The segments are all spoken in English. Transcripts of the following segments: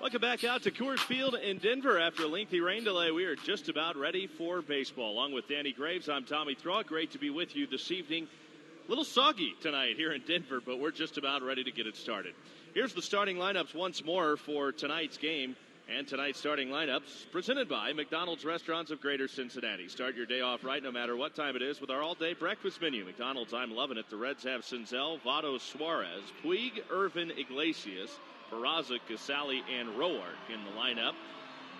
Welcome back out to Coors Field in Denver. After a lengthy rain delay, we are just about ready for baseball. Along with Danny Graves, I'm Tommy Thraw. Great to be with you this evening. A little soggy tonight here in Denver, but we're just about ready to get it started. Here's the starting lineups once more for tonight's game. And tonight's starting lineups presented by McDonald's Restaurants of Greater Cincinnati. Start your day off right no matter what time it is with our all-day breakfast menu. McDonald's, I'm loving it. The Reds have Senzel, Votto, Suarez, Puig, Ervin, Iglesias, Peraza, Casali, and Roark in the lineup.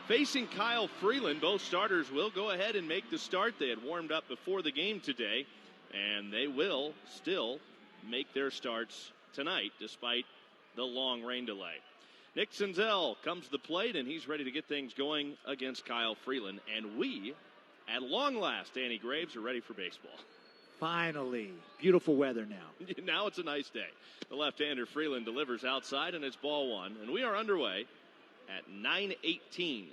Facing Kyle Freeland, both starters will go ahead and make the start. They had warmed up before the game today, and they will still make their starts tonight despite the long rain delay. Nick Senzel comes to the plate, and he's ready to get things going against Kyle Freeland. And we, at long last, Danny Graves, are ready for baseball. Finally. Beautiful weather now. Now it's a nice day. The left-hander Freeland delivers outside, and it's ball one. And we are underway at 9:18.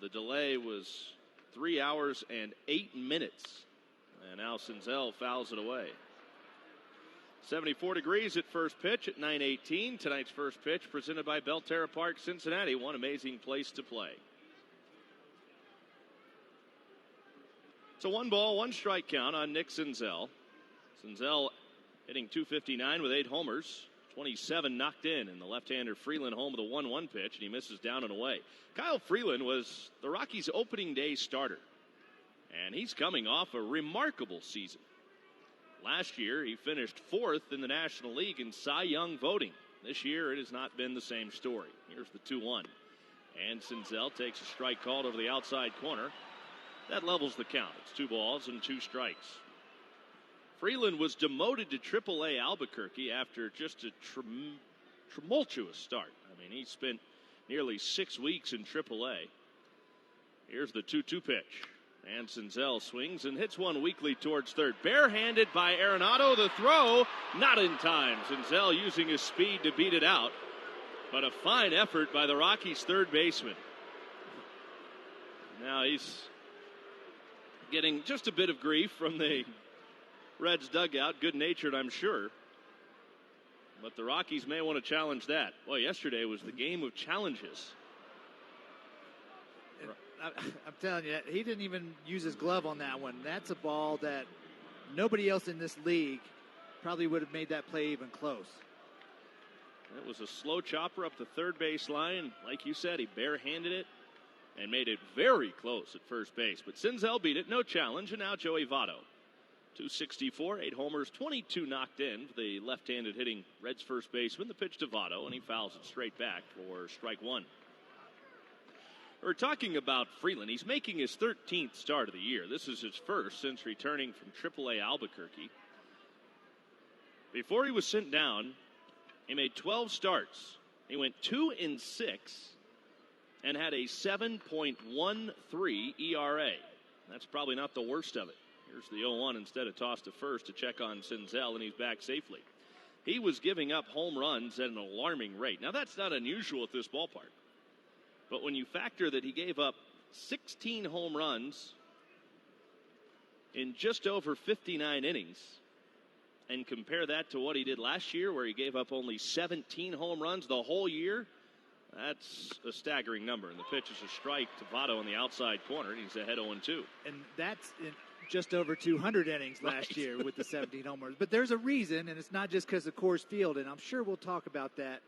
The delay was 3 hours and 8 minutes. And now Senzel fouls it away. 74 degrees at first pitch at 9:18. Tonight's first pitch presented by Belterra Park, Cincinnati. One amazing place to play. So 1 ball, 1 strike count on Nick Senzel. Senzel hitting .259 with 8 homers. 27 knocked in, and the left-hander Freeland home with a 1-1 pitch, and he misses down and away. Kyle Freeland was the Rockies' opening day starter, and he's coming off a remarkable season. Last year, he finished 4th in the National League in Cy Young voting. This year, it has not been the same story. Here's the 2-1. And Senzel takes a strike called over the outside corner. That levels the count. It's 2 balls and 2 strikes. Freeland was demoted to AAA Albuquerque after just a tumultuous start. I mean, he spent nearly 6 weeks in AAA. Here's the 2-2 pitch. And Senzel swings and hits one weakly towards third. Barehanded by Arenado. The throw, not in time. Senzel using his speed to beat it out. But a fine effort by the Rockies' third baseman. Now he's getting just a bit of grief from the Reds dugout. Good-natured, I'm sure. But the Rockies may want to challenge that. Well, yesterday was the game of challenges. I'm telling you, he didn't even use his glove on that one. That's a ball that nobody else in this league probably would have made that play even close. It was a slow chopper up the third base line. Like you said, he barehanded it and made it very close at first base. But Senzel beat it, no challenge, and now Joey Votto. .264, 8 homers, 22 knocked in for the left-handed hitting Reds first baseman. The pitch to Votto, and he fouls it straight back for strike one. We're talking about Freeland. He's making his 13th start of the year. This is his first since returning from AAA Albuquerque. Before he was sent down, he made 12 starts. He went 2-6 and had a 7.13 ERA. That's probably not the worst of it. Here's the 0-1 instead of toss to first to check on Senzel, and he's back safely. He was giving up home runs at an alarming rate. Now, that's not unusual at this ballpark. But when you factor that he gave up 16 home runs in just over 59 innings and compare that to what he did last year where he gave up only 17 home runs the whole year, that's a staggering number. And the pitch is a strike to Votto in the outside corner, and he's ahead 0-2. And that's in just over 200 innings last year with the 17 homers. But there's a reason, and it's not just because of Coors Field, and I'm sure we'll talk about that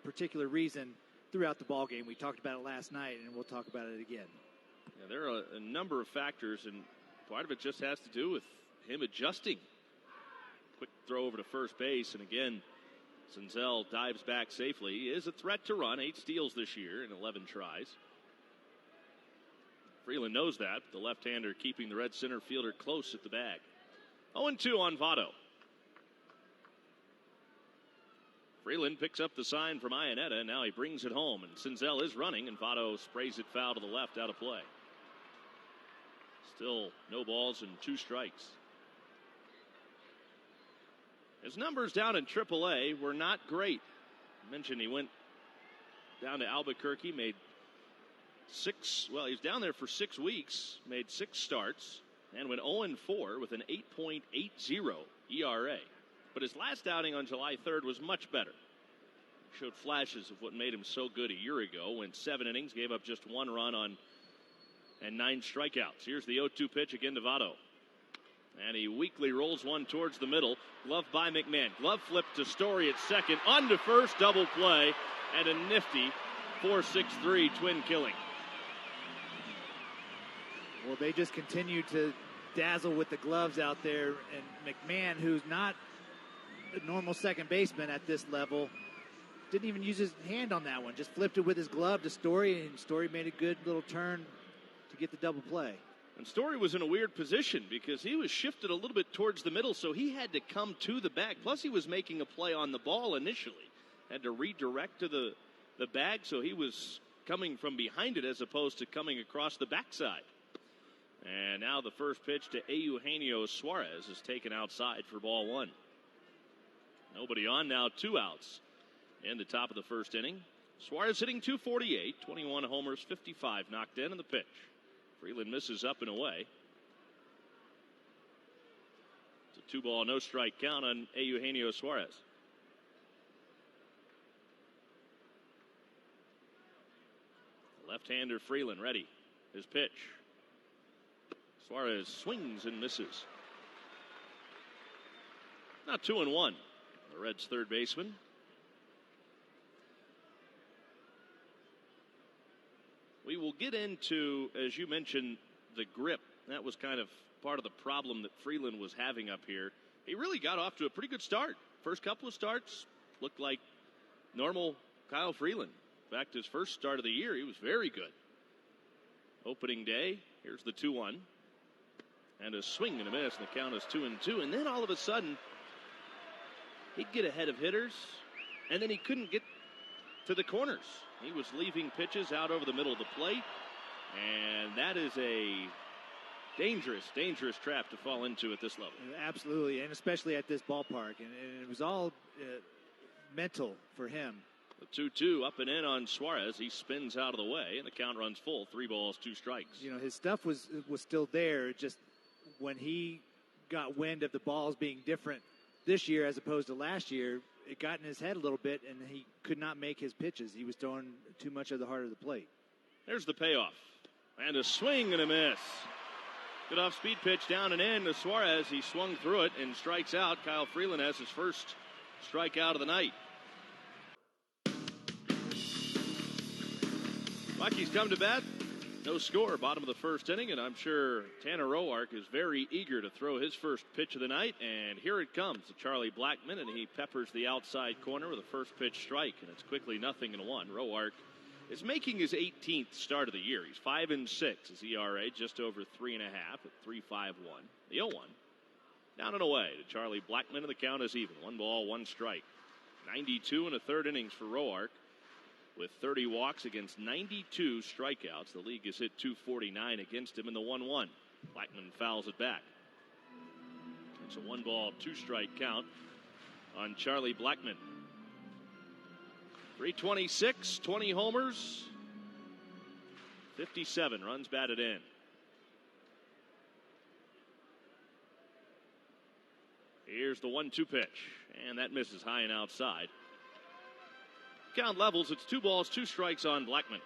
particular reason throughout the ball game. We talked about it last night, and we'll talk about it again. Yeah, there are a number of factors, and part of it just has to do with him adjusting. Quick throw over to first base, and again, Senzel dives back safely. He is a threat to run, 8 steals this year in 11 tries. Freeland knows that, but the left-hander keeping the Red center fielder close at the bag. 0-2 on Votto. Freeland picks up the sign from Iannetta, and now he brings it home. And Senzel is running, and Votto sprays it foul to the left, out of play. Still no balls and 2 strikes. His numbers down in AAA were not great. I mentioned he went down to Albuquerque, made 6, well, he was down there for 6 weeks, made 6 starts, and went 0-4 with an 8.80 ERA. but his last outing on July 3rd was much better. Showed flashes of what made him so good a year ago. Went 7 innings, gave up just 1 run and 9 strikeouts. Here's the 0-2 pitch again to Votto. And he weakly rolls one towards the middle. Glove by McMahon. Glove flip to Story at second. On to first, double play, and a nifty 4-6-3 twin killing. Well, they just continue to dazzle with the gloves out there. And McMahon, who's not a normal second baseman at this level, didn't even use his hand on that one. Just flipped it with his glove to Story, and Story made a good little turn to get the double play. And Story was in a weird position because he was shifted a little bit towards the middle, so he had to come to the bag. Plus, he was making a play on the ball initially. Had to redirect to the bag, so he was coming from behind it as opposed to coming across the backside. And now the first pitch to Eugenio Suarez is taken outside for ball 1. Nobody on now, 2 outs in the top of the first inning. Suarez hitting .248, 21 homers, 55 knocked in the pitch. Freeland misses up and away. It's a 2-ball, no strike count on Eugenio Suarez. Left-hander Freeland ready. His pitch. Suarez swings and misses. Now 2-1. The Reds' third baseman. We will get into, as you mentioned, the grip. That was kind of part of the problem that Freeland was having up here. He really got off to a pretty good start. First couple of starts looked like normal Kyle Freeland. In fact, his first start of the year, he was very good. Opening day, here's the 2-1. And a swing and a miss, and the count is 2-2. And then all of a sudden, he'd get ahead of hitters, and then he couldn't get to the corners. He was leaving pitches out over the middle of the plate, and that is a dangerous, dangerous trap to fall into at this level. Absolutely, and especially at this ballpark. And it was all mental for him. The 2-2 up and in on Suarez. He spins out of the way, and the count runs full. 3 balls, 2 strikes. You know, his stuff was still there. It just when he got wind of the balls being different this year as opposed to last year, it got in his head a little bit, and he could not make his pitches. He was throwing too much of the heart of the plate. There's the payoff. And a swing and a miss. Good off-speed pitch down and in to Suarez. He swung through it and strikes out. Kyle Freeland has his first strikeout of the night. Rockies come to bat. No score, bottom of the first inning, and I'm sure Tanner Roark is very eager to throw his first pitch of the night, and here it comes to Charlie Blackmon, and he peppers the outside corner with a first pitch strike, and it's quickly 0-1. Roark is making his 18th start of the year. He's 5-6, his ERA just over 3.5 at 3.51. The 0-1. Down and away to Charlie Blackmon, and the count is even. 1 ball, 1 strike. 92 in the third innings for Roark. With 30 walks against 92 strikeouts. The league has hit .249 against him in the 1-1. Blackmon fouls it back. It's a 1 ball, 2 strike count on Charlie Blackmon. 326, 20 homers, 57 runs batted in. Here's the 1-2 pitch, and that misses high and outside. Count levels, it's 2 balls, 2 strikes on Blackmon.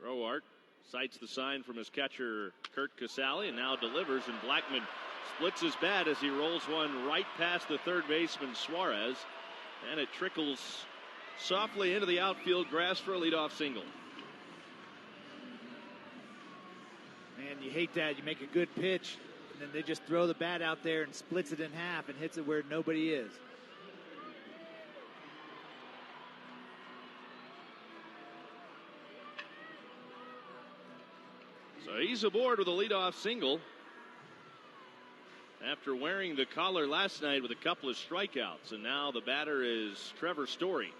Roark cites the sign from his catcher, Kurt Casale, and now delivers, and Blackmon splits his bat as he rolls one right past the third baseman, Suarez, and it trickles softly into the outfield grass for a leadoff single. Man, you hate that. You make a good pitch, and then they just throw the bat out there and splits it in half and hits it where nobody is. So he's aboard with a leadoff single after wearing the collar last night with a couple of strikeouts. And now the batter is Trevor Story.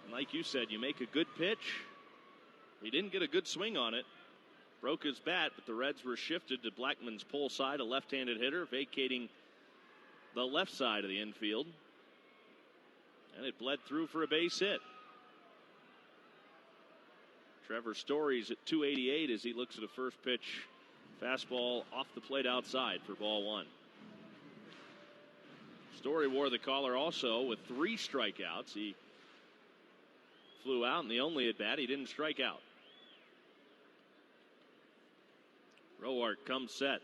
And like you said, you make a good pitch. He didn't get a good swing on it. Broke his bat, but the Reds were shifted to Blackmon's pull side, a left-handed hitter, vacating the left side of the infield. And it bled through for a base hit. Trevor Story's at 288 as he looks at a first pitch fastball off the plate outside for ball one. Story wore the collar also with 3 strikeouts. He flew out in the only at bat. He didn't strike out. Roark comes set.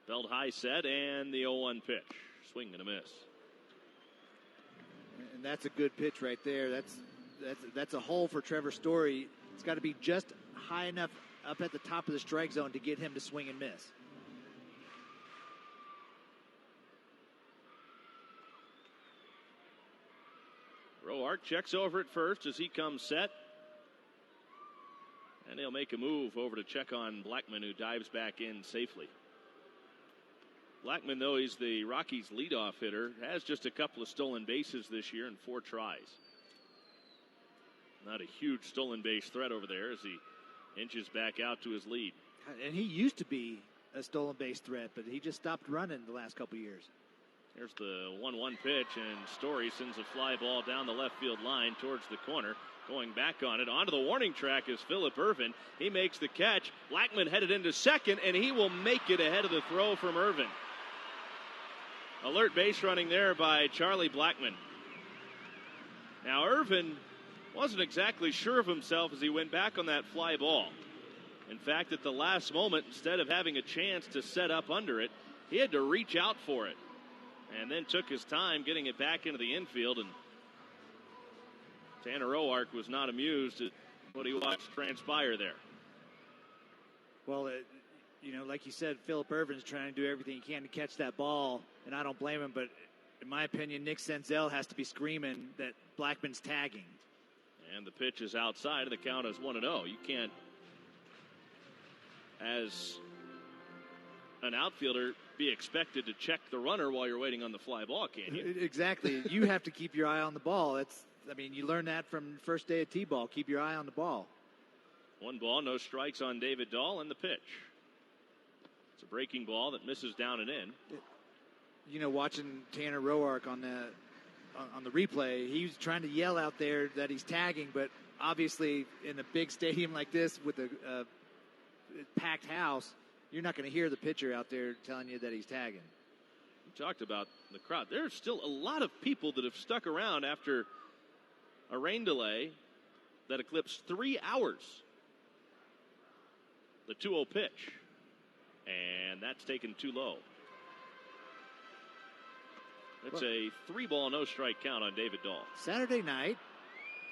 Belt high set and the 0-1 pitch. Swing and a miss. And that's a good pitch right there. That's a hole for Trevor Story. It's got to be just high enough up at the top of the strike zone to get him to swing and miss. Roark checks over at first as he comes set. And he'll make a move over to check on Blackman, who dives back in safely. Blackman, though he's the Rockies' leadoff hitter, has just a couple of stolen bases this year in 4 tries. Not a huge stolen base threat over there as he inches back out to his lead. And he used to be a stolen base threat, but he just stopped running the last couple years. Here's the 1-1 pitch, and Story sends a fly ball down the left field line towards the corner. Going back on it, onto the warning track is Phillip Ervin. He makes the catch. Blackman headed into second, and he will make it ahead of the throw from Ervin. Alert base running there by Charlie Blackman. Now, Ervin wasn't exactly sure of himself as he went back on that fly ball. In fact, at the last moment, instead of having a chance to set up under it, he had to reach out for it. And then took his time getting it back into the infield. And Tanner Roark was not amused at what he watched transpire there. Well, like you said, Phillip Ervin's trying to do everything he can to catch that ball, and I don't blame him. But in my opinion, Nick Senzel has to be screaming that Blackman's tagging. And the pitch is outside, and the count is 1-0. You can't, as an outfielder, be expected to check the runner while you're waiting on the fly ball, can you? Exactly. You have to keep your eye on the ball. You learn that from first day of T-ball. Keep your eye on the ball. 1 ball, no strikes on David Dahl, and the pitch. It's a breaking ball that misses down and in. Watching Tanner Roark on the replay, he was trying to yell out there that he's tagging, but obviously in a big stadium like this with a packed house, you're not going to hear the pitcher out there telling you that he's tagging. We talked about the crowd. There's still a lot of people that have stuck around after a rain delay that eclipsed 3 hours. The 2-0 pitch. And that's taken too low. It's a 3-ball, no strike count on David Dahl. Saturday night,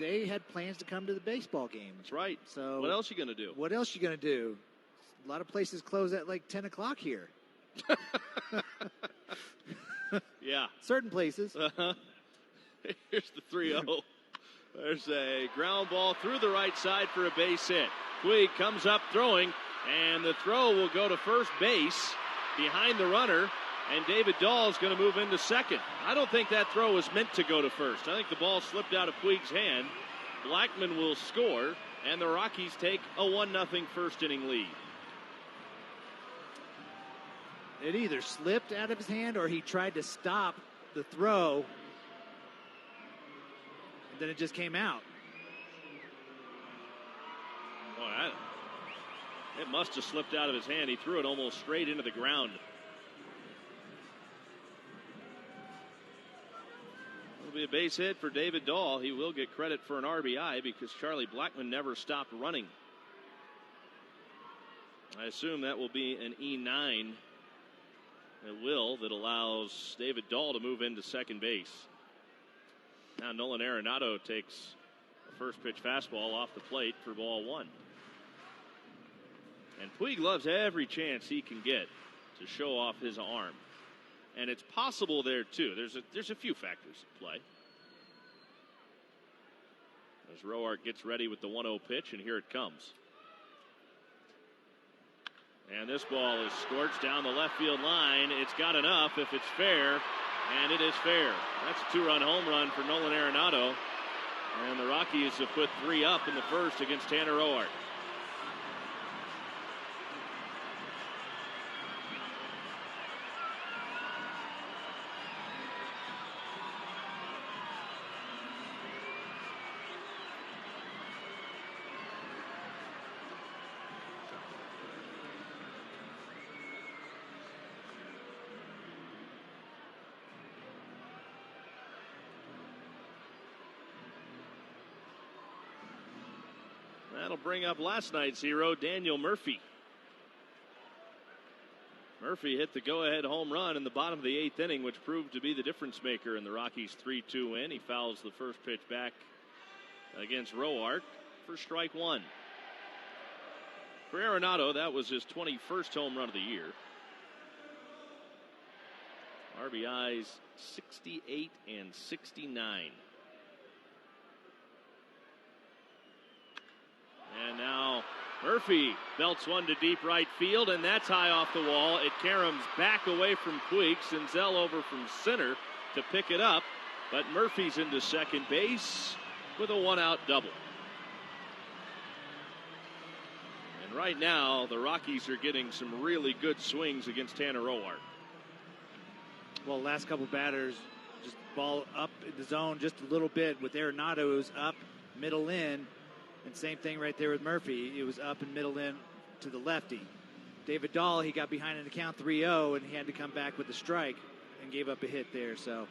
they had plans to come to the baseball game. That's right. So what else are you going to do? What else are you going to do? A lot of places close at like 10 o'clock here. Yeah. Certain places. Here's the 3-0. There's a ground ball through the right side for a base hit. Puig comes up throwing, and the throw will go to first base behind the runner, and David Dahl is going to move into second. I don't think that throw was meant to go to first. I think the ball slipped out of Puig's hand. Blackman will score, and the Rockies take a 1-0 first inning lead. It either slipped out of his hand or he tried to stop the throw, and then it just came out. Boy, it must have slipped out of his hand. He threw it almost straight into the ground. It'll be a base hit for David Dahl. He will get credit for an RBI because Charlie Blackman never stopped running. I assume that will be an E9. It will, that allows David Dahl to move into second base. Now Nolan Arenado takes a first pitch fastball off the plate for ball 1. And Puig loves every chance he can get to show off his arm. And it's possible there, too. There's a few factors at play. As Roark gets ready with the 1-0 pitch, and here it comes. And this ball is scorched down the left field line. It's got enough if it's fair, and it is fair. That's a 2-run home run for Nolan Arenado. And the Rockies have put 3 up in the first against Tanner Roark. That'll bring up last night's hero, Daniel Murphy. Murphy hit the go-ahead home run in the bottom of the 8th inning, which proved to be the difference maker in the Rockies' 3-2 win. He fouls the first pitch back against Roark for strike one. For Arenado, that was his 21st home run of the year. RBIs 68 and 69. And now Murphy belts one to deep right field, and that's high off the wall. It caroms back away from Puig. Senzel over from center to pick it up, but Murphy's into second base with a one-out double. And right now, the Rockies are getting some really good swings against Tanner Roark. Well, last couple batters, just ball up in the zone just a little bit. With Arenado, it was up, middle in. And same thing right there with Murphy. It was up and middle in to the lefty. David Dahl, he got behind in the count 3-0, and he had to come back with a strike and gave up a hit there. So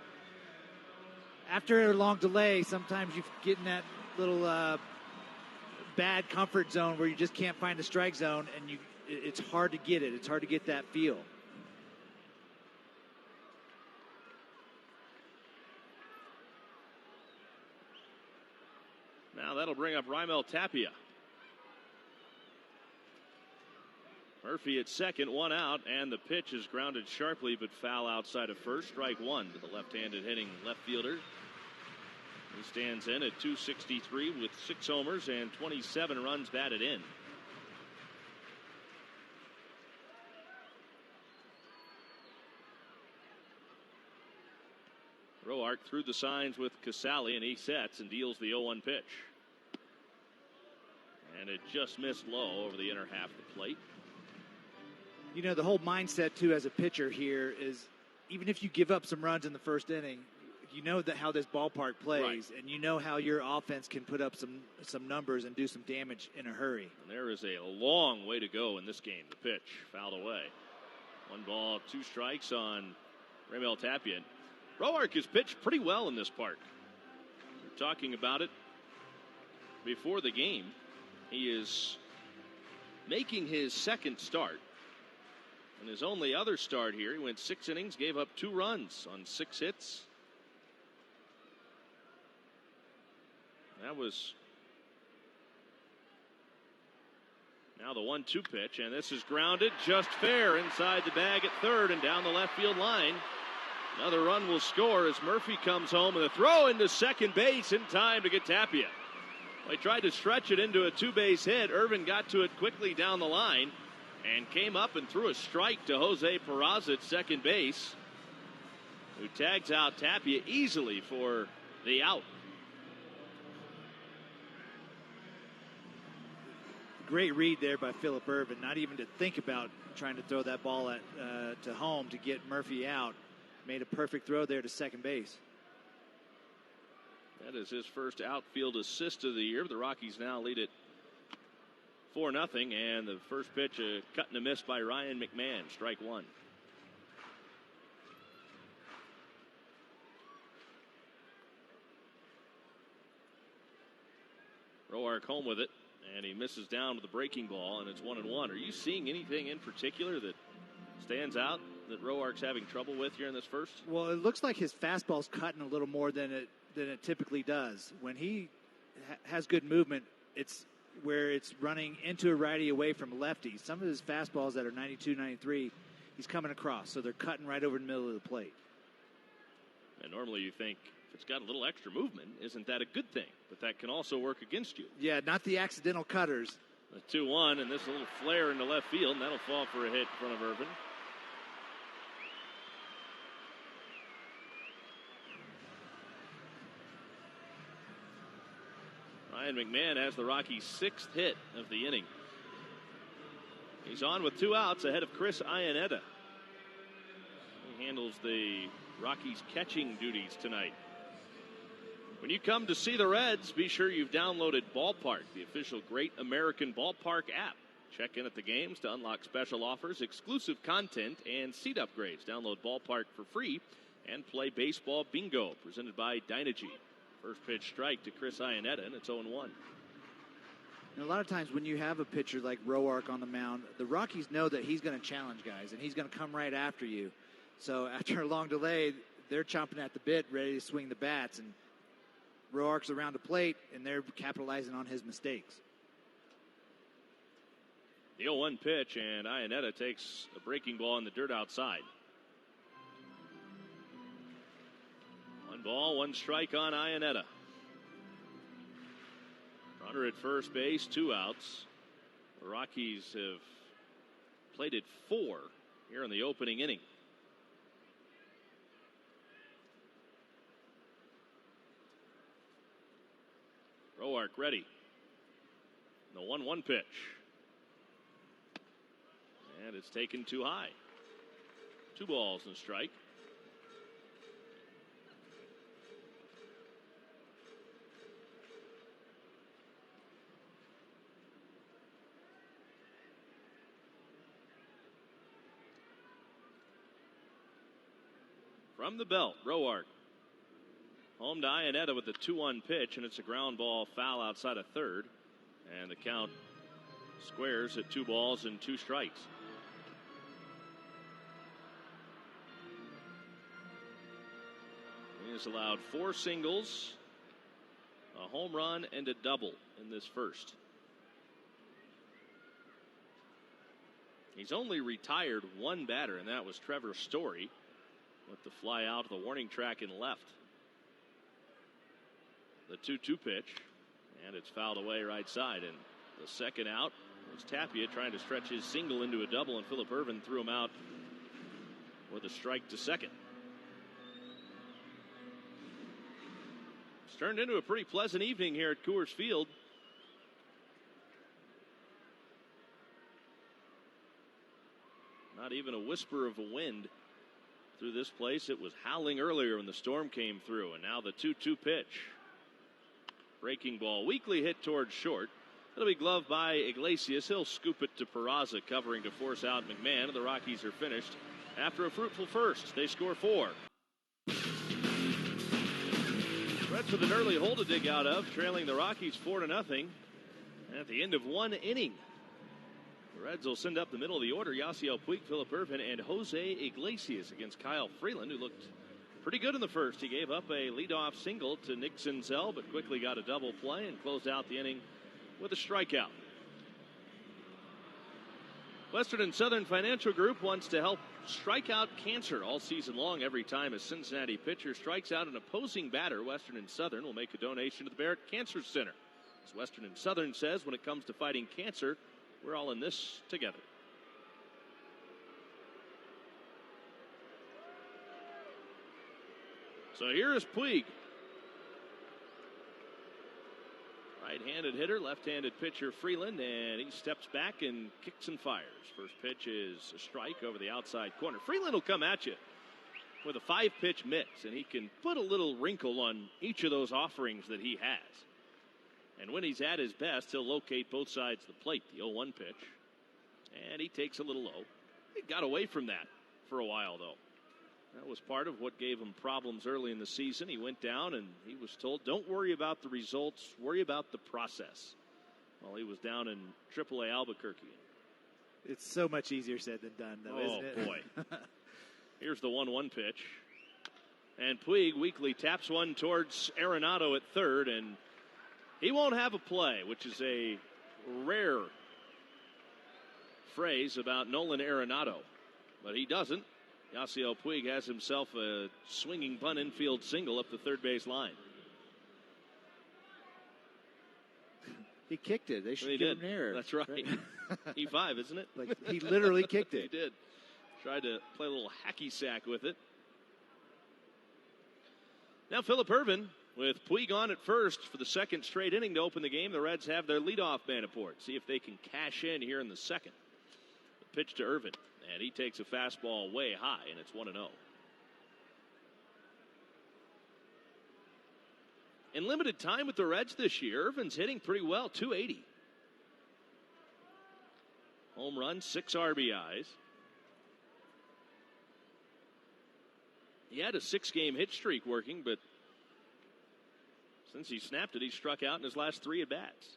after a long delay, sometimes you get in that little bad comfort zone where you just can't find the strike zone, and it's hard to get it. It's hard to get that feel. Now that'll bring up Raimel Tapia. Murphy at second, one out, and the pitch is grounded sharply but foul outside of first. Strike one to the left-handed hitting left fielder. He stands in at .263 with 6 homers and 27 runs batted in. Roark through the signs with Casali, and he sets and deals the 0-1 pitch. And it just missed low over the inner half of the plate. You know, the whole mindset, too, as a pitcher here is even if you give up some runs in the first inning, you know how this ballpark plays, right, and you know how your offense can put up some numbers and do some damage in a hurry. And there is a long way to go in this game. The pitch fouled away. 1 ball, 2 strikes on Raimel Tapia. Roark has pitched pretty well in this park. We're talking about it before the game. He is making his second start. And his only other start here, he went 6 innings, gave up 2 runs on 6 hits. That was now the 1-2 pitch, and this is grounded just fair inside the bag at third and down the left field line. Another run will score as Murphy comes home, and the throw into second base in time to get Tapia. Well, he tried to stretch it into a 2-base hit. Ervin got to it quickly down the line and came up and threw a strike to Jose Peraza at second base, who tags out Tapia easily for the out. Great read there by Phillip Ervin, not even to think about trying to throw that ball to home to get Murphy out. Made a perfect throw there to second base. That is his first outfield assist of the year. The Rockies now lead it 4-0, and the first pitch, a cut and a miss by Ryan McMahon, strike one. Roark home with it, and he misses down with the breaking ball, and it's 1-1. Are you seeing anything in particular that stands out that Roark's having trouble with here in this first? Well, it looks like his fastball's cutting a little more than it typically does. When he has good movement, it's where it's running into a righty away from a lefty. Some of his fastballs that are 92, 93, he's coming across, so they're cutting right over the middle of the plate. And normally you think if it's got a little extra movement, isn't that a good thing? But that can also work against you. Yeah, not the accidental cutters. The 2-1, and this little flare into left field, and that'll fall for a hit in front of Ervin. Ryan McMahon has the Rockies' 6th hit of the inning. He's on with 2 outs ahead of Chris Iannetta. He handles the Rockies' catching duties tonight. When you come to see the Reds, be sure you've downloaded Ballpark, the official Great American Ballpark app. Check in at the games to unlock special offers, exclusive content, and seat upgrades. Download Ballpark for free and play Baseball Bingo, presented by Dynegy. First pitch strike to Chris Iannetta, and it's 0-1. And a lot of times when you have a pitcher like Roark on the mound, the Rockies know that he's going to challenge guys, and he's going to come right after you. So after a long delay, they're chomping at the bit, ready to swing the bats, and Roark's around the plate, and they're capitalizing on his mistakes. The 0-1 pitch, and Iannetta takes a breaking ball in the dirt outside. 1 ball, 1 strike on Iannetta. Runner at first base, 2 outs. The Rockies have plated 4 here in the opening inning. Roark ready. The 1-1 pitch. And it's taken too high. 2 balls and a strike. From the belt, Roark. Home to Iannetta with the 2-1 pitch, and it's a ground ball foul outside of third. And the count squares at 2 balls and 2 strikes. He has allowed 4 singles, a home run, and a double in this first. He's only retired 1 batter, and that was Trevor Story with the fly out of the warning track and left. The 2-2 pitch, and it's fouled away right side. And the second out was Tapia trying to stretch his single into a double, and Phillip Ervin threw him out with a strike to second. It's turned into a pretty pleasant evening here at Coors Field. Not even a whisper of a wind through this place. It was howling earlier when the storm came through, and now the 2-2 pitch. Breaking ball, weakly hit towards short. It'll be gloved by Iglesias. He'll scoop it to Peraza, covering to force out McMahon. The Rockies are finished after a fruitful first. They score 4. Reds with an early hole to dig out of, trailing the Rockies 4-0 at the end of 1 inning. The Reds will send up the middle of the order. Yasiel Puig, Phillip Ervin, and Jose Iglesias against Kyle Freeland, who looked pretty good in the first. He gave up a leadoff single to Nick Senzel, but quickly got a double play and closed out the inning with a strikeout. Western and Southern Financial Group wants to help strike out cancer all season long. Every time a Cincinnati pitcher strikes out an opposing batter, Western and Southern will make a donation to the Barrett Cancer Center. As Western and Southern says, when it comes to fighting cancer, we're all in this together. So here is Puig. Right-handed hitter, left-handed pitcher Freeland, and he steps back and kicks and fires. First pitch is a strike over the outside corner. Freeland will come at you with a 5-pitch mix, and he can put a little wrinkle on each of those offerings that he has. And when he's at his best, he'll locate both sides of the plate. The 0-1 pitch, and he takes a little low. He got away from that for a while, though. That was part of what gave him problems early in the season. He went down and he was told, don't worry about the results, worry about the process. Well, he was down in AAA Albuquerque. It's so much easier said than done, though, isn't it? Oh, boy. Here's the 1-1 pitch. And Puig weakly taps one towards Arenado at third, and he won't have a play, which is a rare phrase about Nolan Arenado. But he doesn't. Yasiel Puig has himself a swinging bunt infield single up the third base line. He kicked it. They should give him an error. That's right. E5, isn't it? Like, he literally kicked it. He did. Tried to play a little hacky sack with it. Now Phillip Ervin with Puig on at first for the second straight inning to open the game. The Reds have their leadoff man aboard. See if they can cash in here in the second. The pitch to Ervin. And he takes a fastball way high, and it's 1-0. In limited time with the Reds this year, Ervin's hitting pretty well, 280. Home run, 6 RBIs. He had a 6-game hit streak working, but since he snapped it, he struck out in his last 3 at-bats.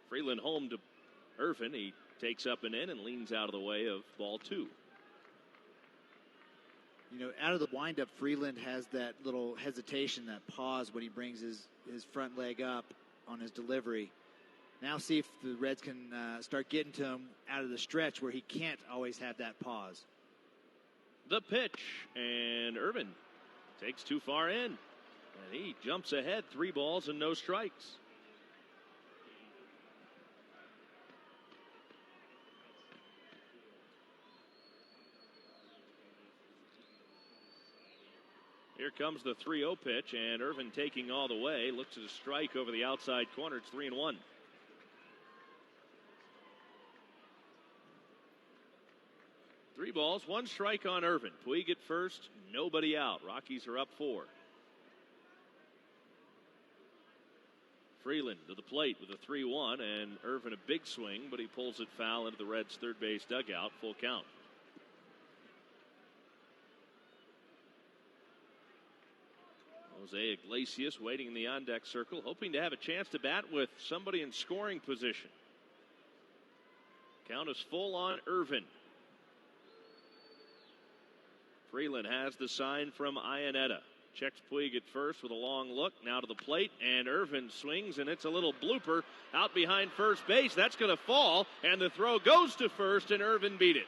Freeland home to Ervin. He takes up and in and leans out of the way of ball 2. You know, out of the windup, Freeland has that little hesitation, that pause when he brings his front leg up on his delivery. Now see if the Reds can start getting to him out of the stretch where he can't always have that pause. The pitch, and Ervin takes too far in, and he jumps ahead. 3 balls and no strikes. Here comes the 3-0 pitch, and Ervin taking all the way. Looks at a strike over the outside corner. It's 3-1. Three balls, 1 strike on Ervin. Puig at first, nobody out. Rockies are up 4. Freeland to the plate with a 3-1, and Ervin a big swing, but he pulls it foul into the Reds' third base dugout. Full count. Jose Iglesias waiting in the on-deck circle, hoping to have a chance to bat with somebody in scoring position. Count is full on Ervin. Freeland has the sign from Iannetta. Checks Puig at first with a long look. Now to the plate, and Ervin swings, and it's a little blooper out behind first base. That's going to fall, and the throw goes to first, and Ervin beat it.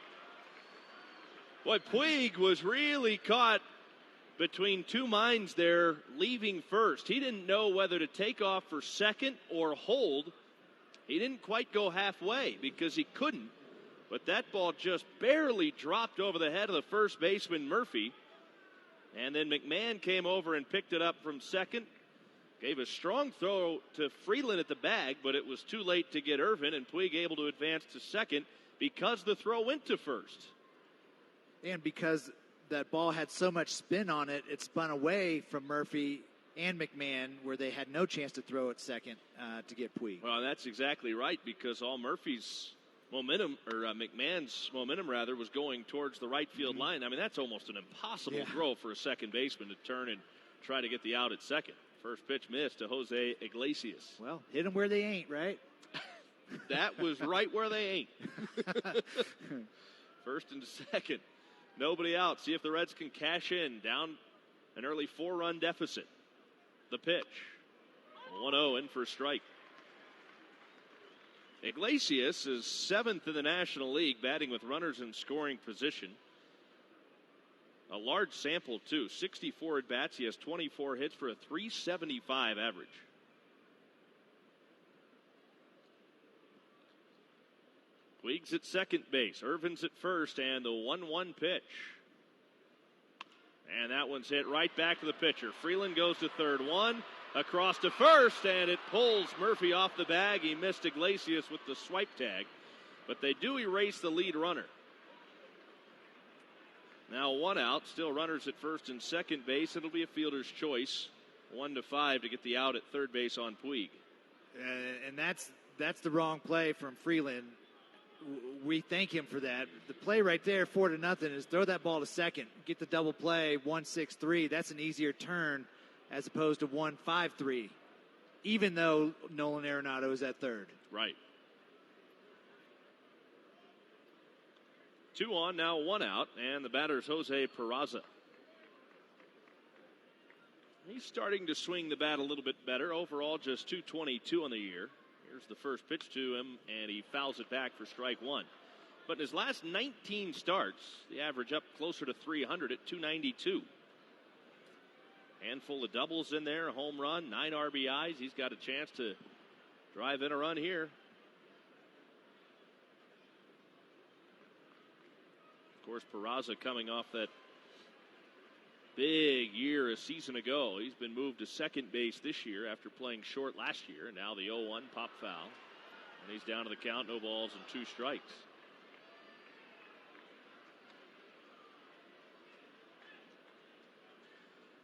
Boy, Puig was really caught between two minds there, leaving first. He didn't know whether to take off for second or hold. He didn't quite go halfway because he couldn't. But that ball just barely dropped over the head of the first baseman, Murphy. And then McMahon came over and picked it up from second. Gave a strong throw to Freeland at the bag, but it was too late to get Ervin, and Puig able to advance to second because the throw went to first. And because that ball had so much spin on it, it spun away from Murphy and McMahon, where they had no chance to throw it second to get Puig. Well, that's exactly right, because all Murphy's momentum, or McMahon's momentum rather, was going towards the right field line. I mean, that's almost an impossible throw for a second baseman to turn and try to get the out at second. First pitch missed to Jose Iglesias. Well, hit them where they ain't, right? That was right where they ain't. First and second. Nobody out. See if the Reds can cash in. Down an early 4-run deficit. The pitch. 1-0 in for a strike. Iglesias is 7th in the National League, batting with runners in scoring position. A large sample, too. 64 at bats. He has 24 hits for a .375 average. Puig's at second base. Ervin's at first, and the 1-1 pitch. And that one's hit right back to the pitcher. Freeland goes to third. One across to first, and it pulls Murphy off the bag. He missed Iglesias with the swipe tag, but they do erase the lead runner. Now 1 out, still runners at first and second base. It'll be a fielder's choice, 1-5 to get the out at third base on Puig. And that's the wrong play from Freeland. We thank him for that. The play right there, 4-0, is throw that ball to second, get the double play, 1-6-3. That's an easier turn as opposed to 1-5-3, even though Nolan Arenado is at third. Right. 2 on, now 1 out, and the batter's Jose Peraza. He's starting to swing the bat a little bit better. Overall, just .222 on the year. Here's the first pitch to him, and he fouls it back for strike 1. But in his last 19 starts, the average up closer to 300 at .292. Handful of doubles in there, a home run, 9 RBIs. He's got a chance to drive in a run here. Of course, Peraza coming off that big year a season ago. He's been moved to second base this year after playing short last year. Now the 0-1 pop foul. And he's down to the count, no balls and 2 strikes.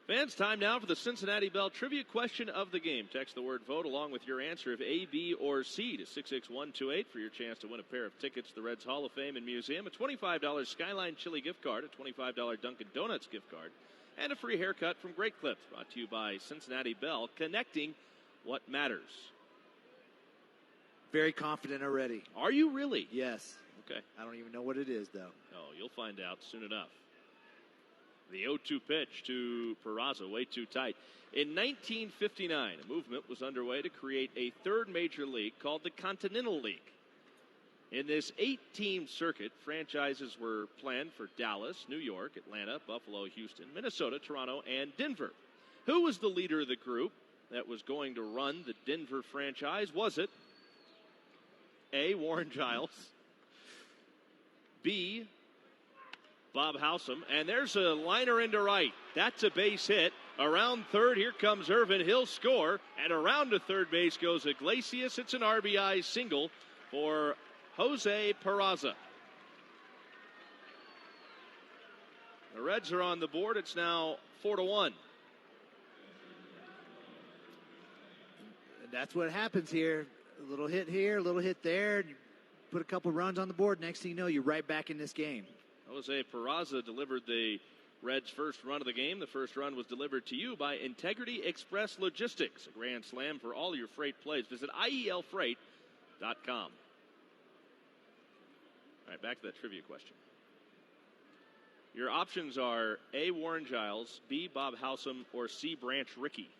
Fans, time now for the Cincinnati Bell trivia question of the game. Text the word vote along with your answer of A, B, or C to 66128 for your chance to win a pair of tickets to the Reds Hall of Fame and Museum, a $25 Skyline Chili gift card, a $25 Dunkin' Donuts gift card, and a free haircut from Great Clips, brought to you by Cincinnati Bell, connecting what matters. Very confident already. Are you really? Yes. Okay. I don't even know what it is, though. Oh, you'll find out soon enough. The 0-2 pitch to Peraza, way too tight. In 1959, a movement was underway to create a third major league called the Continental League. In this 8-team circuit, franchises were planned for Dallas, New York, Atlanta, Buffalo, Houston, Minnesota, Toronto, and Denver. Who was the leader of the group that was going to run the Denver franchise? Was it A, Warren Giles, B, Bob Howsam, and there's a liner into right. That's a base hit. Around third, here comes Ervin. He'll score, and around to third base goes Iglesias. It's an RBI single for Jose Peraza. The Reds are on the board. It's now 4-1. And that's what happens here. A little hit here, a little hit there. And you put a couple runs on the board. Next thing you know, you're right back in this game. Jose Peraza delivered the Reds' first run of the game. The first run was delivered to you by Integrity Express Logistics, a grand slam for all your freight plays. Visit IELfreight.com. All right, back to that trivia question. Your options are A, Warren Giles, B, Bob Howsam, or C, Branch Rickey.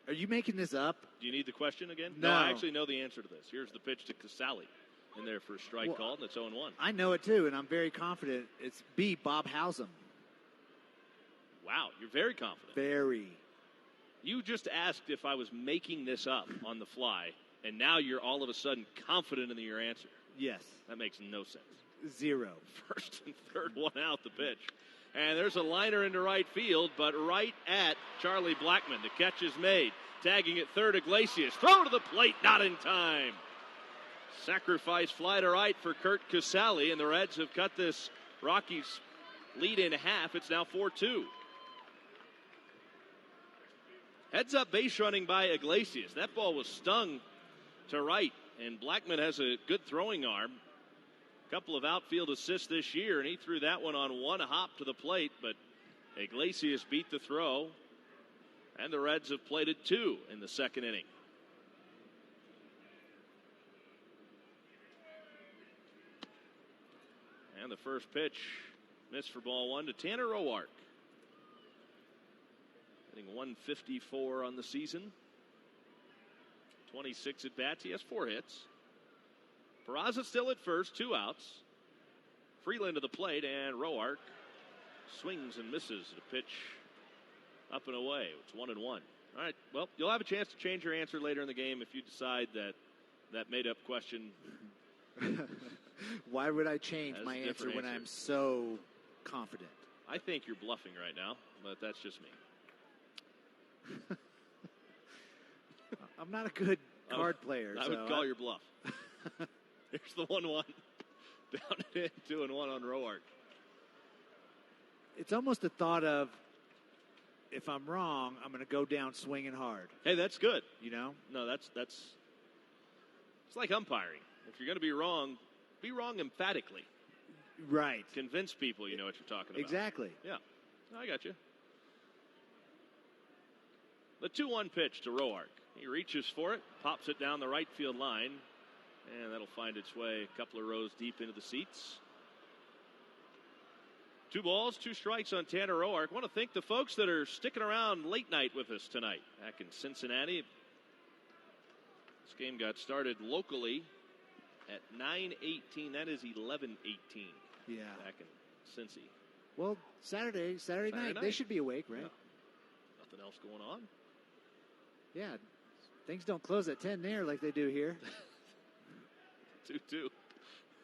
Are you making this up? Do you need the question again? No. I actually know the answer to this. Here's the pitch to Casale in there for a strike called, and it's 0-1. I know it too, and I'm very confident. It's B, Bob Howsam. Wow, you're very confident. Very. You just asked if I was making this up on the fly, and now you're all of a sudden confident in your answer. Yes. That makes no sense. 0. First and third, one out the pitch. And there's a liner into right field, but right at Charlie Blackmon. The catch is made. Tagging at third, Iglesias. Throw to the plate, not in time. Sacrifice fly to right for Kurt Casale, and the Reds have cut this Rockies lead in half. It's now 4-2. Heads up base running by Iglesias. That ball was stung to right, and Blackmon has a good throwing arm. A couple of outfield assists this year, and he threw that one on one hop to the plate, but Iglesias beat the throw, and the Reds have plated 2 in the second inning. And the first pitch missed for ball 1 to Tanner Roark. Hitting 154 on the season. 26 at bats. He has 4 hits. Peraza still at first, 2 outs. Freeland to the plate, and Roark swings and misses the pitch up and away. It's 1-1. All right, well, you'll have a chance to change your answer later in the game if you decide that made-up question. Why would I change my answer when I'm so confident? I think you're bluffing right now, but that's just me. I'm not a good card player. I would call your bluff. Here's the 1-1. Down and in, 2-1 on Roark. It's almost the thought of, if I'm wrong, I'm going to go down swinging hard. Hey, that's good. You know? No, that's it's like umpiring. If you're going to be wrong emphatically. Right. Convince people you know what you're talking about. Exactly. Yeah, I got you. The 2-1 pitch to Roark. He reaches for it, pops it down the right field line, and that'll find its way a couple of rows deep into the seats. 2 balls, 2 strikes on Tanner Roark. I want to thank the folks that are sticking around late night with us tonight back in Cincinnati. This game got started locally at 9:18. That is 11:18. Yeah. Back in Cincy. Well, Saturday night, they should be awake, right? Yeah. Nothing else going on. Yeah. Things don't close at 10 there like they do here. 2-2.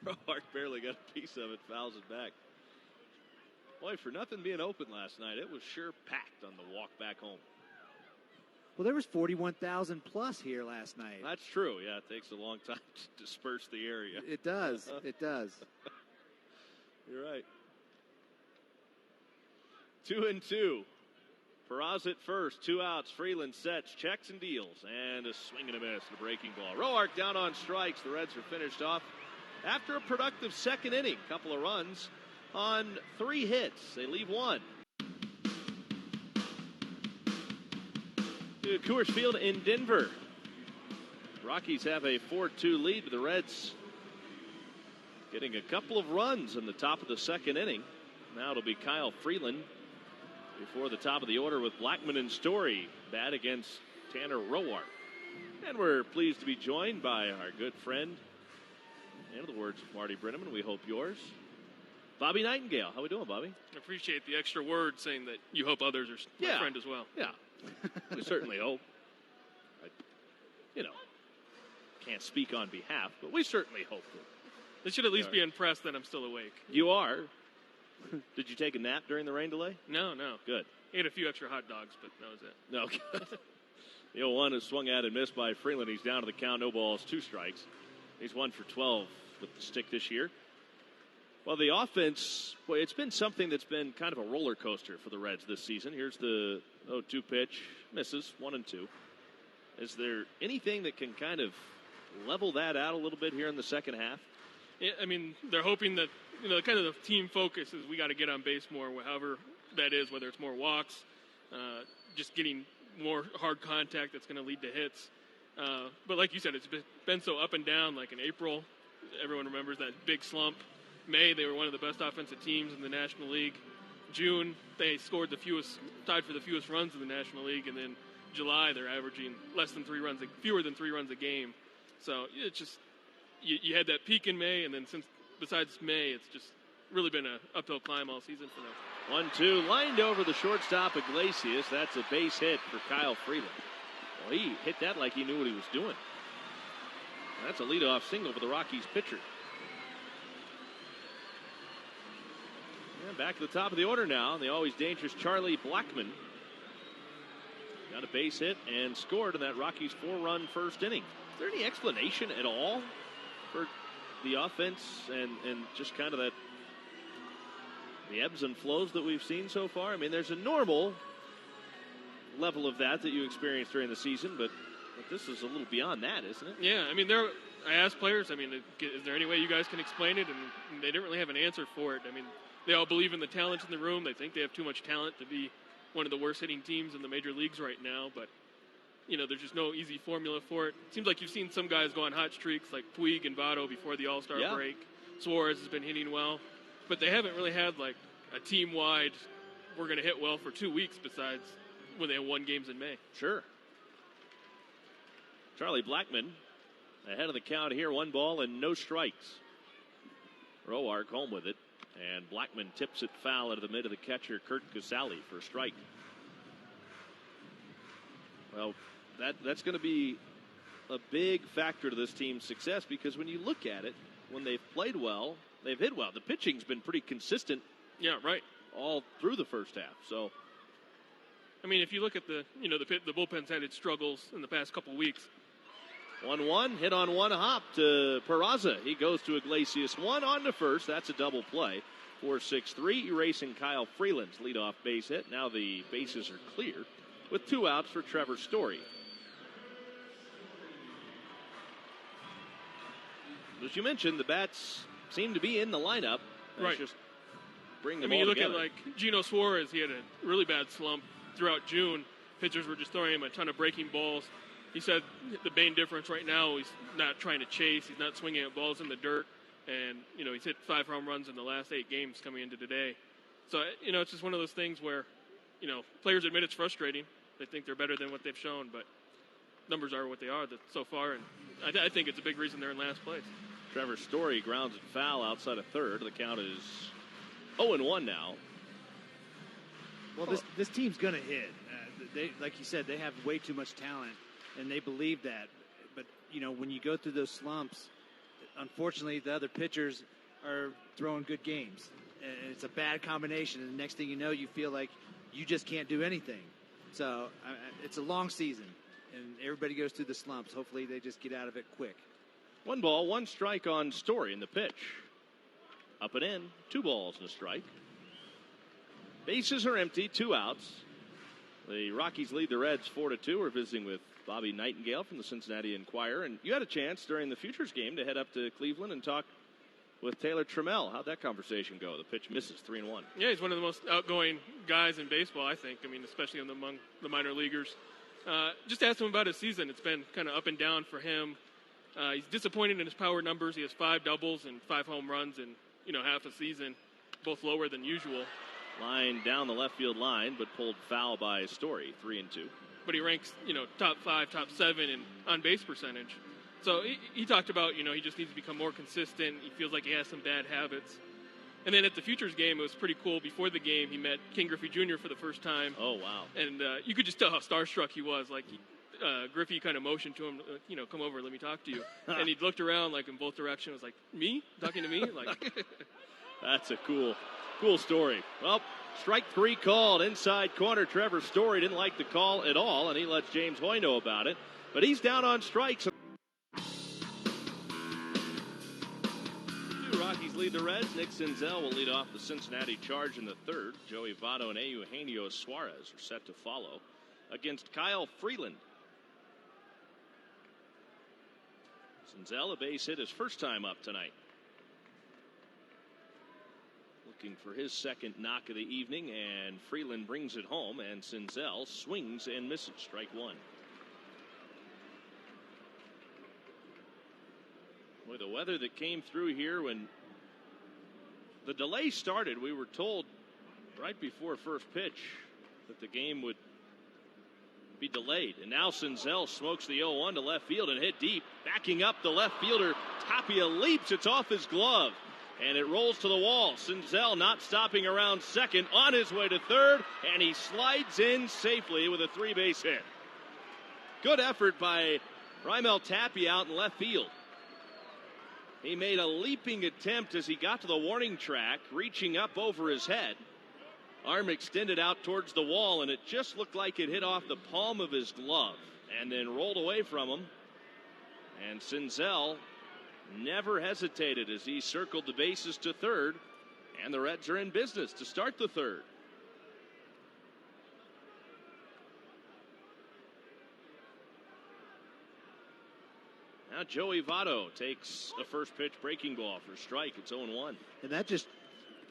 Roark barely got a piece of it, fouls it back. Boy, for nothing being open last night, it was sure packed on the walk back home. Well, there was 41,000 plus here last night. That's true. Yeah, it takes a long time to disperse the area. It does. It does. You're right. 2-2. Peraza at first, 2 outs. Freeland sets, checks and deals, and a swing and a miss, the breaking ball. Roark down on strikes. The Reds are finished off after a productive second inning. Couple of runs on 3 hits. They leave 1. To Coors Field in Denver. Rockies have a 4-2 lead, but the Reds getting a couple of runs in the top of the second inning. Now it'll be Kyle Freeland before the top of the order with Blackman and Story bat against Tanner Roark. And we're pleased to be joined by our good friend, and in the words of Marty Brenneman, we hope yours, Bobby Nightingale. How we doing, Bobby? I appreciate the extra word saying that you hope others are my friend as well. Yeah, we certainly hope. Can't speak on behalf, but we certainly hope that. They should at least be impressed that I'm still awake. You are. Did you take a nap during the rain delay? No. Good. Ate a few extra hot dogs, but that was it. No. The 0-1 is swung at and missed by Freeland. He's down to the count. No balls, 2 strikes. He's 1 for 12 with the stick this year. Well, the offense, boy, it's been something that's been kind of a roller coaster for the Reds this season. Here's the 0-2 pitch. Misses, 1-2. Is there anything that can kind of level that out a little bit here in the second half? Yeah, I mean, they're hoping that, kind of the team focus is we got to get on base more, however that is, whether it's more walks, just getting more hard contact that's going to lead to hits. But like you said, it's been so up and down. Like in April, everyone remembers that big slump. May, they were one of the best offensive teams in the National League. June, they scored tied for the fewest runs in the National League. And then July, they're averaging fewer than 3 runs a game. So it's just, you had that peak in May, and then besides May, it's just really been an uphill climb all season for them. 1-2, lined over the shortstop Iglesias. That's a base hit for Kyle Freeland. Well, he hit that like he knew what he was doing. That's a leadoff single for the Rockies pitcher. And back to the top of the order now. The always dangerous Charlie Blackman got a base hit and scored in that Rockies 4-run first inning. Is there any explanation at all for the offense and just kind of the ebbs and flows that we've seen so far? I mean, there's a normal level of that you experience during the season, but this is a little beyond that, isn't it? Yeah, I mean, I asked players, is there any way you guys can explain it? And they didn't really have an answer for it. I mean, they all believe in the talent in the room. They think they have too much talent to be one of the worst hitting teams in the major leagues right now, but there's just no easy formula for it. It seems like you've seen some guys go on hot streaks like Puig and Votto before the All-Star break. Suarez has been hitting well, but they haven't really had like a team-wide, we're going to hit well for 2 weeks besides when they won games in May. Sure. Charlie Blackman ahead of the count here, 1 ball and no strikes. Roark home with it, and Blackman tips it foul into the mid of the catcher, Kurt Casale, for a strike. Well, that's going to be a big factor to this team's success, because when you look at it, when they've played well, they've hit well. The pitching's been pretty consistent. Yeah, right. All through the first half. So, I mean, if you look at the bullpen's had its struggles in the past couple weeks. 1-1, hit on 1 hop to Peraza. He goes to Iglesias. 1 on to first. That's a double play. 4-6-3, erasing Kyle Freeland's leadoff base hit. Now the bases are clear with 2 outs for Trevor Story. As you mentioned, the bats seem to be in the lineup. Right. Just bring them all all together. together. You look at like Gino Suarez, he had a really bad slump throughout June. Pitchers were just throwing him a ton of breaking balls. He said the main difference right now, he's not trying to chase. He's not swinging at balls in the dirt. And, he's hit 5 home runs in the last 8 games coming into today. So, it's just one of those things where, players admit it's frustrating. They think they're better than what they've shown, but numbers are what they are so far. And I think it's a big reason they're in last place. Trevor Story grounds it foul outside of third. The count is 0-1 now. Well, this team's going to hit. They, like you said, they have way too much talent, and they believe that. But, when you go through those slumps, unfortunately, the other pitchers are throwing good games. And it's a bad combination, and the next thing you know, you feel like you just can't do anything. So it's a long season, and everybody goes through the slumps. Hopefully they just get out of it quick. 1 ball, 1 strike on Story in the pitch. Up and in, 2 balls and a strike. Bases are empty, 2 outs. The Rockies lead the Reds 4-2. We're visiting with Bobby Nightingale from the Cincinnati Enquirer. And you had a chance during the Futures game to head up to Cleveland and talk with Taylor Trammell. How'd that conversation go? The pitch misses, 3-1. Yeah, he's one of the most outgoing guys in baseball, I think. I mean, especially among the minor leaguers. Just asked him about his season. It's been kind of up and down for him. He's disappointed in his power numbers. He has 5 doubles and 5 home runs in half a season, both lower than usual. Line down the left field line, but pulled foul by Story, 3-2. But he ranks, top 5, top 7 in on-base percentage. So he talked about, he just needs to become more consistent. He feels like he has some bad habits. And then at the Futures game, it was pretty cool. Before the game, he met King Griffey Jr. for the first time. Oh, wow. And you could just tell how starstruck he was. Like, Griffey kind of motioned to him, come over, let me talk to you. And he looked around, like, in both directions. Was like, me? Talking to me? Like, that's a cool story. Well, strike 3 called inside corner. Trevor Story didn't like the call at all, and he lets James Hoy know about it. But he's down on strikes. Rockies lead the Reds. Nick Senzel will lead off the Cincinnati Charge in the third. Joey Votto and Eugenio Suarez are set to follow against Kyle Freeland. Senzel, a base hit his first time up tonight. Looking for his second knock of the evening, and Freeland brings it home, and Senzel swings and misses. Strike 1. Boy, the weather that came through here when the delay started, we were told right before first pitch that the game would be delayed. And now Senzel smokes the 0-1 to left field and hit deep. Backing up the left fielder, Tapia leaps. It's off his glove, and it rolls to the wall. Senzel not stopping around second, on his way to third, and he slides in safely with a 3-base hit. Good effort by Raimel Tapia out in left field. He made a leaping attempt as he got to the warning track, reaching up over his head. Arm extended out towards the wall, and it just looked like it hit off the palm of his glove and then rolled away from him. And Senzel never hesitated as he circled the bases to third, and the Reds are in business to start the third. Now Joey Votto takes a first pitch breaking ball for a strike. It's 0-1. And that just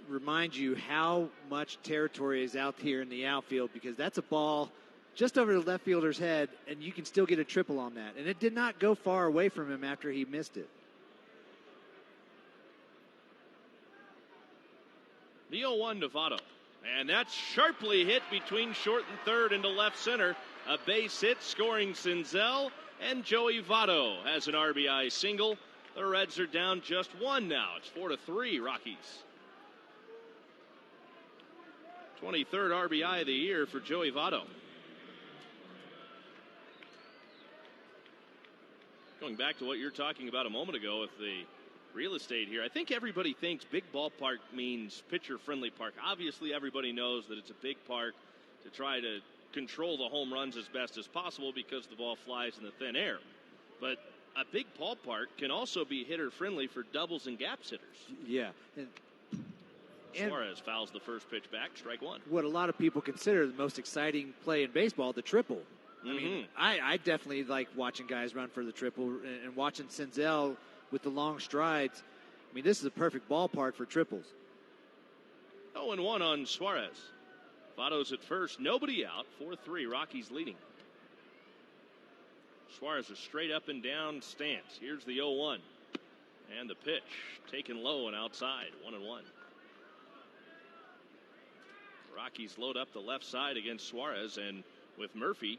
reminds you how much territory is out here in the outfield, because that's a ball just over the left fielder's head, and you can still get a triple on that. And it did not go far away from him after he missed it. The 0-1 to Votto. And that's sharply hit between short and third into left center. A base hit scoring Senzel. And Joey Votto has an RBI single. The Reds are down just 1 now. It's 4-3 Rockies. 23rd RBI of the year for Joey Votto. Going back to what you're talking about a moment ago with the real estate here, I think everybody thinks big ballpark means pitcher-friendly park. Obviously, everybody knows that it's a big park to try to control the home runs as best as possible because the ball flies in the thin air. But a big ballpark can also be hitter-friendly for doubles and gaps hitters. Yeah. And Suarez fouls the first pitch back, strike 1. What a lot of people consider the most exciting play in baseball, the triple. I mean, I definitely like watching guys run for the triple, and watching Senzel with the long strides. I mean, this is a perfect ballpark for triples. 0-1 on Suarez. Votto's at first, nobody out, 4-3, Rockies leading. Suarez a straight up and down stance. Here's the 0-1. And the pitch taken low and outside, 1-1. Rockies load up the left side against Suarez, and with Murphy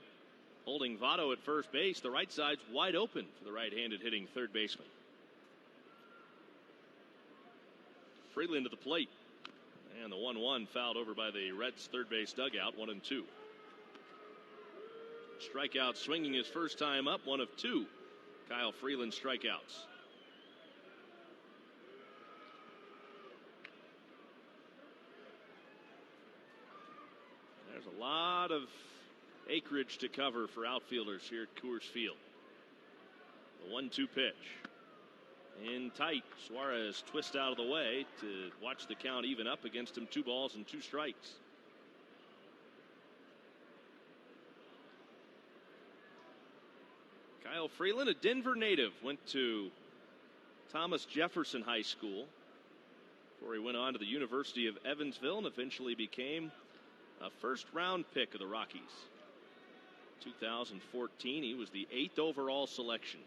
holding Votto at first base, the right side's wide open for the right-handed hitting third baseman. Freeland to the plate. And the 1-1 fouled over by the Reds' third base dugout, 1-2. Strikeout swinging his first time up, 1 of 2. Kyle Freeland strikeouts. There's a lot of acreage to cover for outfielders here at Coors Field. The 1-2 pitch. In tight, Suarez twists out of the way to watch the count even up against him. 2 balls and 2 strikes. Kyle Freeland, a Denver native, went to Thomas Jefferson High School before he went on to the University of Evansville and eventually became a first-round pick of the Rockies. 2014. He was the 8th overall selection.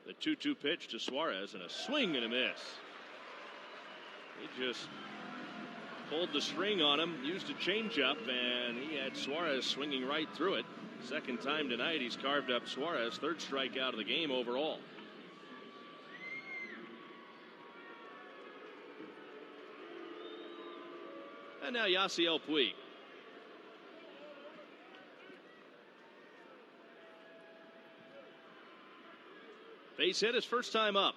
The 2-2 pitch to Suarez, and a swing and a miss. He just pulled the string on him, used a changeup, and he had Suarez swinging right through it. Second time tonight he's carved up Suarez. Third strikeout of the game overall. And now Yasiel Puig. Base hit his first time up.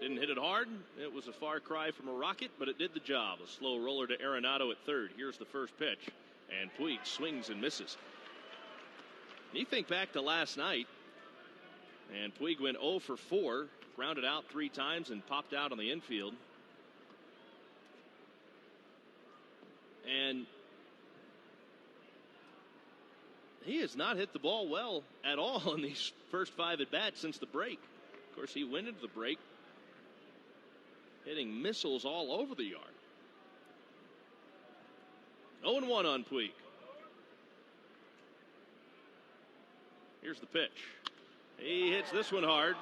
Didn't hit it hard. It was a far cry from a rocket, but it did the job. A slow roller to Arenado at third. Here's the first pitch. And Puig swings and misses. And you think back to last night, and Puig went 0 for 4, grounded out 3 times and popped out on the infield. And he has not hit the ball well at all in these first 5 at-bats since the break. Of course, he went into the break hitting missiles all over the yard. 0-1 on Puig. Here's the pitch. He hits this one hard.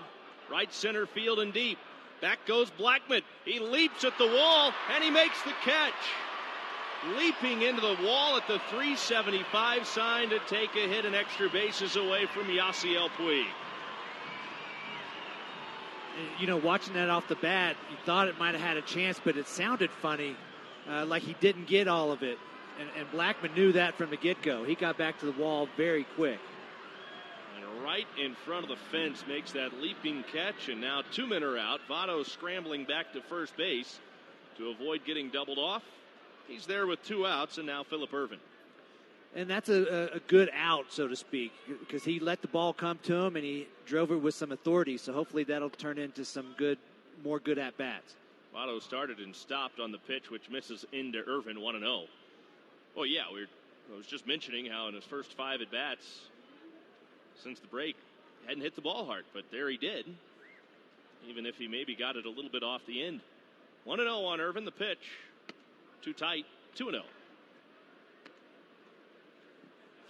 Right center field and deep. Back goes Blackmon. He leaps at the wall, and he makes the catch. Leaping into the wall at the 375 sign to take a hit and extra bases away from Yasiel Puig. You know, watching that off the bat, you thought it might have had a chance, but it sounded funny, like he didn't get all of it. And Blackmon knew that from the get-go. He got back to the wall very quick. And right in front of the fence makes that leaping catch, and now 2 men are out. Votto scrambling back to first base to avoid getting doubled off. He's there with 2 outs, and now Phillip Ervin. And that's a good out, so to speak, because he let the ball come to him, and he drove it with some authority. So hopefully that'll turn into some more good at-bats. Votto started and stopped on the pitch, which misses into Ervin, 1-0. Well, yeah, I was just mentioning how in his first 5 at-bats since the break, hadn't hit the ball hard, but there he did, even if he maybe got it a little bit off the end. 1-0 on Ervin, the pitch. Too tight, 2-0.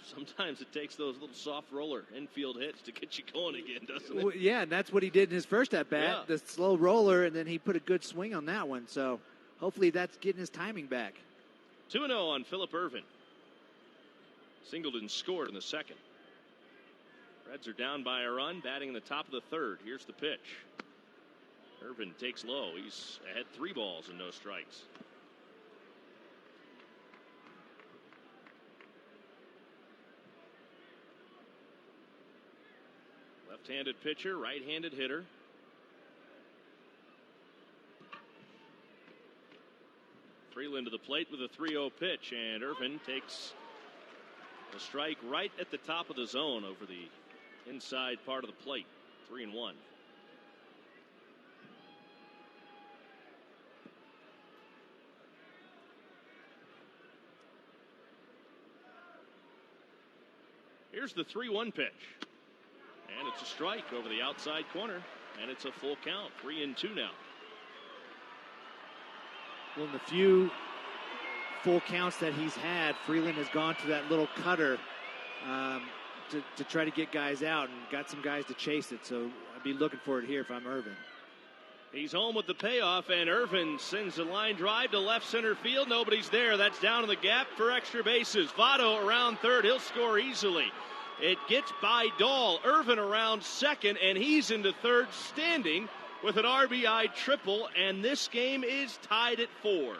Sometimes it takes those little soft roller infield hits to get you going again, doesn't it? Well, yeah, and that's what he did in his first at-bat, Yeah. the slow roller, and then he put a good swing on that one. So hopefully that's getting his timing back. 2-0 on Phillip Ervin. Singleton scored in the second. Reds are down by a run, batting in the top of the third. Here's the pitch. Ervin takes low. He's ahead 3 balls and no strikes. Left-handed pitcher, right-handed hitter. Freeland to the plate with a 3-0 pitch, and Ervin takes a strike right at the top of the zone over the inside part of the plate. 3-1. Here's the 3-1 pitch. And it's a strike over the outside corner. And it's a full count. 3-2 now. Well, in the few full counts that he's had, Freeland has gone to that little cutter to try to get guys out and got some guys to chase it. So I'd be looking for it here if I'm Ervin. He's home with the payoff, and Ervin sends a line drive to left center field. Nobody's there. That's down in the gap for extra bases. Votto around third. He'll score easily. It gets by Dahl. Ervin around second, and he's into third standing with an RBI triple, and this game is tied at 4.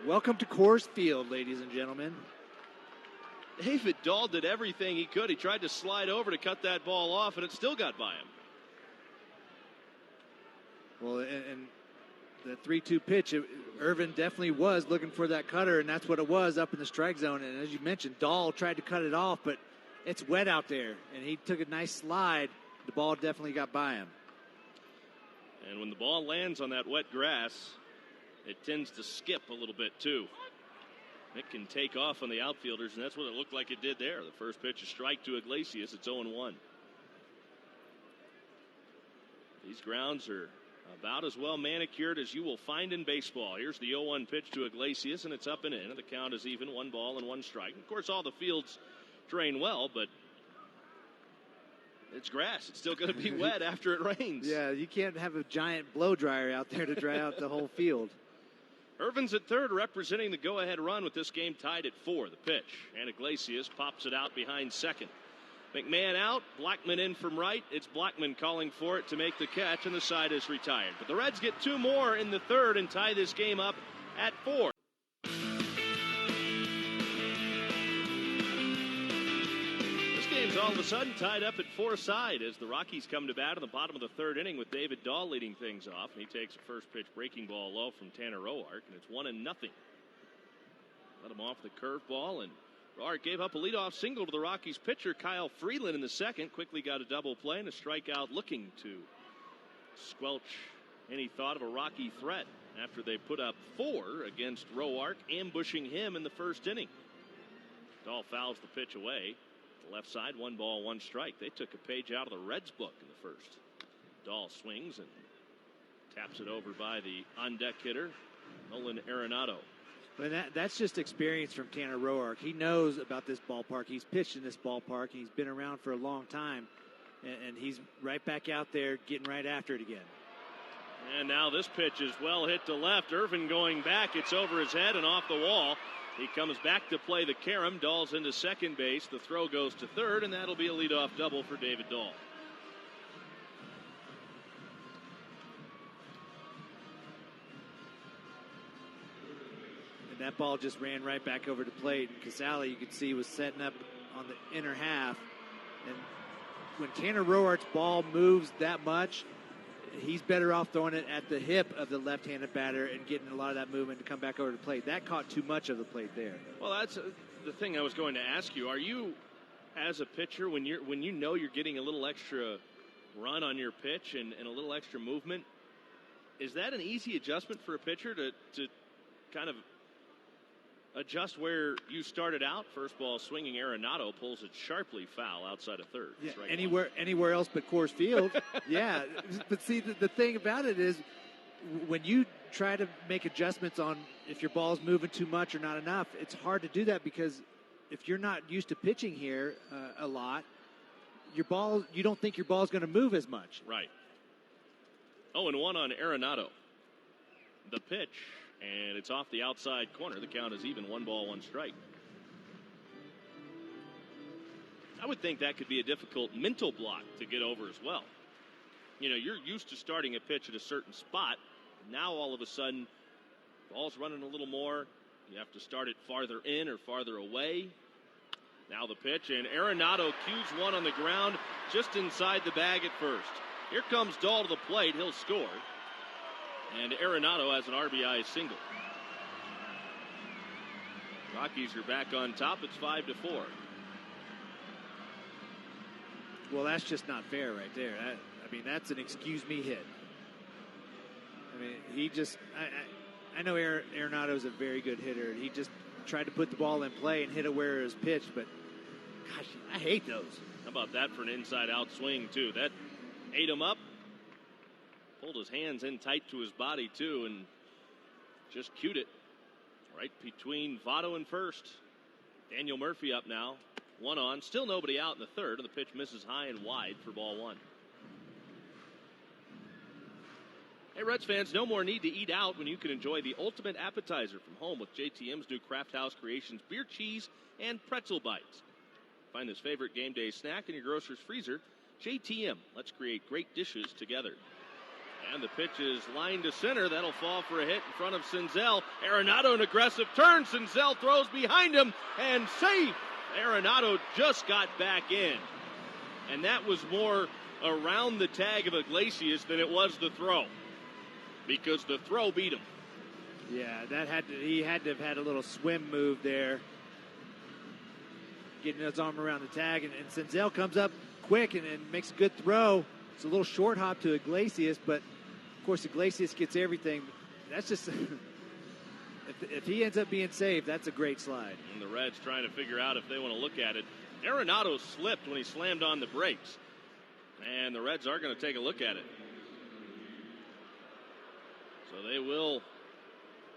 Welcome to Coors Field, ladies and gentlemen. David Dahl did everything he could. He tried to slide over to cut that ball off, and it still got by him. Well, and the 3-2 pitch, Ervin definitely was looking for that cutter, and that's what it was up in the strike zone. And as you mentioned, Dahl tried to cut it off, but it's wet out there, and he took a nice slide. The ball definitely got by him. And when the ball lands on that wet grass, it tends to skip a little bit, too. It can take off on the outfielders, and that's what it looked like it did there. The first pitch, a strike to Iglesias. It's 0-1. These grounds are About as well manicured as you will find in baseball. Here's the 0-1 pitch to Iglesias, and it's up and in. The count is even, 1 ball and 1 strike. Of course, all the fields drain well, but it's grass. It's still going to be wet after it rains. Yeah, you can't have a giant blow dryer out there to dry out the whole field. Ervin's at third, representing the go-ahead run with this game tied at 4. The pitch, and Iglesias pops it out behind second. McMahon out, Blackman in from right. It's Blackman calling for it to make the catch, and the side is retired. But the Reds get 2 more in the third and tie this game up at 4. This game's all of a sudden tied up at 4-side as the Rockies come to bat in the bottom of the third inning with David Dahl leading things off. And he takes a first pitch breaking ball low from Tanner Roark, and it's 1-0. Let him off the curveball, and Roark gave up a leadoff single to the Rockies pitcher Kyle Freeland in the second. Quickly got a double play and a strikeout, looking to squelch any thought of a Rocky threat after they put up 4 against Roark, ambushing him in the first inning. Dahl fouls the pitch away. The left side, 1 ball, 1 strike. They took a page out of the Reds book in the first. Dahl swings and taps it over by the on-deck hitter, Nolan Arenado. But that's just experience from Tanner Roark. He knows about this ballpark. He's pitched in this ballpark. He's been around for a long time. And he's right back out there getting right after it again. And now this pitch is well hit to left. Ervin going back. It's over his head and off the wall. He comes back to play the carom. Dahl's into second base. The throw goes to third, and that'll be a leadoff double for David Dahl. That ball just ran right back over the plate. And Casale, you could see, was setting up on the inner half. And when Tanner Roark's ball moves that much, he's better off throwing it at the hip of the left-handed batter and getting a lot of that movement to come back over the plate. That caught too much of the plate there. Well, that's the thing I was going to ask you. Are you, as a pitcher, when you know you're getting a little extra run on your pitch and a little extra movement, is that an easy adjustment for a pitcher to kind of adjust where you started out? First ball swinging, Arenado pulls it sharply foul outside of third. Yeah, anywhere else but Coors Field. Yeah, but see, the thing about it is when you try to make adjustments on if your ball's moving too much or not enough, it's hard to do that because if you're not used to pitching here a lot, you don't think your ball's going to move as much. Right. 0-1 on Arenado. The pitch. And it's off the outside corner. The count is even, 1 ball, 1 strike. I would think that could be a difficult mental block to get over as well. You know, you're used to starting a pitch at a certain spot. Now all of a sudden, ball's running a little more. You have to start it farther in or farther away. Now the pitch, and Arenado cues one on the ground just inside the bag at first. Here comes Dahl to the plate. He'll score. And Arenado has an RBI single. Rockies are back on top. It's 5-4. Well, that's just not fair right there. That's an excuse me hit. I know Arenado's a very good hitter. He just tried to put the ball in play and hit it where it was pitched, but gosh, I hate those. How about that for an inside-out swing, too? That ate him up. Pulled his hands in tight to his body, too, and just cued it right between Votto and first. Daniel Murphy up now. 1 on. Still nobody out in the third, and the pitch misses high and wide for ball 1. Hey, Reds fans, no more need to eat out when you can enjoy the ultimate appetizer from home with JTM's new Craft House Creations beer cheese and pretzel bites. Find this favorite game day snack in your grocer's freezer. JTM, let's create great dishes together. And the pitch is lined to center. That'll fall for a hit in front of Senzel. Arenado, an aggressive turn. Senzel throws behind him and safe. Arenado just got back in. And that was more around the tag of Iglesias than it was the throw. Because the throw beat him. Yeah, he had to have had a little swim move there. Getting his arm around the tag. And Senzel comes up quick and makes a good throw. It's a little short hop to Iglesias, but of course Iglesias gets everything. That's just if he ends up being safe, that's a great slide. And the Reds trying to figure out if they want to look at it. Arenado slipped when he slammed on the brakes, and the Reds are going to take a look at it. Arenado slipped when he slammed on the brakes, and the Reds are going to take a look at it. Arenado slipped when he slammed on the brakes, and the Reds are going to take a look at it. Arenado slipped when he slammed on the brakes, and the Reds are going to take a look at it. Arenado slipped when he slammed on the brakes, So they will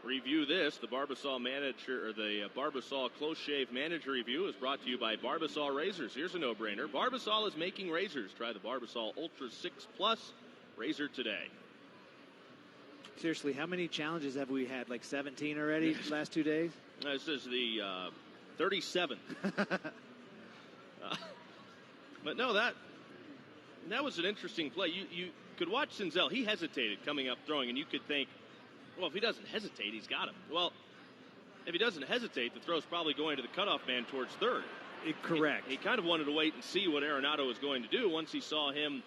review this. The Barbasol manager, or the Barbasol Close Shave Manager Review is brought to you by Barbasol Razors. Here's a no-brainer. Barbasol is making razors. Try the Barbasol Ultra 6 Plus razor today. Seriously, how many challenges have we had? Like 17 already last 2 days? This is the 37th. But no, that was an interesting play. You could watch Senzel. He hesitated coming up throwing, and you could think, well, if he doesn't hesitate, he's got him. Well, if he doesn't hesitate, the throw's probably going to the cutoff man towards third. Correct. He kind of wanted to wait and see what Arenado was going to do. Once he saw him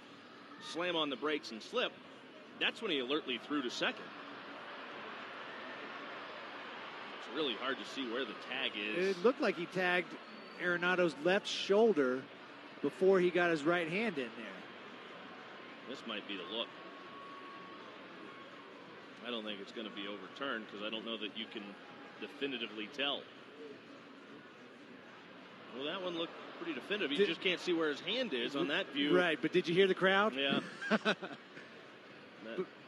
slam on the brakes and slip, that's when he alertly threw to second. It's really hard to see where the tag is. It looked like he tagged Arenado's left shoulder before he got his right hand in there. This might be the look. I don't think it's going to be overturned because I don't know that you can definitively tell. Well, that one looked pretty definitive. You just can't see where his hand is on that view. Right, but did you hear the crowd? Yeah.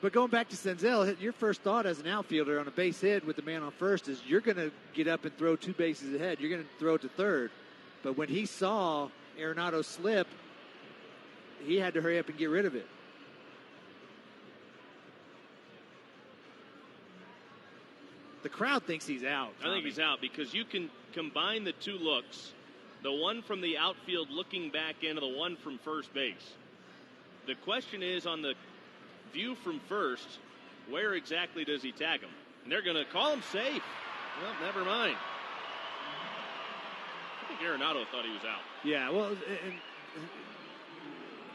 But going back to Senzel, your first thought as an outfielder on a base hit with the man on first is you're going to get up and throw 2 bases ahead. You're going to throw to third. But when he saw Arenado slip, he had to hurry up and get rid of it. The crowd thinks he's out. I think he's out because you can combine the two looks, the one from the outfield looking back into the one from first base. The question is on the view from first, where exactly does he tag him? And they're going to call him safe. Well, never mind. I think Arenado thought he was out. Yeah, well, and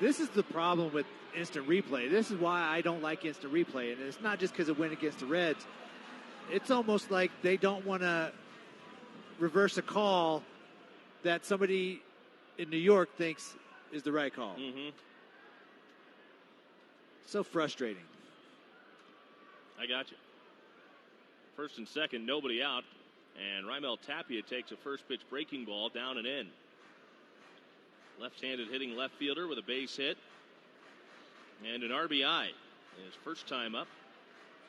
this is the problem with instant replay. This is why I don't like instant replay. And it's not just because it went against the Reds. It's almost like they don't want to reverse a call that somebody in New York thinks is the right call. Mm-hmm. So frustrating. I got you. First and second, nobody out. And Raimel Tapia takes a first pitch breaking ball down and in. Left-handed hitting left fielder with a base hit. And an RBI. His first time up.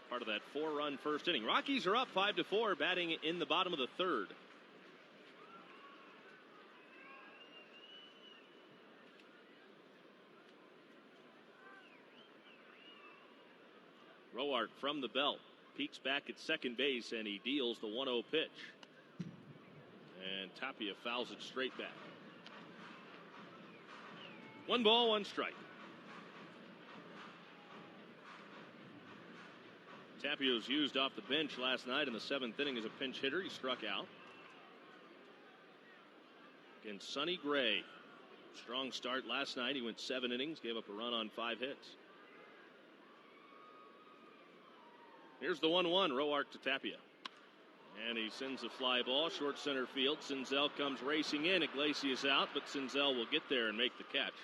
Part of that 4-run first inning. Rockies are up 5-4, batting in the bottom of the third. Roark from the belt. Peeks back at second base, and he deals the 1-0 pitch. And Tapia fouls it straight back. 1 ball, 1 strike. Tapia was used off the bench last night in the 7th inning as a pinch hitter. He struck out. Against Sonny Gray. Strong start last night. He went 7 innings, gave up a run on 5 hits. Here's the 1-1, Roark to Tapia. And he sends a fly ball, short center field. Senzel comes racing in. Iglesias out, but Senzel will get there and make the catch.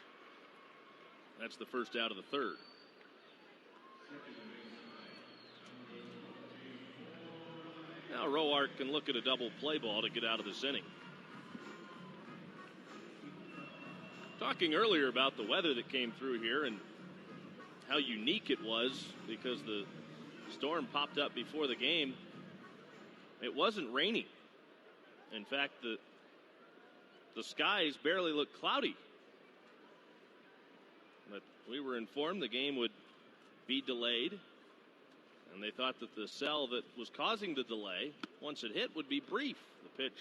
That's the first out of the third. Now Roark can look at a double play ball to get out of this inning. Talking earlier about the weather that came through here and how unique it was because the storm popped up before the game. It wasn't raining. In fact, the skies barely looked cloudy. But we were informed the game would be delayed. And they thought that the cell that was causing the delay, once it hit, would be brief. The pitch,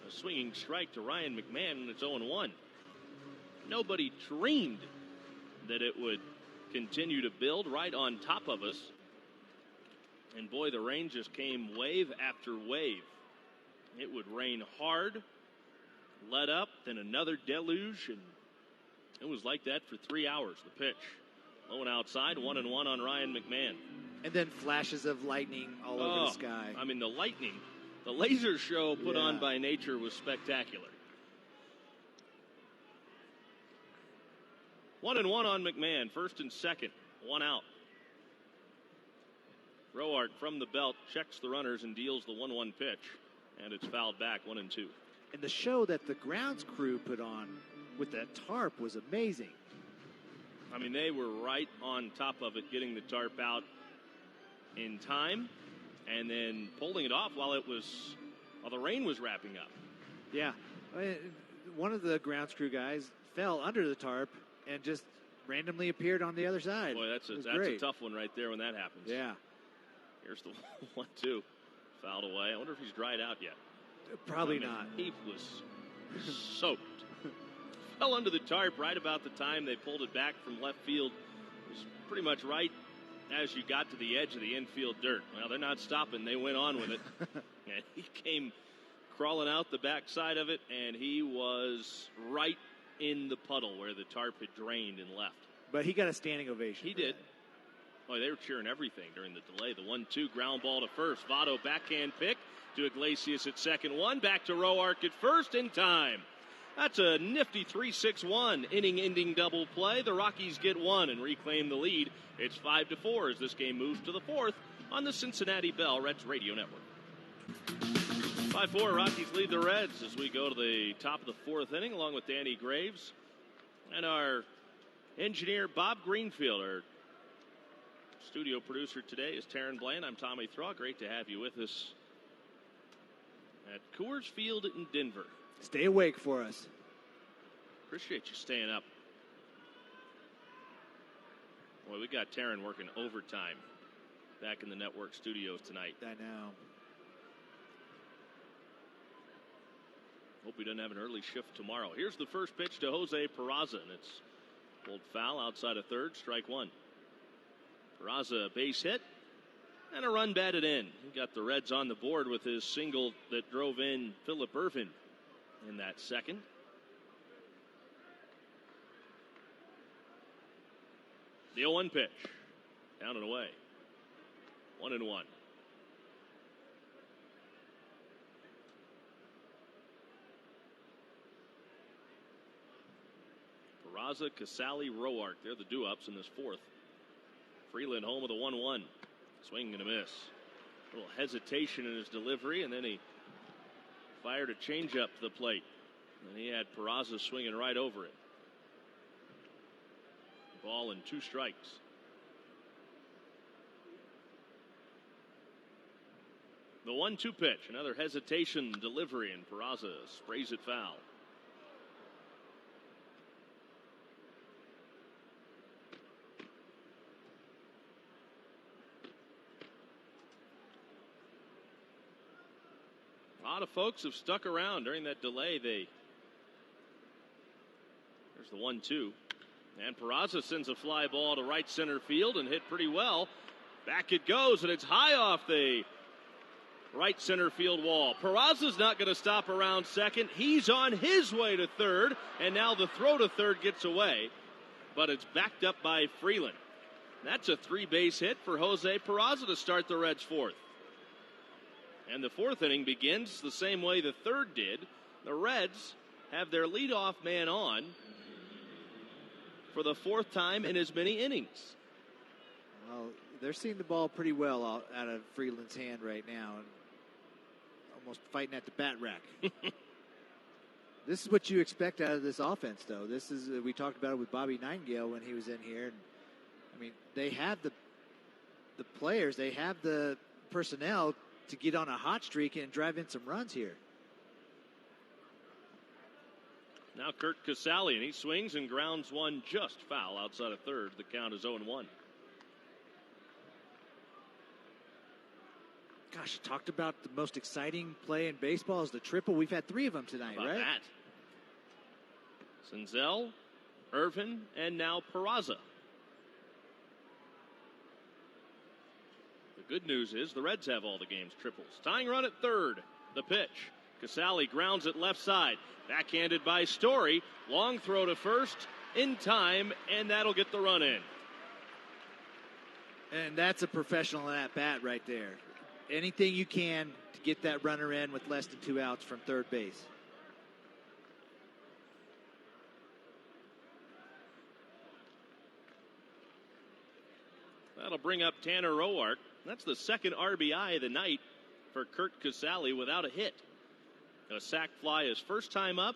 a swinging strike to Ryan McMahon, and it's 0-1. Nobody dreamed that it would continue to build right on top of us. And boy, the rain just came wave after wave. It would rain hard, let up, then another deluge, and it was like that for 3 hours. The pitch, low and outside, 1-1 on Ryan McMahon. And then flashes of lightning all over the sky. I mean, the lightning, the laser show put on by nature was spectacular. 1-1 on McMahon, first and second, 1 out. Roark from the belt checks the runners and deals the 1-1 pitch, and it's fouled back 1-2. And the show that the grounds crew put on with that tarp was amazing. I mean, they were right on top of it, getting the tarp out. in time and then pulling it off while the rain was wrapping up. Yeah. One of the grounds crew guys fell under the tarp and just randomly appeared on the other side. Boy, that's a tough one right there when that happens. Yeah. Here's the 1-2. Fouled away. I wonder if he's dried out yet. Probably not. He was soaked. Fell under the tarp right about the time they pulled it back from left field. It was pretty much right as you got to the edge of the infield dirt. Well, they're not stopping. They went on with it. And he came crawling out the backside of it, and he was right in the puddle where the tarp had drained and left. But he got a standing ovation. He did. Boy, they were cheering everything during the delay. The 1-2 ground ball to first. Votto backhand pick to Iglesias at second one. Back to Roark at first in time. That's a nifty 3-6-1 inning-ending double play. The Rockies get one and reclaim the lead. It's 5-4 as this game moves to the fourth on the Cincinnati Bell Reds Radio Network. 5-4, Rockies lead the Reds as we go to the top of the fourth inning along with Danny Graves and our engineer Bob Greenfield. Our studio producer today is Taryn Bland. I'm Tommy Thraw. Great to have you with us at Coors Field in Denver. Stay awake for us. Appreciate you staying up. Boy, we got Taryn working overtime back in the network studios tonight. I know. Hope he doesn't have an early shift tomorrow. Here's the first pitch to Jose Peraza, and it's pulled foul outside of third, strike one. Peraza, base hit, and a run batted in. He got the Reds on the board with his single that drove in Phillip Ervin in that second. The 0-1 pitch, down and away. 1-1. Peraza, Casali, Roark. They're the do-ups in this fourth. Freeland home with a 1-1. Swing and a miss. A little hesitation in his delivery, and then he fired a changeup to the plate. And he had Peraza swinging right over it. Ball and 2 strikes. The 1-2 pitch. Another hesitation delivery, and Peraza sprays it foul. A lot of folks have stuck around during that delay. There's the 1-2. And Peraza sends a fly ball to right center field and hit pretty well. Back it goes, and it's high off the right center field wall. Peraza's not going to stop around second. He's on his way to third, and now the throw to third gets away. But it's backed up by Freeland. That's a 3-base hit for Jose Peraza to start the Reds' fourth. And the fourth inning begins the same way the third did. The Reds have their leadoff man on for the fourth time in as many innings. Well, they're seeing the ball pretty well out of Freeland's hand right now. And almost fighting at the bat rack. This is what you expect out of this offense, though. This is we talked about it with Bobby Nightingale when he was in here. And, I mean, they have the players. They have the personnel to get on a hot streak and drive in some runs here. Now Kurt Casali, and he swings and grounds one just foul outside of third. The count is 0-1. Gosh, you talked about the most exciting play in baseball is the triple. We've had 3 of them tonight, right? That? Senzel, Ervin, and now Peraza. The good news is the Reds have all the game's triples. Tying run at third. The pitch. Casali grounds it left side. Backhanded by Story. Long throw to first in time, and that'll get the run in. And that's a professional at bat right there. Anything you can to get that runner in with less than 2 outs from third base. That'll bring up Tanner Roark. That's the second RBI of the night for Kurt Casali without a hit. A sac fly his first time up,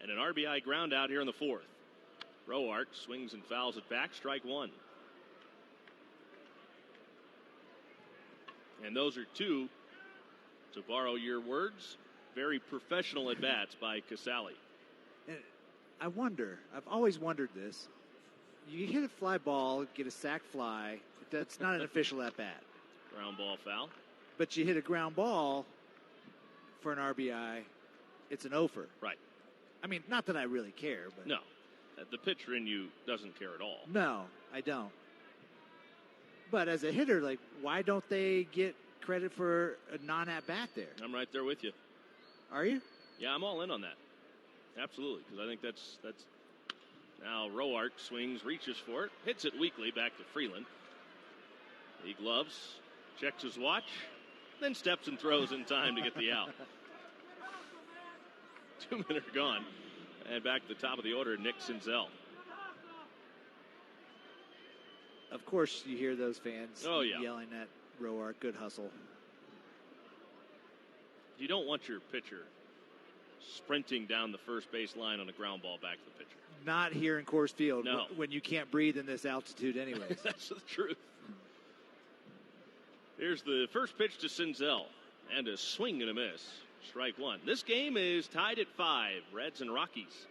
and an RBI ground out here in the fourth. Roark swings and fouls it back, strike one. And those are two, to borrow your words, very professional at-bats by Casale. And I've always wondered this. You hit a fly ball, get a sac fly, that's not an official at-bat. Ground ball foul. But you hit a ground ball for an RBI, it's an offer. Right. I mean, not that I really care, but no, the pitcher in you doesn't care at all. No, I don't. But as a hitter, like, why don't they get credit for a non-at-bat there? I'm right there with you. Are you? Yeah, I'm all in on that. Absolutely, because I think that's now Roark swings, reaches for it, hits it weakly back to Freeland. He gloves, checks his watch, then steps and throws in time to get the out. 2 minutes gone. And back to the top of the order, Nick Senzel. Of course, you hear those fans yelling at Roark, good hustle. You don't want your pitcher sprinting down the first base line on a ground ball back to the pitcher. Not here in Coors Field, no. When you can't breathe in this altitude anyways. That's the truth. Here's the first pitch to Senzel, and a swing and a miss. Strike one. This game is tied at 5, Reds and Rockies.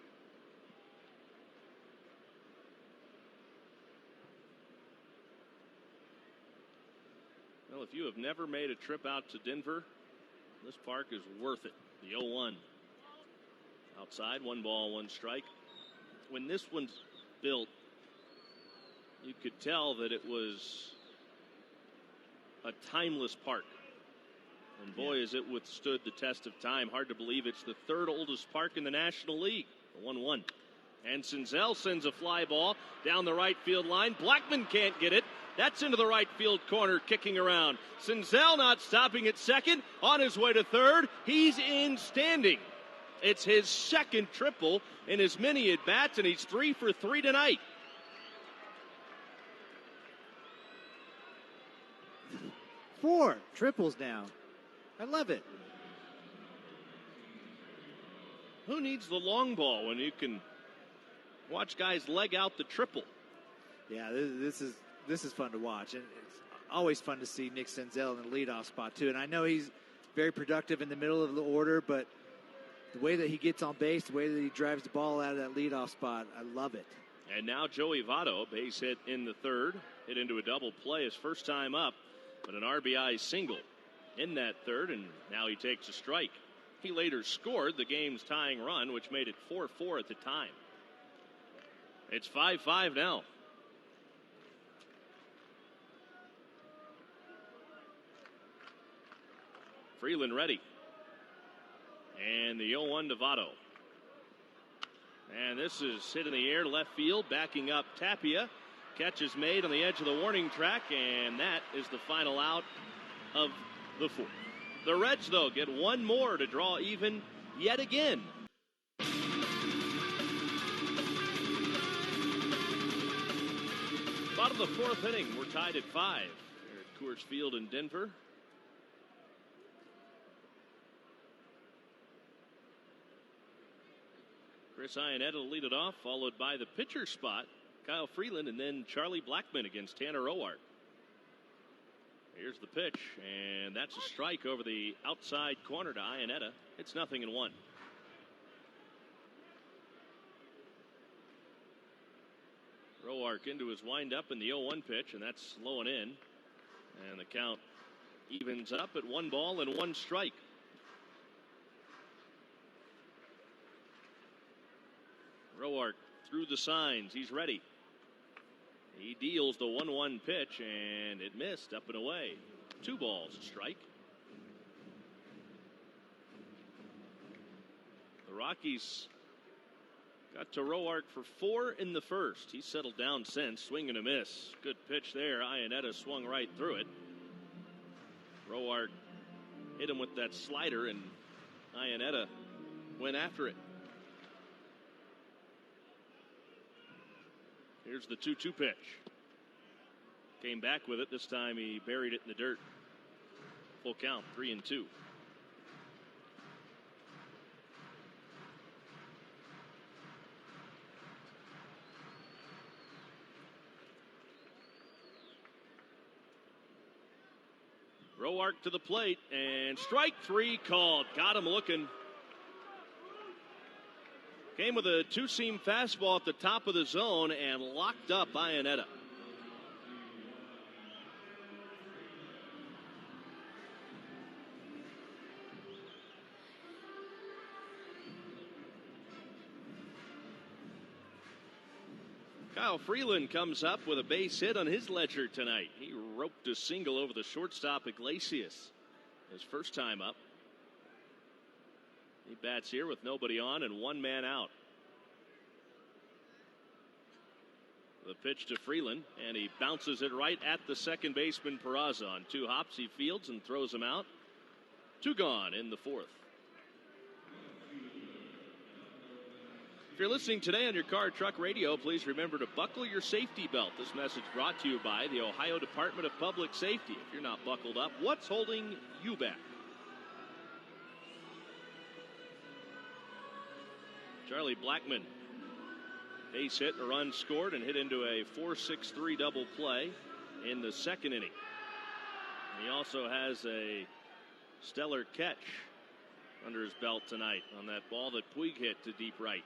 Well, if you have never made a trip out to Denver, this park is worth it. The 0-1. Outside, 1 ball, 1 strike. When this one's built, you could tell that it was a timeless park. And boy, has it withstood the test of time. Hard to believe it's the 3rd oldest park in the National League. The 1-1. And Senzel sends a fly ball down the right field line. Blackman can't get it. That's into the right field corner, kicking around. Senzel not stopping at second. On his way to third. He's in standing. It's his 2nd triple in as many at-bats, and he's 3 for 3 tonight. Four triples now. I love it. Who needs the long ball when you can watch guys leg out the triple? Yeah, this is fun to watch, and it's always fun to see Nick Senzel in the leadoff spot too. And I know he's very productive in the middle of the order, but the way that he gets on base, the way that he drives the ball out of that leadoff spot, I love it. And now Joey Votto, base hit in the 3rd, hit into a double play his first time up, but an RBI single in that 3rd, and now he takes a strike. He later scored the game's tying run, which made it 4-4 at the time. It's 5-5 now. Freeland ready. And the 0-1 to Votto. And this is hit in the air to left field, backing up Tapia. Catch is made on the edge of the warning track, and that is the final out of the 4th. The Reds, though, get 1 more to draw even yet again. Bottom of the 4th inning, we're tied at 5 here at Coors Field in Denver. Chris Iannetta will lead it off, followed by the pitcher spot, Kyle Freeland, and then Charlie Blackman against Tanner Roark. Here's the pitch, and that's a strike over the outside corner to Iannetta. It's 0-1. Roark into his windup in the 0-1 pitch, and that's low and in. And the count evens up at 1 ball and 1 strike. Roark through the signs. He's ready. He deals the 1-1 pitch, and it missed up and away. 2 balls, a strike. The Rockies got to Roark for 4 in the 1st. He's settled down since. Swing and a miss. Good pitch there. Iannetta swung right through it. Roark hit him with that slider, and Iannetta went after it. Here's the 2-2 pitch. Came back with it. This time he buried it in the dirt. Full count, 3-2. Roark to the plate, and strike 3 called. Got him looking. Came with a two-seam fastball at the top of the zone and locked up Iannetta. Kyle Freeland comes up with a base hit on his ledger tonight. He roped a single over the shortstop Iglesias his first time up. He bats here with nobody on and one man out. The pitch to Freeland, and he bounces it right at the second baseman Peraza. On 2 hops, he fields and throws him out. 2 gone in the 4th. If you're listening today on your car or truck radio, please remember to buckle your safety belt. This message brought to you by the Ohio Department of Public Safety. If you're not buckled up, what's holding you back? Charlie Blackmon, base hit and a run scored and hit into a 4-6-3 double play in the 2nd inning. He also has a stellar catch under his belt tonight on that ball that Puig hit to deep right.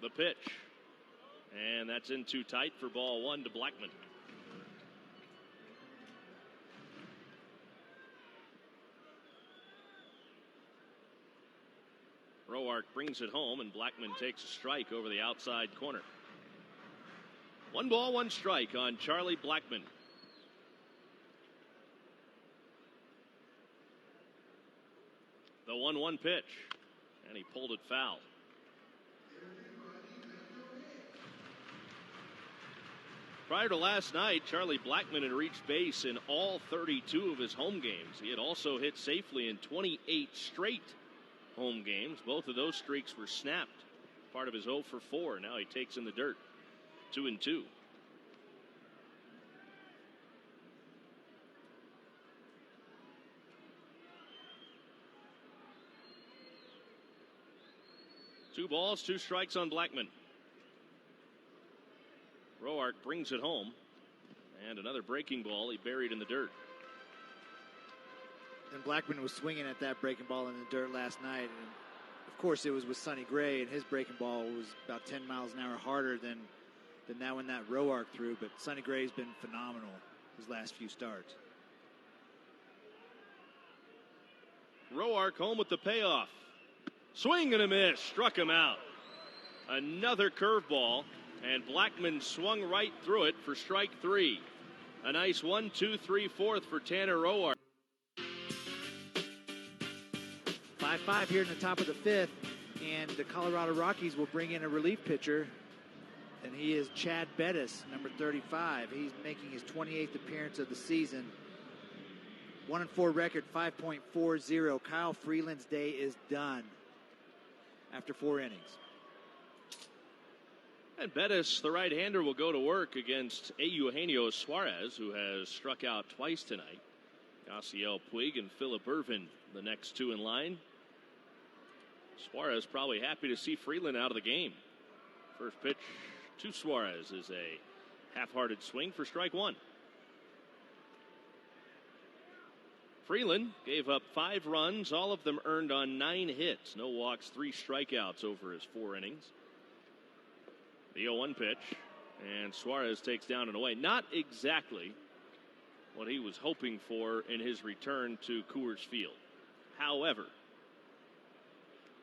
The pitch, and that's in too tight for ball 1 to Blackmon. Roark brings it home, and Blackmon takes a strike over the outside corner. 1 ball, 1 strike on Charlie Blackmon. The 1-1 pitch, and he pulled it foul. Prior to last night, Charlie Blackmon had reached base in all 32 of his home games. He had also hit safely in 28 straight home games. Both of those streaks were snapped. Part of his 0 for 4. Now he takes in the dirt. 2-2. Two balls, 2 strikes on Blackmon. Roark brings it home. And another breaking ball he buried in the dirt. And Blackmon was swinging at that breaking ball in the dirt last night. And of course, it was with Sonny Gray, and his breaking ball was about 10 miles an hour harder than that one that Roark threw. But Sonny Gray's been phenomenal his last few starts. Roark home with the payoff. Swing and a miss. Struck him out. Another curveball, and Blackmon swung right through it for strike 3. A nice 1-2-3-4 for Tanner Roark. 5-5 here in the top of the 5th, and the Colorado Rockies will bring in a relief pitcher, and he is Chad Bettis, number 35. He's making his 28th appearance of the season. 1-4 record, 5.40. Kyle Freeland's day is done after 4 innings. And Bettis, the right-hander, will go to work against Eugenio Suarez, who has struck out twice tonight. Yasiel Puig and Phillip Ervin, the next 2 in line. Suarez probably happy to see Freeland out of the game. First pitch to Suarez is a half-hearted swing for strike 1. Freeland gave up 5 runs, all of them earned on 9 hits. No walks, 3 strikeouts over his 4 innings. The 0-1 pitch, and Suarez takes down and away. Not exactly what he was hoping for in his return to Coors Field. However,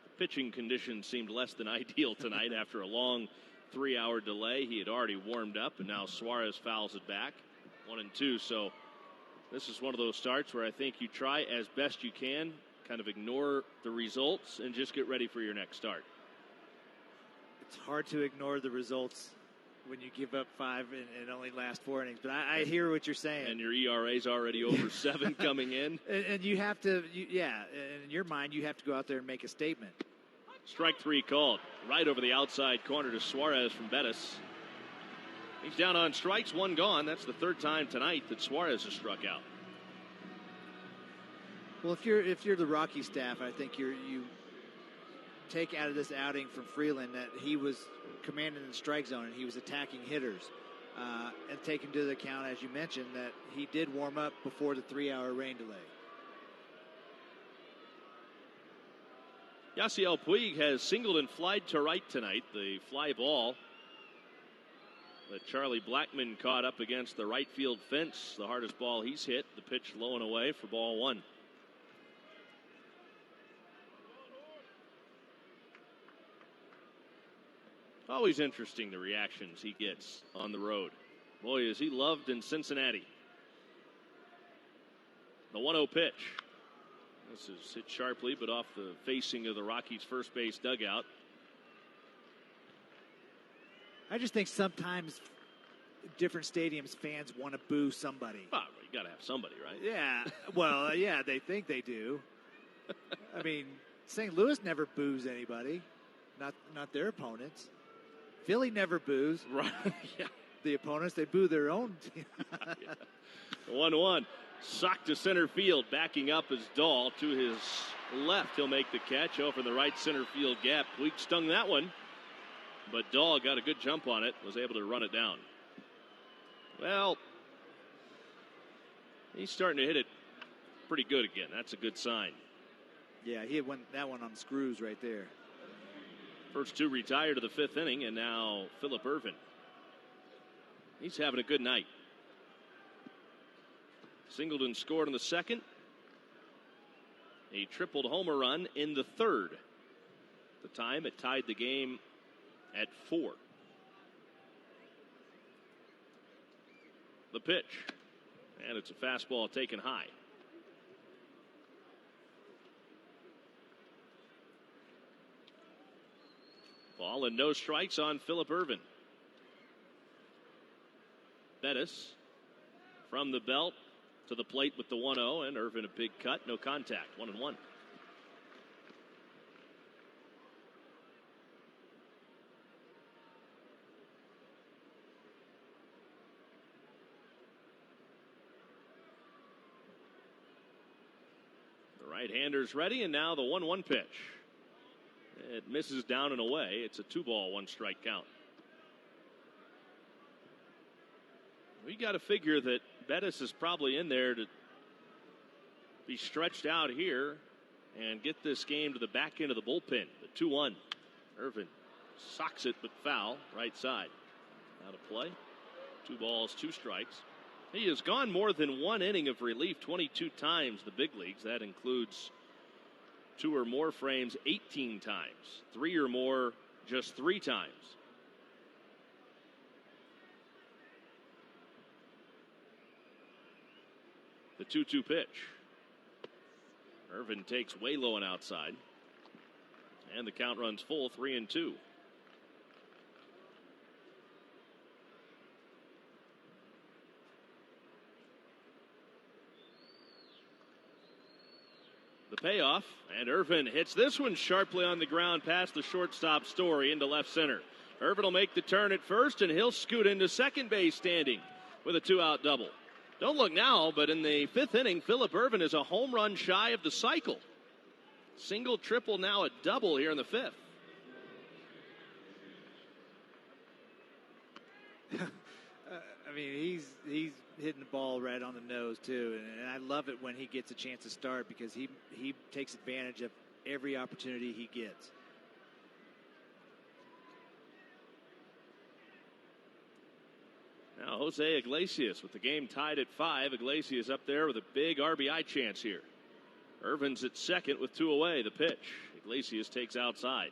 the pitching conditions seemed less than ideal tonight after a long 3-hour delay. He had already warmed up, and now Suarez fouls it back. 1-2, so this is one of those starts where I think you try as best you can, kind of ignore the results, and just get ready for your next start. It's hard to ignore the results when you give up 5 and only last 4 innings. But I hear what you're saying. And your ERA's already over 7 coming in. And you have to, in your mind, you have to go out there and make a statement. Strike 3 called. Right over the outside corner to Suarez from Bettis. He's down on strikes, 1 gone. That's the 3rd time tonight that Suarez has struck out. Well, if you're the Rocky staff, I think you take out of this outing from Freeland that he was commanding the strike zone and he was attacking hitters. and take into account, as you mentioned, that he did warm up before the 3-hour rain delay. Yasiel Puig has singled and flied to right tonight. The fly ball that Charlie Blackmon caught up against the right field fence, the hardest ball he's hit. The pitch low and away for ball one. Always interesting the reactions he gets on the road. Boy, is he loved in Cincinnati. The 1-0 pitch. This is hit sharply, but off the facing of the Rockies' first base dugout. I just think sometimes different stadiums fans want to boo somebody. Well, you got to have somebody, right? Yeah. Well, yeah, they think they do. I mean, St. Louis never boos anybody, not their opponents. Philly never boos. Right. Yeah. The opponents, they boo their own team. Yeah. 1-1. Socked to center field. Backing up is Dahl to his left. He'll make the catch over the right center field gap. Puig stung that one, but Dahl got a good jump on it. Was able to run it down. Well, he's starting to hit it pretty good again. That's a good sign. Yeah, he had that one on screws right there. First two retired to the fifth inning, and now Phillip Ervin. He's having a good night. Singleton scored in the second. A tripled homer run in the third. At the time, it tied the game at 4. The pitch. And it's a fastball taken high. Ball and no strikes on Phillip Ervin. Bettis from the belt to the plate with the 1-0, and Ervin a big cut, no contact, 1-1. The right-hander's ready, and now the 1-1 pitch. It misses down and away. It's a 2-ball, 1-strike count. We got to figure that Bettis is probably in there to be stretched out here and get this game to the back end of the bullpen. The 2-1. Ervin socks it, but foul, right side. Out of play. 2 balls, 2 strikes. He has gone more than 1 inning of relief 22 times the big leagues. That includes 2 or more frames 18 times. 3 or more just 3 times. The 2-2 pitch. Ervin takes way low and outside. And the count runs full, 3-2. The payoff, and Ervin hits this one sharply on the ground past the shortstop Story into left center. Ervin will make the turn at first, and he'll scoot into second base standing with a 2-out double. Don't look now, but in the 5th inning, Phillip Ervin is a home run shy of the cycle. Single, triple, now a double here in the 5th. I mean, he's hitting the ball right on the nose, too. And I love it when he gets a chance to start because he takes advantage of every opportunity he gets. Now Jose Iglesias with the game tied at 5. Iglesias up there with a big RBI chance here. Ervin's at second with 2 away. The pitch. Iglesias takes outside.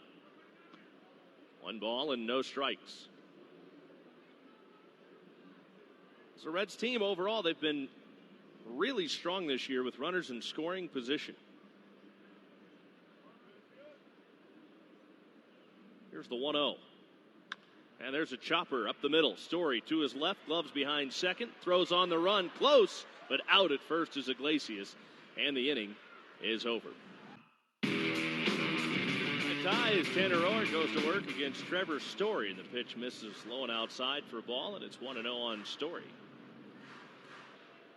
1 ball and no strikes. As a Reds team overall, they've been really strong this year with runners in scoring position. Here's the 1-0. And there's a chopper up the middle. Story to his left, gloves behind second, throws on the run, close, but out at first is Iglesias, and the inning is over. A tie as Tanner Roark goes to work against Trevor Story, and the pitch misses low and outside for a ball, and it's 1-0 on Story.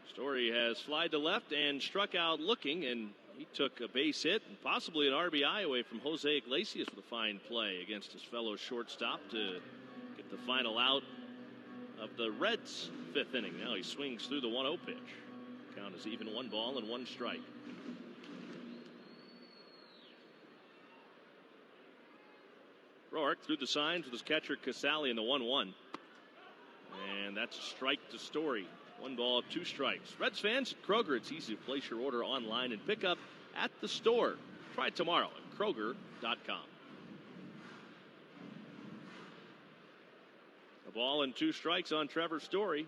Story has flied to left and struck out looking, and he took a base hit and possibly an RBI away from Jose Iglesias with a fine play against his fellow shortstop to get the final out of the Reds' fifth inning. Now he swings through the 1-0 pitch. Count is even, 1 ball and 1 strike. Roark through the signs with his catcher Casali in the 1-1. And that's a strike to Story. 1 ball, 2 strikes. Reds fans at Kroger, it's easy to place your order online and pick up at the store. Try it tomorrow at Kroger.com. A ball and 2 strikes on Trevor Story.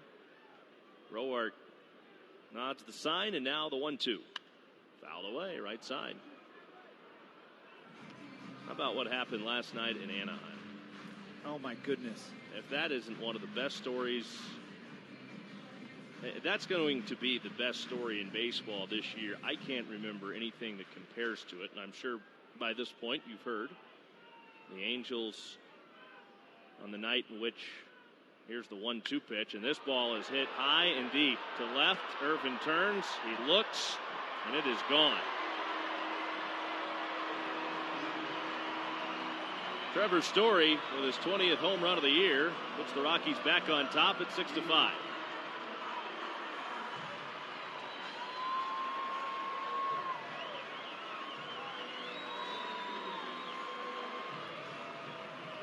Roark nods the sign, and now the 1-2. Fouled away, right side. How about what happened last night in Anaheim? Oh, my goodness. If that isn't one of the best stories, that's going to be the best story in baseball this year. I can't remember anything that compares to it, and I'm sure by this point you've heard. The Angels on the night in which, here's the 1-2 pitch, and this ball is hit high and deep to left. Ervin turns, he looks, and it is gone. Trevor Story with his 20th home run of the year puts the Rockies back on top at 6-5.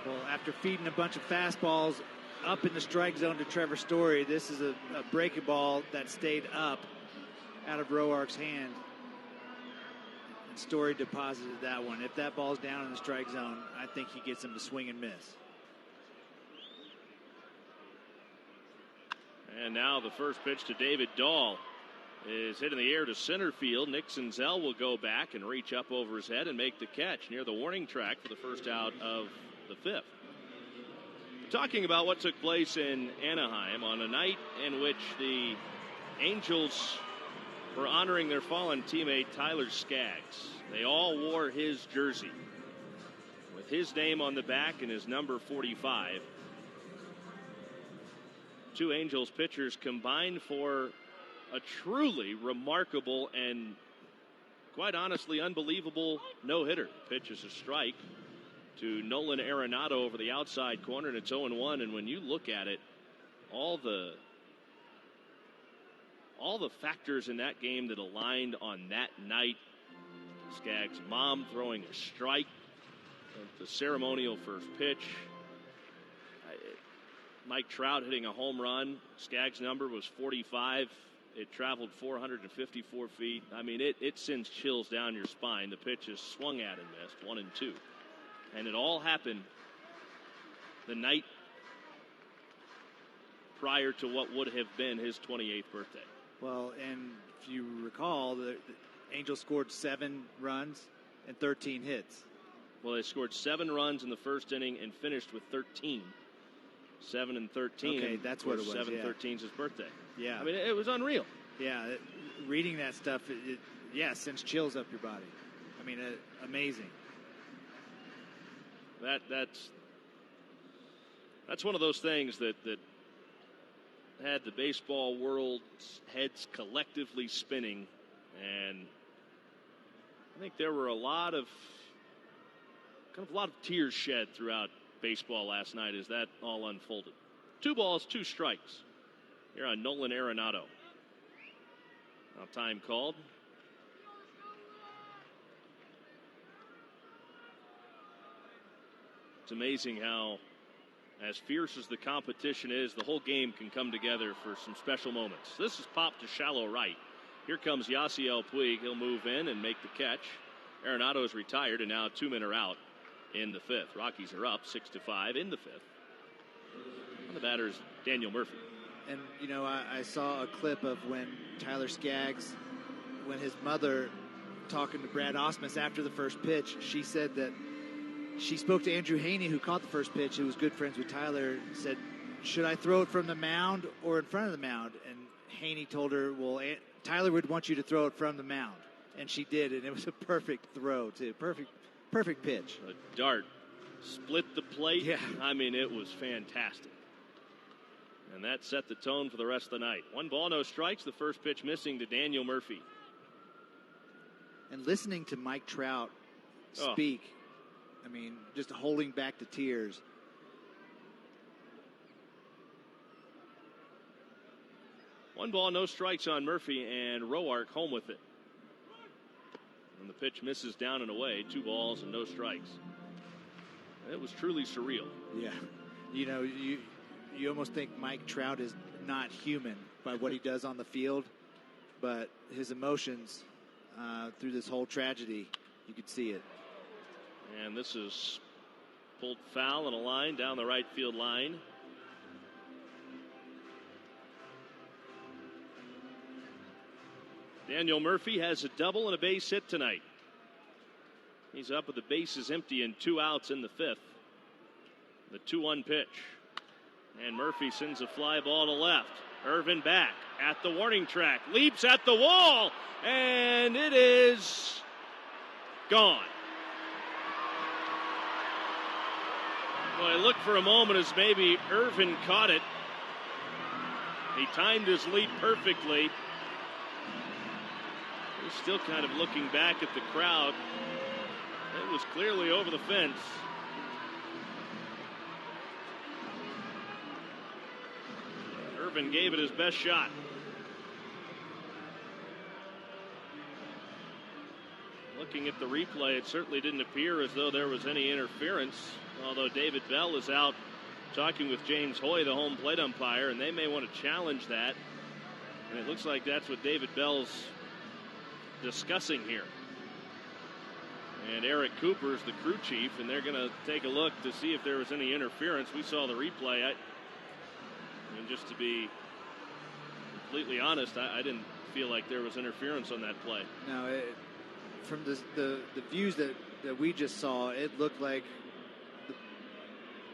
Well, after feeding a bunch of fastballs up in the strike zone to Trevor Story, this is a breaking ball that stayed up out of Roark's hand. And Story deposited that one. If that ball's down in the strike zone, I think he gets him to swing and miss. And now the first pitch to David Dahl is hit in the air to center field. Nick Senzel will go back and reach up over his head and make the catch near the warning track for the first out of the 5th. Talking about what took place in Anaheim on a night in which the Angels were honoring their fallen teammate Tyler Skaggs. They all wore his jersey with his name on the back and his number 45. 2 Angels pitchers combined for a truly remarkable and quite honestly unbelievable no-hitter. Pitch is a strike to Nolan Arenado over the outside corner, and it's 0-1. And when you look at it, all the factors in that game that aligned on that night, Skaggs' mom throwing a strike at the ceremonial first pitch, Mike Trout hitting a home run. Skaggs' number was 45. It traveled 454 feet. I mean, it sends chills down your spine. The pitch is swung at and missed, 1-2. And it all happened the night prior to what would have been his 28th birthday. Well, and if you recall, the Angels scored 7 runs and 13 hits. Well, they scored 7 runs in the first inning and finished with 13. 7 and 13. Okay, that's what it was. 7-13 is his birthday. Yeah. I mean, it was unreal. Yeah, reading that stuff, it sends chills up your body. I mean, amazing. That's one of those things that had the baseball world's heads collectively spinning, and I think there were a lot of tears shed throughout baseball last night as that all unfolded. 2 balls, 2 strikes here on Nolan Arenado. Now time called. It's amazing how, as fierce as the competition is, the whole game can come together for some special moments. This is popped to shallow right. Here comes Yasiel Puig. He'll move in and make the catch. Arenado is retired, and now 2 men are out in the 5th. Rockies are up 6-5 in the 5th. And the batter is Daniel Murphy. And, you know, I saw a clip of when Tyler Skaggs, when his mother, talking to Brad Osmus after the first pitch, she said that she spoke to Andrew Haney, who caught the first pitch, who was good friends with Tyler, said, should I throw it from the mound or in front of the mound? And Haney told her, well, Tyler would want you to throw it from the mound. And she did, and it was a perfect throw, too. Perfect pitch. A dart. Split the plate. Yeah. I mean, it was fantastic. And that set the tone for the rest of the night. 1 ball, no strikes. The first pitch missing to Daniel Murphy. And listening to Mike Trout speak, I mean, just holding back the tears. 1 ball, no strikes on Murphy, and Roark home with it. And the pitch misses down and away. 2 balls and no strikes. It was truly surreal. Yeah. You know, you almost think Mike Trout is not human by what he does on the field, but his emotions through this whole tragedy, you could see it. And this is pulled foul in a line down the right field line. Daniel Murphy has a double and a base hit tonight. He's up with the bases empty and 2 outs in the 5th. The 2-1 pitch. And Murphy sends a fly ball to left. Ervin back at the warning track. Leaps at the wall. And it is gone. Well, I looked for a moment as maybe Ervin caught it. He timed his leap perfectly. He's still kind of looking back at the crowd. It was clearly over the fence. Ervin gave it his best shot. Looking at the replay, it certainly didn't appear as though there was any interference, although David Bell is out talking with James Hoy, the home plate umpire, and they may want to challenge that. And it looks like that's what David Bell's discussing here. And Eric Cooper is the crew chief, and they're going to take a look to see if there was any interference. We saw the replay. And just to be completely honest, I didn't feel like there was interference on that play. No, from the views that we just saw, it looked like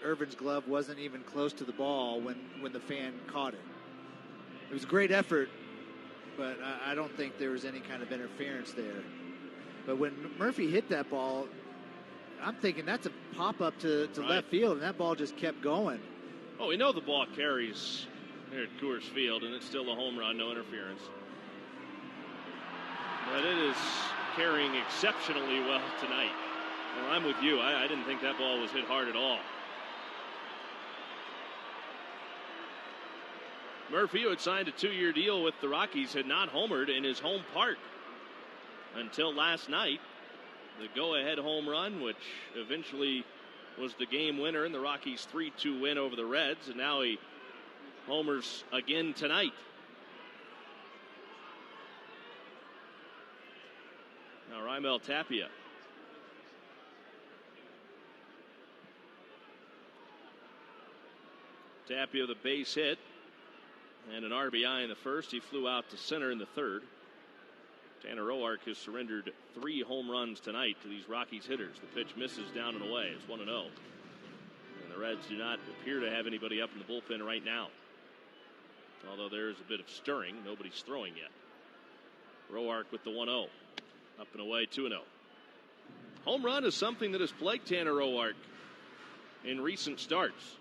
Ervin's glove wasn't even close to the ball when the fan caught it. It was a great effort, but I don't think there was any kind of interference there. But when Murphy hit that ball, I'm thinking that's a pop-up to right. left field, and that ball just kept going. Oh, we know the ball carries here at Coors Field, and it's still a home run, no interference. But it is carrying exceptionally well tonight. Well, I'm with you. I didn't think that ball was hit hard at all. Murphy, who had signed a 2-year deal with the Rockies, had not homered in his home park until last night. The go-ahead home run, which eventually was the game winner in the Rockies' 3-2 win over the Reds, and now he homers again tonight. Now Raimel Tapia. Tapia with a base hit and an RBI in the first. He flew out to center in the third. Tanner Roark has surrendered 3 home runs tonight to these Rockies hitters. The pitch misses down and away. It's 1-0. And the Reds do not appear to have anybody up in the bullpen right now. Although there is a bit of stirring. Nobody's throwing yet. Roark with the 1-0. Up and away, 2-0. Home run is something that has plagued Tanner Roark in recent starts.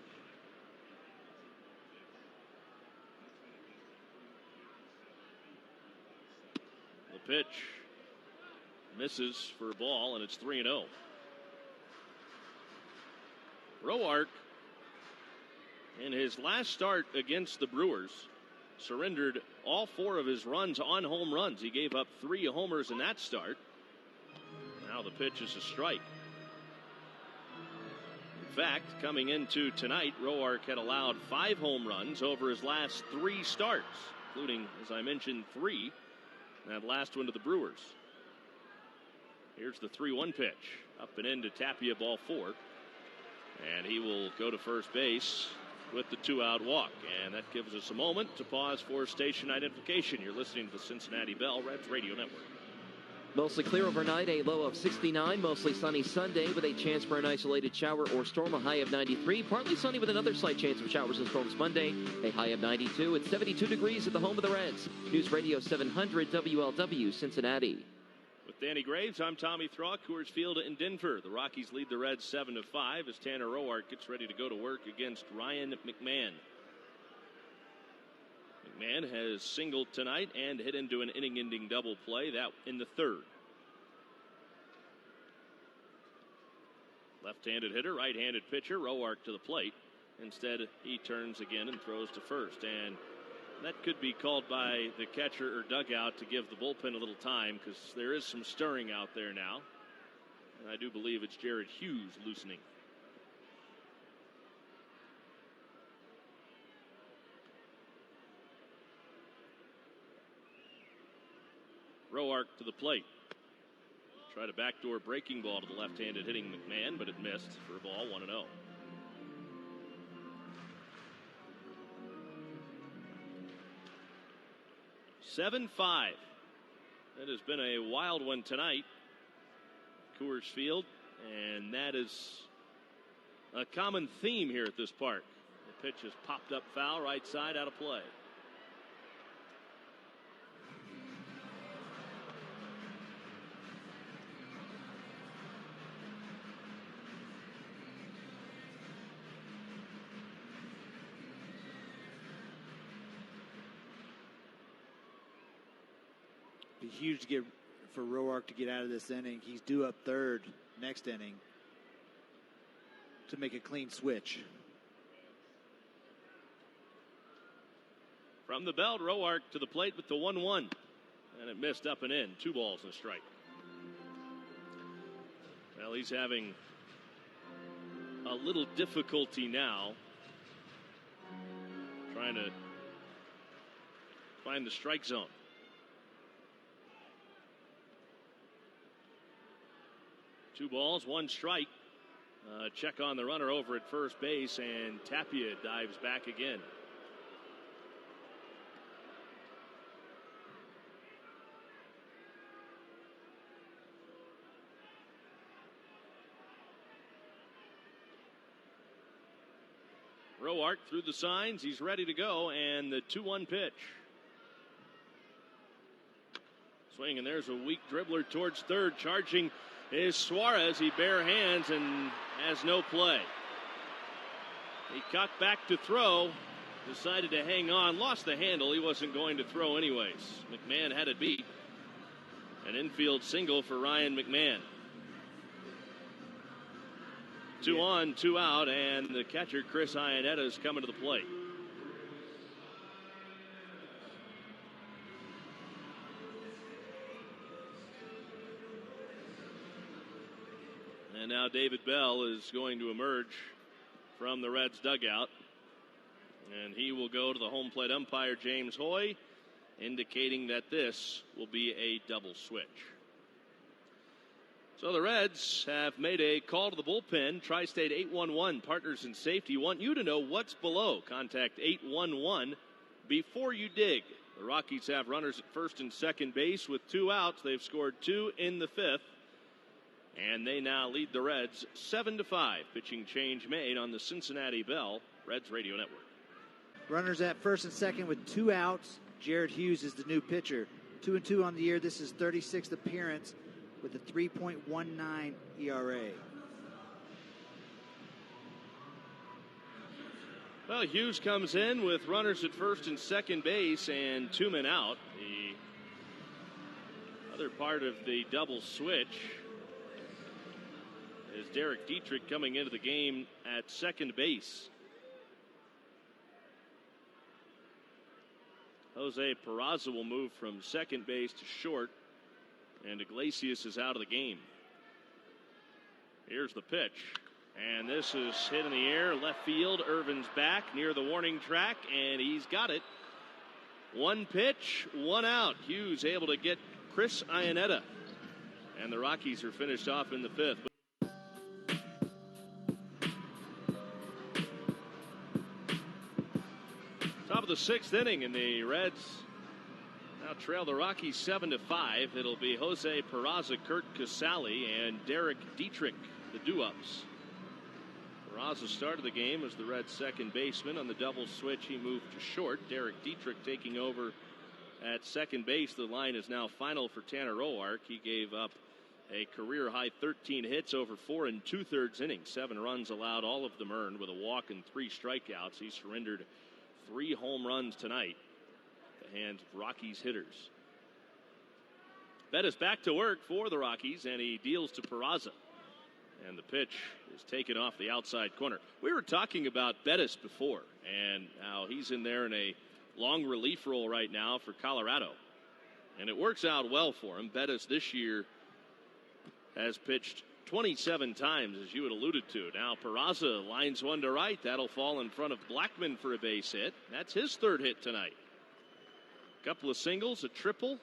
The pitch misses for a ball, and it's 3-0. Roark, in his last start against the Brewers, surrendered all 4 of his runs on home runs. He gave up 3 homers in that start. Now the pitch is a strike. In fact, coming into tonight, Roark had allowed 5 home runs over his last 3 starts, including, as I mentioned, 3. That last one to the Brewers. Here's the 3-1 pitch. Up and into Tapia, ball 4. And he will go to first base with the 2-out walk. And that gives us a moment to pause for station identification. You're listening to the Cincinnati Bell Reds Radio Network. Mostly clear overnight, a low of 69. Mostly sunny Sunday with a chance for an isolated shower or storm, a high of 93. Partly sunny with another slight chance of showers and storms Monday, a high of 92. It's 72 degrees at the home of the Reds. News Radio 700 WLW Cincinnati. With Danny Graves, I'm Tommy Throck. Coors Field in Denver. The Rockies lead the Reds 7-5 as Tanner Roark gets ready to go to work against Ryan McMahon. McMahon has singled tonight and hit into an inning-ending double play, that in the third. Left-handed hitter, right-handed pitcher, Roark to the plate. Instead, he turns again and throws to first. And That could be called by the catcher or dugout to give the bullpen a little time, because there is some stirring out there now. And I do believe it's Jared Hughes loosening. Roark to the plate. Tried a backdoor breaking ball to the left-handed hitting McMahon, but it missed for a ball, 1-0. Seven 5. It has been a wild one tonight, Coors Field, and that is a common theme here at this park. The pitch is popped up foul, right side, out of play. Be huge to get for Roark to get out of this inning. He's due up third next inning to make a clean switch. From the belt, Roark to the plate with the 1-1. And it missed up and in. 2 balls and a strike. Well, he's having a little difficulty now trying to find the strike zone. Two balls, 1 strike. Check on the runner over at first base, and Tapia dives back again. Roark through the signs. He's ready to go, and the 2-1 pitch. Swing, and there's a weak dribbler towards third. Charging is Suarez. He bare hands and has no play. He cocked back to throw, decided to hang on, lost the handle. He wasn't going to throw anyways. McMahon had it beat. An infield single for Ryan McMahon. 2 on, 2 out, and the catcher, Chris Iannetta, is coming to the plate. And now David Bell is going to emerge from the Reds dugout. And he will go to the home plate umpire, James Hoy, indicating that this will be a double switch. So the Reds have made a call to the bullpen. Tri-State 811, Partners in Safety, want you to know what's below. Contact 811 before you dig. The Rockies have runners at first and second base with 2 outs. They've scored 2 in the 5th. And they now lead the Reds 7-5. Pitching change made on the Cincinnati Bell Reds Radio Network. Runners at first and second with 2 outs. Jared Hughes is the new pitcher. 2-2 on the year. This is 36th appearance with a 3.19 ERA. Well, Hughes comes in with runners at first and second base and 2 men out. The other part of the double switch is Derek Dietrich coming into the game at second base. Jose Peraza will move from second base to short, and Iglesias is out of the game. Here's the pitch, and this is hit in the air, left field. Ervin's back near the warning track, and he's got it. 1 pitch, 1 out. Hughes able to get Chris Iannetta, and the Rockies are finished off in the 5th. Top of the 6th inning, and the Reds now trail the Rockies 7-5. It'll be Jose Peraza, Kurt Casale, and Derek Dietrich, the do-ups. Peraza started the game as the Reds' second baseman. On the double switch, he moved to short. Derek Dietrich taking over at second base. The line is now final for Tanner Roark. He gave up a career-high 13 hits over 4 2/3 innings. 7 runs allowed, all of them earned, with a walk and 3 strikeouts. He surrendered 3 home runs tonight at the hands of Rockies hitters. Bettis back to work for the Rockies, and he deals to Peraza. And the pitch is taken off the outside corner. We were talking about Bettis before, and how he's in there in a long relief role right now for Colorado. And it works out well for him. Bettis this year has pitched 27 times, as you had alluded to. Now Peraza lines one to right. That'll fall in front of Blackman for a base hit. That's his third hit tonight. A couple of singles, a triple.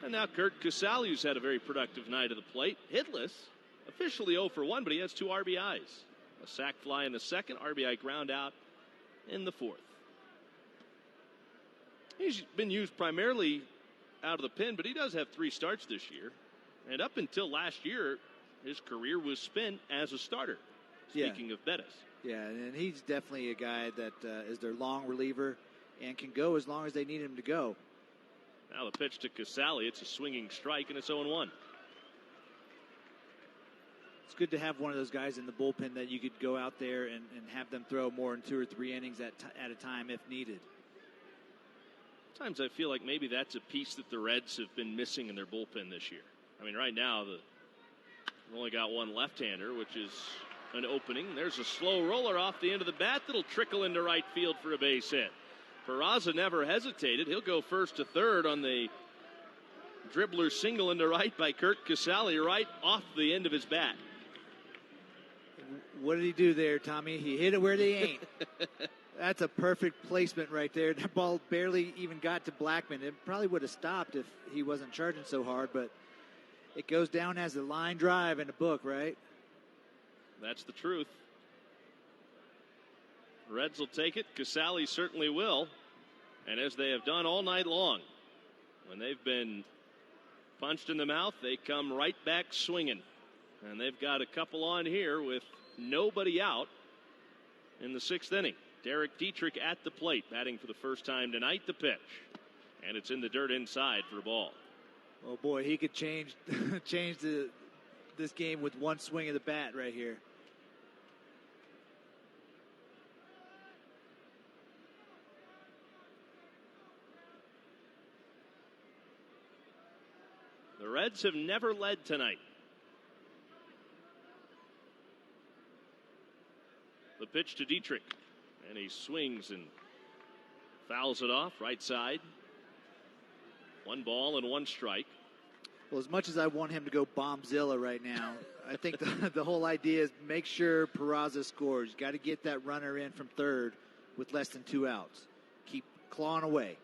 And now Kurt Casale, who's had a very productive night at the plate. Hitless, officially 0 for 1, but he has 2 RBIs. A sac fly in the second, RBI ground out in the fourth. He's been used primarily out of the pen, but he does have 3 starts this year. And up until last year, his career was spent as a starter. Speaking of Bettis. Yeah, and he's definitely a guy that is their long reliever and can go as long as they need him to go. Now the pitch to Casale. It's a swinging strike, and it's 0-1. It's good to have one of those guys in the bullpen that you could go out there and have them throw more than 2 or 3 innings at a time if needed. Sometimes I feel like maybe that's a piece that the Reds have been missing in their bullpen this year. I mean, right now, they've only got one left-hander, which is an opening. There's a slow roller off the end of the bat that'll trickle into right field for a base hit. Peraza never hesitated. He'll go first to third on the dribbler single into right by Kurt Casale, right off the end of his bat. What did he do there, Tommy? He hit it where they ain't. That's a perfect placement right there. That ball barely even got to Blackman. It probably would have stopped if he wasn't charging so hard, but it goes down as a line drive in the book, right? That's the truth. Reds will take it. Casale certainly will. And as they have done all night long, when they've been punched in the mouth, they come right back swinging. And they've got a couple on here with nobody out in the 6th inning. Derek Dietrich at the plate, batting for the first time tonight. The pitch. And it's in the dirt inside for a ball. Oh, boy, he could change this game with one swing of the bat right here. The Reds have never led tonight. The pitch to Dietrich. And he swings and fouls it off right side. 1 ball and 1 strike. Well, as much as I want him to go bombzilla right now, I think the whole idea is make sure Peraza scores. You got to get that runner in from third with less than 2 outs. Keep clawing away.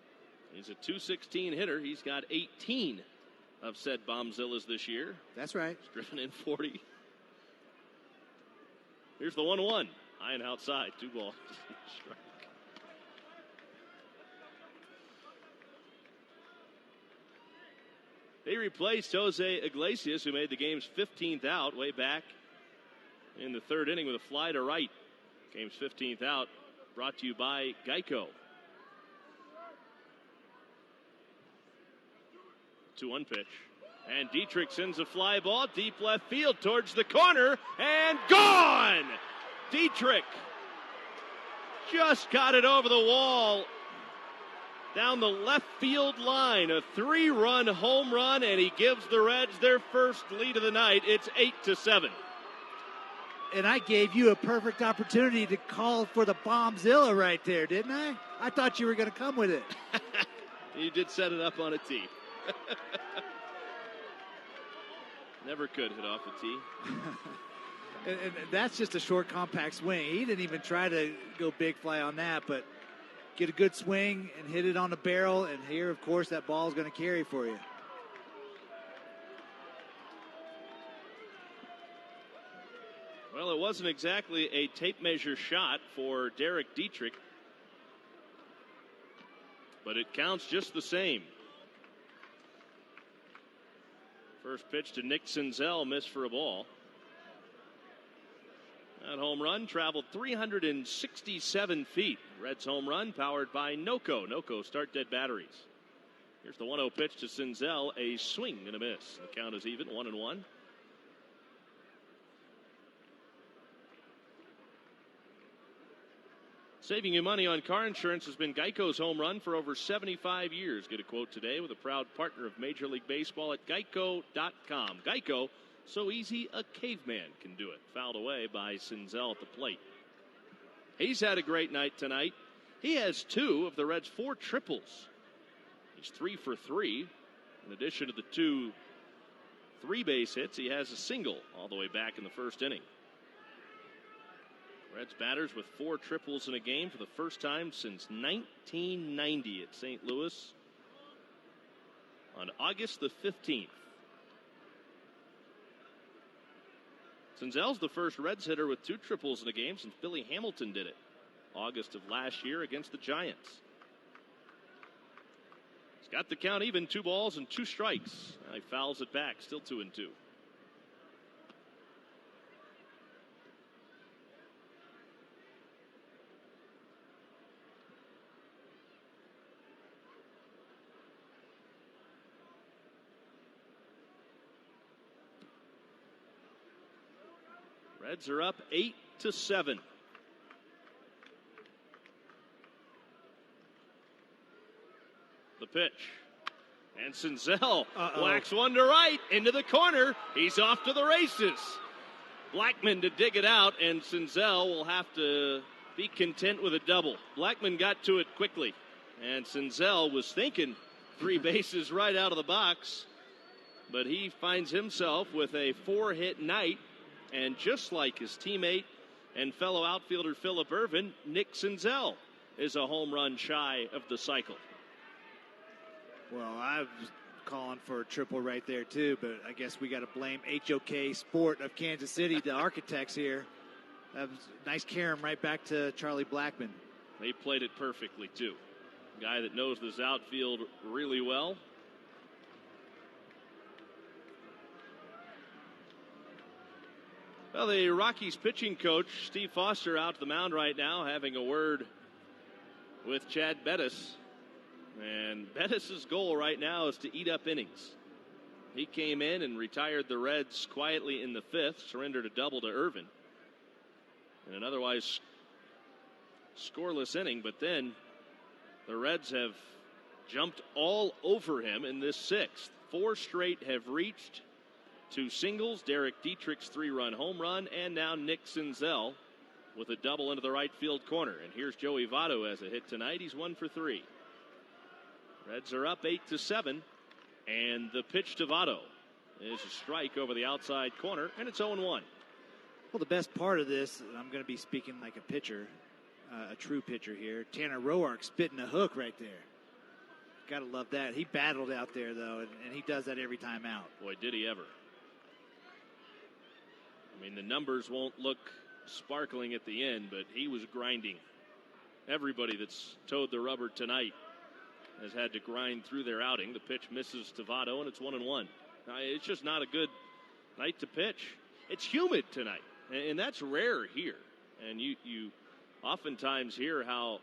He's a .216 hitter. He's got 18 of said bombzillas this year. That's right. He's driven in 40. Here's the 1-1. High and outside. 2 balls. Strike. They replaced Jose Iglesias, who made the game's 15th out way back in the 3rd inning with a fly to right. Game's 15th out brought to you by Geico. 2-1 pitch. And Dietrich sends a fly ball deep left field towards the corner and gone! Dietrich just got it over the wall down the left field line. A 3-run home run, and he gives the Reds their first lead of the night. It's 8-7. And I gave you a perfect opportunity to call for the bombzilla right there, didn't I? I thought you were going to come with it. You did set it up on a tee. Never could hit off a tee. And that's just a short, compact swing. He didn't even try to go big fly on that, but get a good swing and hit it on the barrel. And here, of course, that ball is going to carry for you. Well, it wasn't exactly a tape measure shot for Derek Dietrich, but it counts just the same. First pitch to Nick Senzel, missed for a ball. That home run traveled 367 feet. Reds home run powered by NOCO. NOCO start dead batteries. Here's the 1-0 pitch to Senzel, a swing and a miss. The count is even, 1-1. Saving you money on car insurance has been Geico's home run for over 75 years. Get a quote today with a proud partner of Major League Baseball at Geico.com. Geico, so easy a caveman can do it. Fouled away by Senzel at the plate. He's had a great night tonight. He has 2 of the Reds' 4 triples. He's 3 for 3. In addition to the 2 3-base hits, he has a single all the way back in the first inning. Reds batters with 4 triples in a game for the first time since 1990 at St. Louis on August the 15th. Senzel's the first Reds hitter with 2 triples in a game since Billy Hamilton did it August of last year against the Giants. He's got the count even, 2 balls and 2 strikes. He fouls it back, still 2-2. Reds are up 8-7. The pitch. And Senzel whacks one to right into the corner. He's off to the races. Blackman to dig it out, and Senzel will have to be content with a double. Blackman got to it quickly, and Senzel was thinking 3 bases right out of the box, but he finds himself with a 4-hit night. And just like his teammate and fellow outfielder Phillip Ervin, Nick Senzel is a home run shy of the cycle. Well, I was calling for a triple right there, too, but I guess we got to blame HOK Sport of Kansas City, the architects here. That was a nice carom right back to Charlie Blackman. They played it perfectly, too. A guy that knows this outfield really well. Well, the Rockies pitching coach, Steve Foster, out to the mound right now, having a word with Chad Bettis. And Bettis' goal right now is to eat up innings. He came in and retired the Reds quietly in the 5th, surrendered a double to Ervin. In an otherwise scoreless inning, but then the Reds have jumped all over him in this 6th. 4 straight have reached 2 singles, Derek Dietrich's 3-run home run, and now Nick Senzel with a double into the right field corner. And here's Joey Votto as a hit tonight. He's 1 for 3. Reds are up 8-7, and the pitch to Votto is a strike over the outside corner, and it's 0-1. Well, the best part of this, I'm going to be speaking like a pitcher, a true pitcher here. Tanner Roark spitting a hook right there. Got to love that. He battled out there, though, and he does that every time out. Boy, did he ever. I mean, the numbers won't look sparkling at the end, but he was grinding. Everybody that's towed the rubber tonight has had to grind through their outing. The pitch misses to Votto, and it's 1-1. Now, it's just not a good night to pitch. It's humid tonight, and that's rare here. And you oftentimes hear how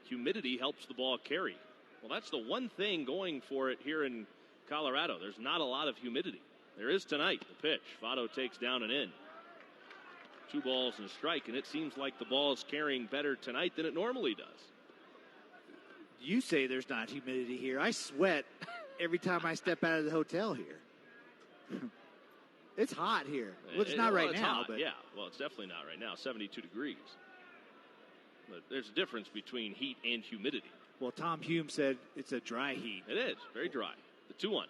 humidity helps the ball carry. Well, that's the one thing going for it here in Colorado. There's not a lot of humidity. There is tonight. The pitch. Votto takes down and in. 2 balls and a strike, and it seems like the ball is carrying better tonight than it normally does. You say there's not humidity here. I sweat every time I step out of the hotel here. It's hot here. Well, it's not right now. Hot. But yeah, well, it's definitely not right now. 72 degrees. But there's a difference between heat and humidity. Well, Tom Hume said it's a dry heat. It is. Very dry. The 2-1.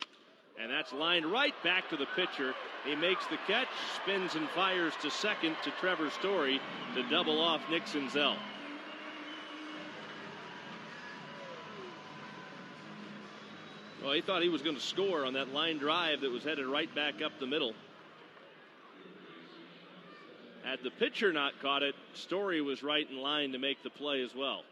And that's lined right back to the pitcher. He makes the catch, spins and fires to second to Trevor Story to double off Nick Senzel. Well, he thought he was going to score on that line drive that was headed right back up the middle. Had the pitcher not caught it, Story was right in line to make the play as well.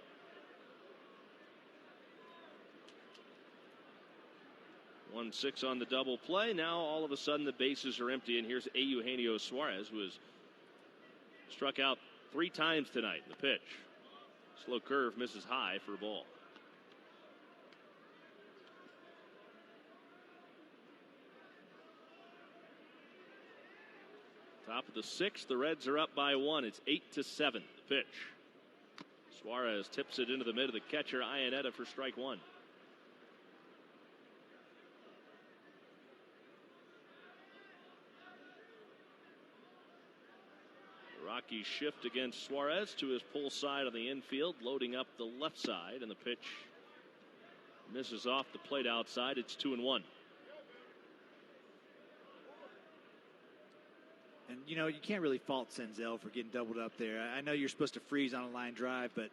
One 6 on the double play. Now all of a sudden the bases are empty, and here's Eugenio Suarez, who has struck out 3 times tonight. The pitch. Slow curve misses high for a ball. Top of the 6th, the Reds are up by 1. It's 8-7. The pitch. Suarez tips it into the mid of the catcher, Iannetta, for strike 1. Rockies shift against Suarez to his pull side on the infield, loading up the left side, and the pitch misses off the plate outside. It's 2-1. And, you know, you can't really fault Senzel for getting doubled up there. I know you're supposed to freeze on a line drive, but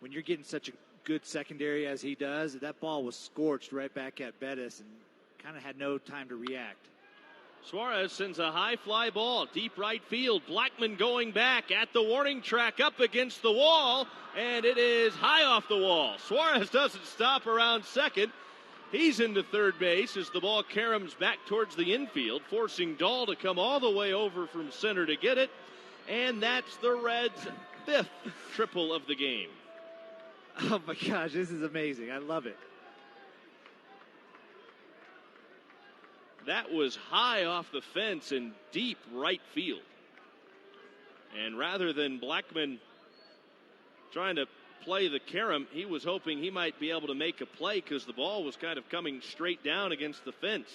when you're getting such a good secondary as he does, that ball was scorched right back at Bettis and kind of had no time to react. Suarez sends a high fly ball, deep right field. Blackmon going back at the warning track up against the wall, and it is high off the wall. Suarez doesn't stop around second. He's into third base as the ball caroms back towards the infield, forcing Dahl to come all the way over from center to get it. And that's the Reds' 5th triple of the game. Oh, my gosh, this is amazing. I love it. That was high off the fence in deep right field. And rather than Blackmon trying to play the carom, he was hoping he might be able to make a play because the ball was kind of coming straight down against the fence.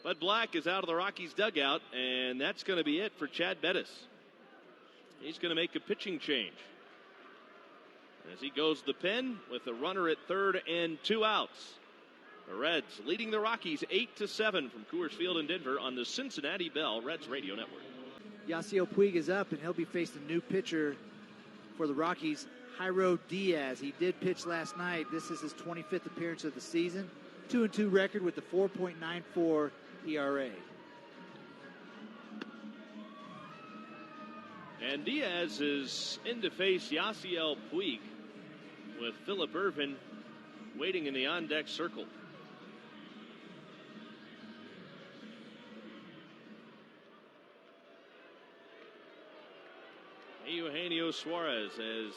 Bud Black is out of the Rockies dugout, and that's going to be it for Chad Bettis. He's going to make a pitching change as he goes to the pen with a runner at third and 2 outs. The Reds leading the Rockies 8-7 from Coors Field in Denver on the Cincinnati Bell Reds Radio Network. Yasiel Puig is up, and he'll be facing a new pitcher for the Rockies, Jairo Diaz. He did pitch last night. This is his 25th appearance of the season. 2-2 record with a 4.94 ERA. And Diaz is in to face Yasiel Puig with Phillip Ervin waiting in the on-deck circle. Eugenio Suarez, as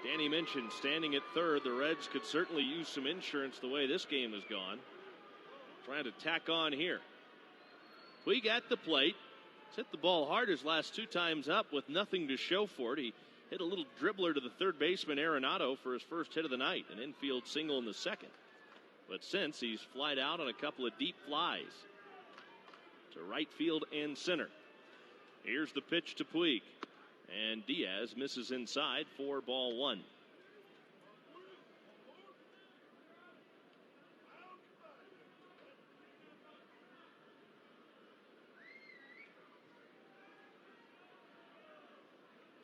Danny mentioned, standing at third. The Reds could certainly use some insurance the way this game has gone. Trying to tack on here. Puig at the plate. He's hit the ball hard his last 2 times up with nothing to show for it. He hit a little dribbler to the third baseman Arenado for his first hit of the night, an infield single in the second. But since, he's flied out on a couple of deep flies to right field and center. Here's the pitch to Puig. And Diaz misses inside for ball 1.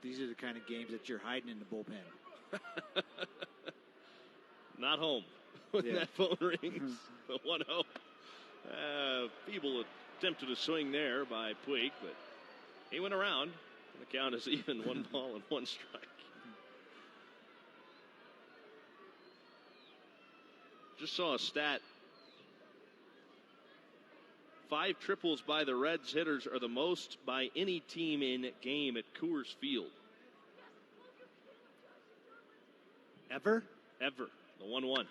These are the kind of games that you're hiding in the bullpen. Not home when that phone rings. The 1-0. Feeble attempted a swing there by Puig, but he went around. The count is even, 1 ball and 1 strike. Just saw a stat. 5 triples by the Reds hitters are the most by any team in game at Coors Field. Ever? Ever. The 1-1.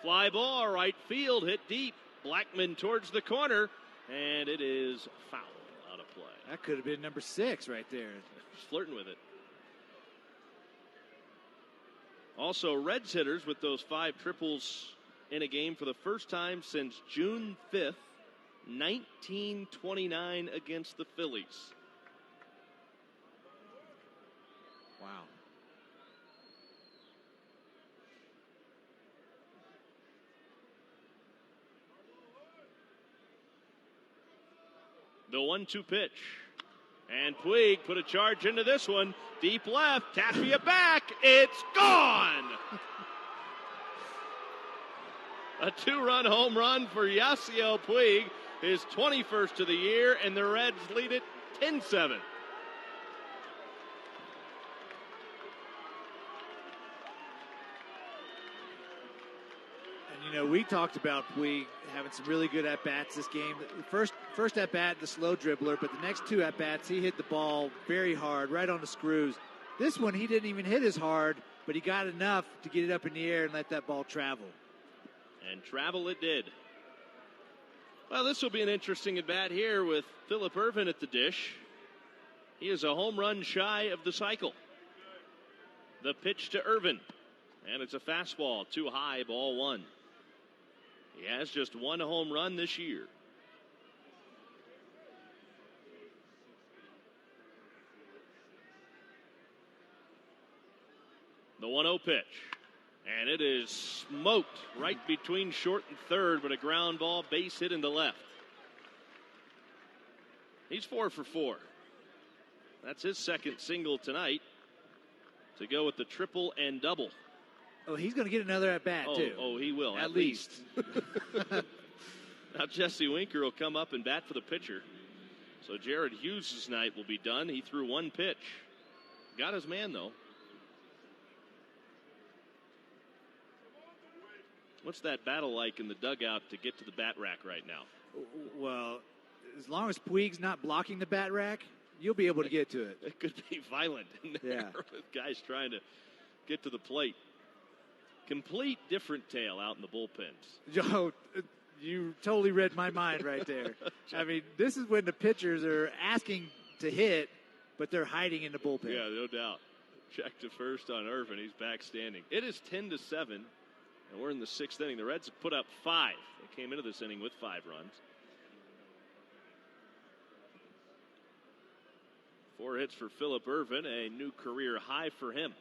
Fly ball, right field, hit deep. Blackmon towards the corner, and it is foul. Out of play. That could have been number 6 right there. Just flirting with it. Also, Reds hitters with those 5 triples in a game for the first time since June 5th, 1929 against the Phillies. Wow. The 1-2 pitch. And Puig put a charge into this one. Deep left. Tapia back. It's gone. A 2-run home run for Yasiel Puig. His 21st of the year. And the Reds lead it 10-7. And, you know, we talked about Puig having some really good at-bats this game. The first at-bat, the slow dribbler, but the next 2 at-bats, he hit the ball very hard, right on the screws. This one, he didn't even hit as hard, but he got enough to get it up in the air and let that ball travel. And travel it did. Well, this will be an interesting at-bat here with Phillip Ervin at the dish. He is a home run shy of the cycle. The pitch to Ervin. And it's a fastball, too high, ball 1. He has just 1 home run this year. The 1-0 pitch. And it is smoked right between short and third, but a ground ball, base hit into left. He's 4 for 4. That's his second single tonight to go with the triple and double. Oh, he's going to get another at bat, too. Oh, he will, at least. Now Jesse Winker will come up and bat for the pitcher. So Jared Hughes' night will be done. He threw one pitch. Got his man, though. What's that battle like in the dugout to get to the bat rack right now? Well, as long as Puig's not blocking the bat rack, you'll be able to get to it. It could be violent in there with guys trying to get to the plate. Complete different tale out in the bullpens. Joe, you totally read my mind right there. I mean, this is when the pitchers are asking to hit, but they're hiding in the bullpen. Yeah, no doubt. Check to first on Ervin. He's back standing. It is 10-7, and we're in the 6th inning. The Reds have put up 5. They came into this inning with 5 runs. 4 hits for Phillip Ervin, a new career high for him.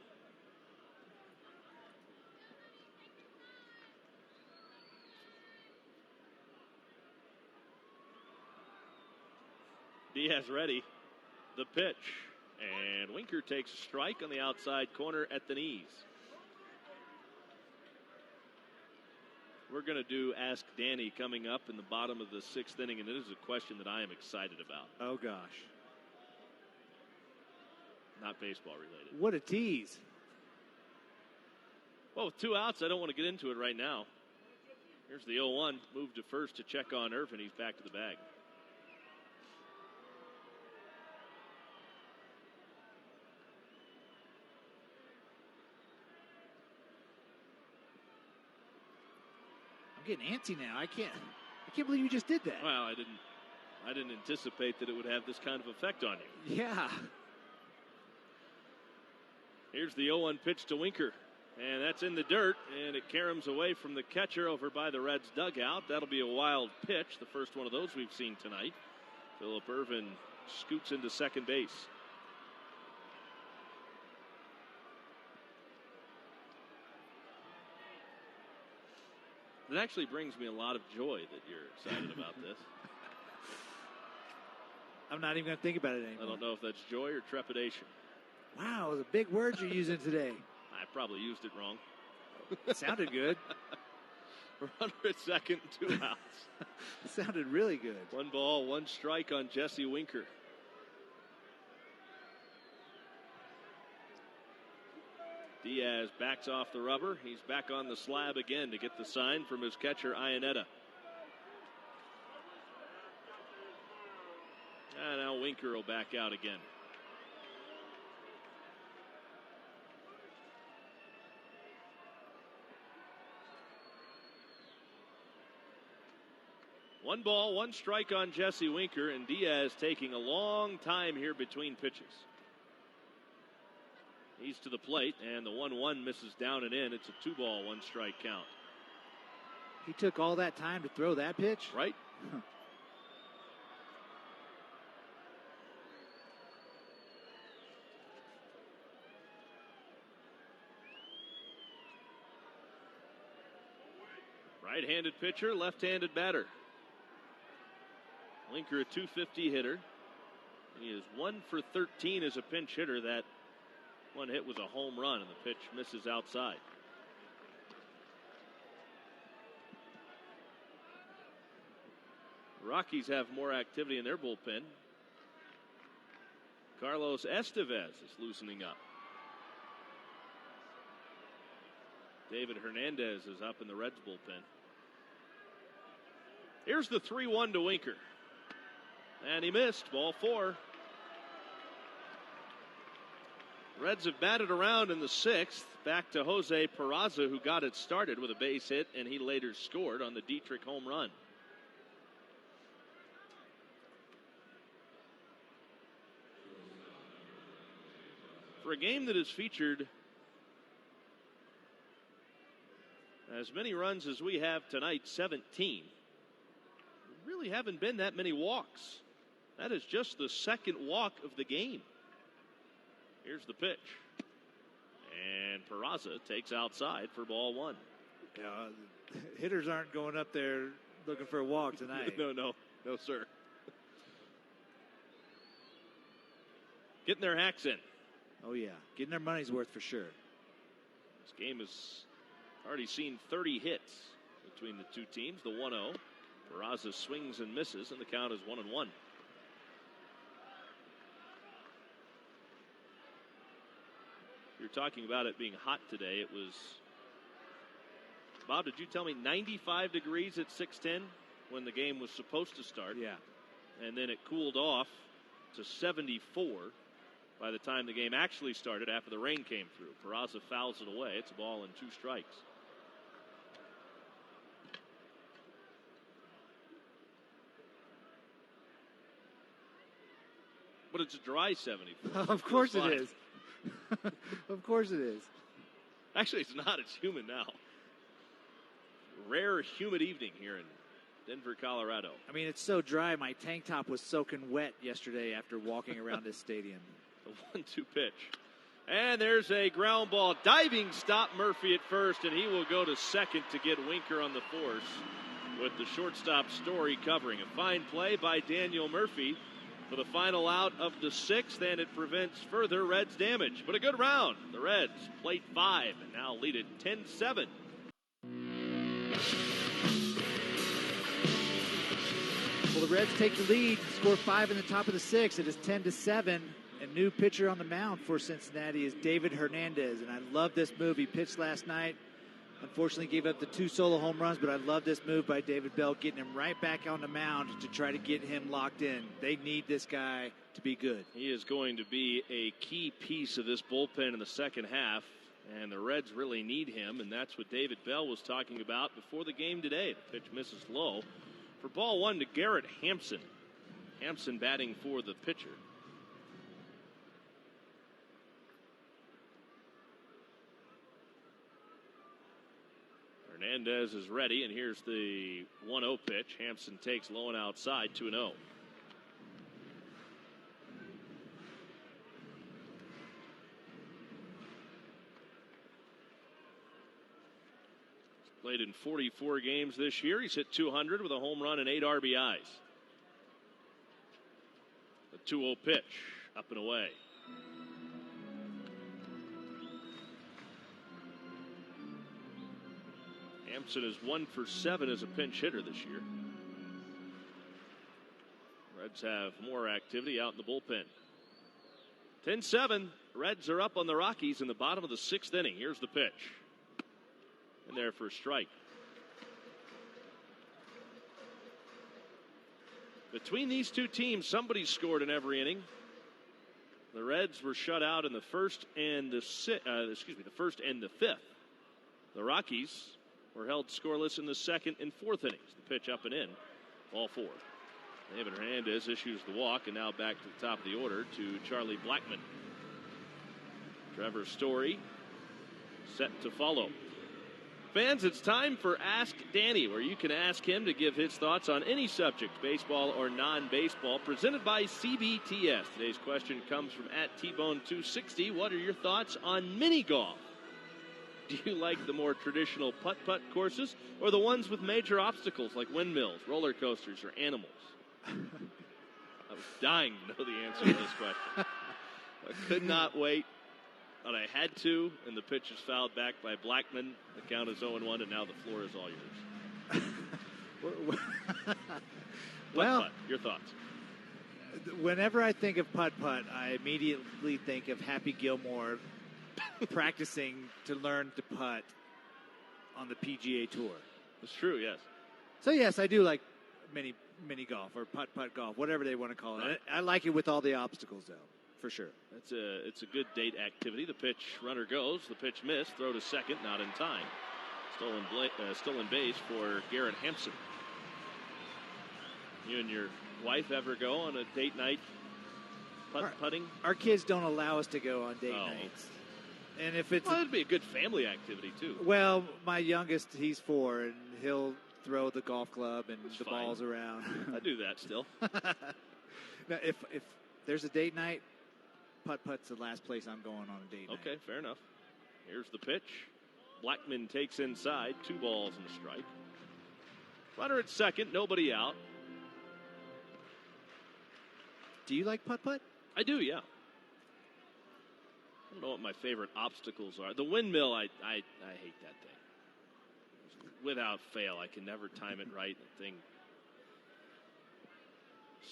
Diaz ready. The pitch. And Winker takes a strike on the outside corner at the knees. We're going to do Ask Danny coming up in the bottom of the 6th inning, and it is a question that I am excited about. Oh, gosh. Not baseball related. What a tease. Well, with 2 outs, I don't want to get into it right now. Here's the 0-1. Move to first to check on Ervin. He's back to the bag. I'm getting antsy now. I can't believe you just did that. Well, I didn't anticipate that it would have this kind of effect on you. Yeah. Here's the 0-1 pitch to Winker. And that's in the dirt, and it caroms away from the catcher over by the Reds dugout. That'll be a wild pitch, the first one of those we've seen tonight. Phillip Ervin scoots into second base. It actually brings me a lot of joy that you're excited about this. I'm not even going to think about it anymore. I don't know if that's joy or trepidation. Wow, the big words you're using today. I probably used it wrong. It sounded good. Runner at second, 2 outs. It sounded really good. 1 ball, 1 strike on Jesse Winker. Diaz backs off the rubber. He's back on the slab again to get the sign from his catcher, Iannetta. And now Winker will back out again. One ball, 1 strike on Jesse Winker, and Diaz taking a long time here between pitches. He's to the plate, and the 1-1 misses down and in. It's a 2 ball, 1 strike count. He took all that time to throw that pitch? Right. Huh. Right-handed pitcher, left-handed batter. Winker, a .250 hitter. He is 1 for 13 as a pinch hitter. That one hit was a home run, and the pitch misses outside. The Rockies have more activity in their bullpen. Carlos Estevez is loosening up. David Hernandez is up in the Reds bullpen. Here's the 3-1 to Winker. And he missed. Ball 4. Reds have batted around in the 6th. Back to Jose Peraza, who got it started with a base hit, and he later scored on the Dietrich home run. For a game that has featured as many runs as we have tonight, 17, really haven't been that many walks. That is just the second walk of the game. Here's the pitch. And Peraza takes outside for ball one. Hitters aren't going up there looking for a walk tonight. No, sir. Getting their hacks in. Oh, yeah. Getting their money's worth for sure. This game has already seen 30 hits between the two teams. The 1-0. Peraza swings and misses, and the count is 1-1. You're talking about it being hot today. It was, Bob, did you tell me 95 degrees at 6:10 when the game was supposed to start? Yeah. And then it cooled off to 74 by the time the game actually started after the rain came through. Peraza fouls it away. It's a ball and 2 strikes. But it's a dry 74. Of course it is. Of course it is. Actually, it's not. It's humid now. Rare humid evening here in Denver, Colorado. I mean, it's so dry. My tank top was soaking wet yesterday after walking around this stadium. The 1-2 pitch. And there's a ground ball. Diving stop Murphy at first, and he will go to second to get Winker on the force with the shortstop Story covering. A fine play by Daniel Murphy for the final out of the 6th, and it prevents further Reds damage. But a good round. The Reds plate 5 and now lead it 10-7. Well, the Reds take the lead, score 5 in the top of the 6th. It is 10-7. A new pitcher on the mound for Cincinnati is David Hernandez, and I love this move. He pitched last night. Unfortunately, gave up the 2 solo home runs, but I love this move by David Bell, getting him right back on the mound to try to get him locked in. They need this guy to be good. He is going to be a key piece of this bullpen in the second half, and the Reds really need him, and that's what David Bell was talking about before the game today. The pitch misses low. For ball 1 to Garrett Hampson. Hampson batting for the pitcher. Hernandez is ready, and here's the 1-0 pitch. Hampson takes low and outside, 2-0. Played in 44 games this year. He's hit 200 with a home run and 8 RBIs. The 2-0 pitch, up and away. Hampson is 1 for 7 as a pinch hitter this year. Reds have more activity out in the bullpen. 10-7. Reds are up on the Rockies in the bottom of the 6th inning. Here's the pitch. And there for a strike. Between these two teams, somebody scored in every inning. The Reds were shut out in the first and the first and the 5th. The Rockies were held scoreless in the 2nd and 4th innings. The pitch up and in, ball 4. David Hernandez issues the walk, and now back to the top of the order to Charlie Blackmon. Trevor Story set to follow. Fans, it's time for Ask Danny, where you can ask him to give his thoughts on any subject, baseball or non-baseball, presented by CBTS. Today's question comes from @T-Bone260. What are your thoughts on mini golf? Do you like the more traditional putt-putt courses or the ones with major obstacles like windmills, roller coasters, or animals? I was dying to know the answer to this question. I could not wait, but I had to, and the pitch is fouled back by Blackmon. The count is 0-1, and now the floor is all yours. Well, putt-putt, your thoughts? Whenever I think of putt-putt, I immediately think of Happy Gilmore practicing to learn to putt on the PGA Tour. It's true, yes. So, yes, I do like mini golf or putt-putt golf, whatever they want to call it. Right. I like it with all the obstacles, though, for sure. It's a good date activity. The pitch, runner goes. The pitch missed. Throw to second, not in time. Stolen base for Garrett Hampson. You and your wife ever go on a date night putting? Our kids don't allow us to go on date nights. And if it's it'd be a good family activity too. Well, my youngest, he's 4, and he'll throw the golf club and That's the fine. balls around. I do that still. Now, if there's a date night, putt-putt's the last place I'm going on a date night. Okay, fair enough. Here's the pitch. Blackman takes inside. 2 balls and a strike. Runner at second. Nobody out. Do you like putt-putt? I do, yeah. I don't know what my favorite obstacles are. The windmill, I hate that thing. Without fail, I can never time it right. The thing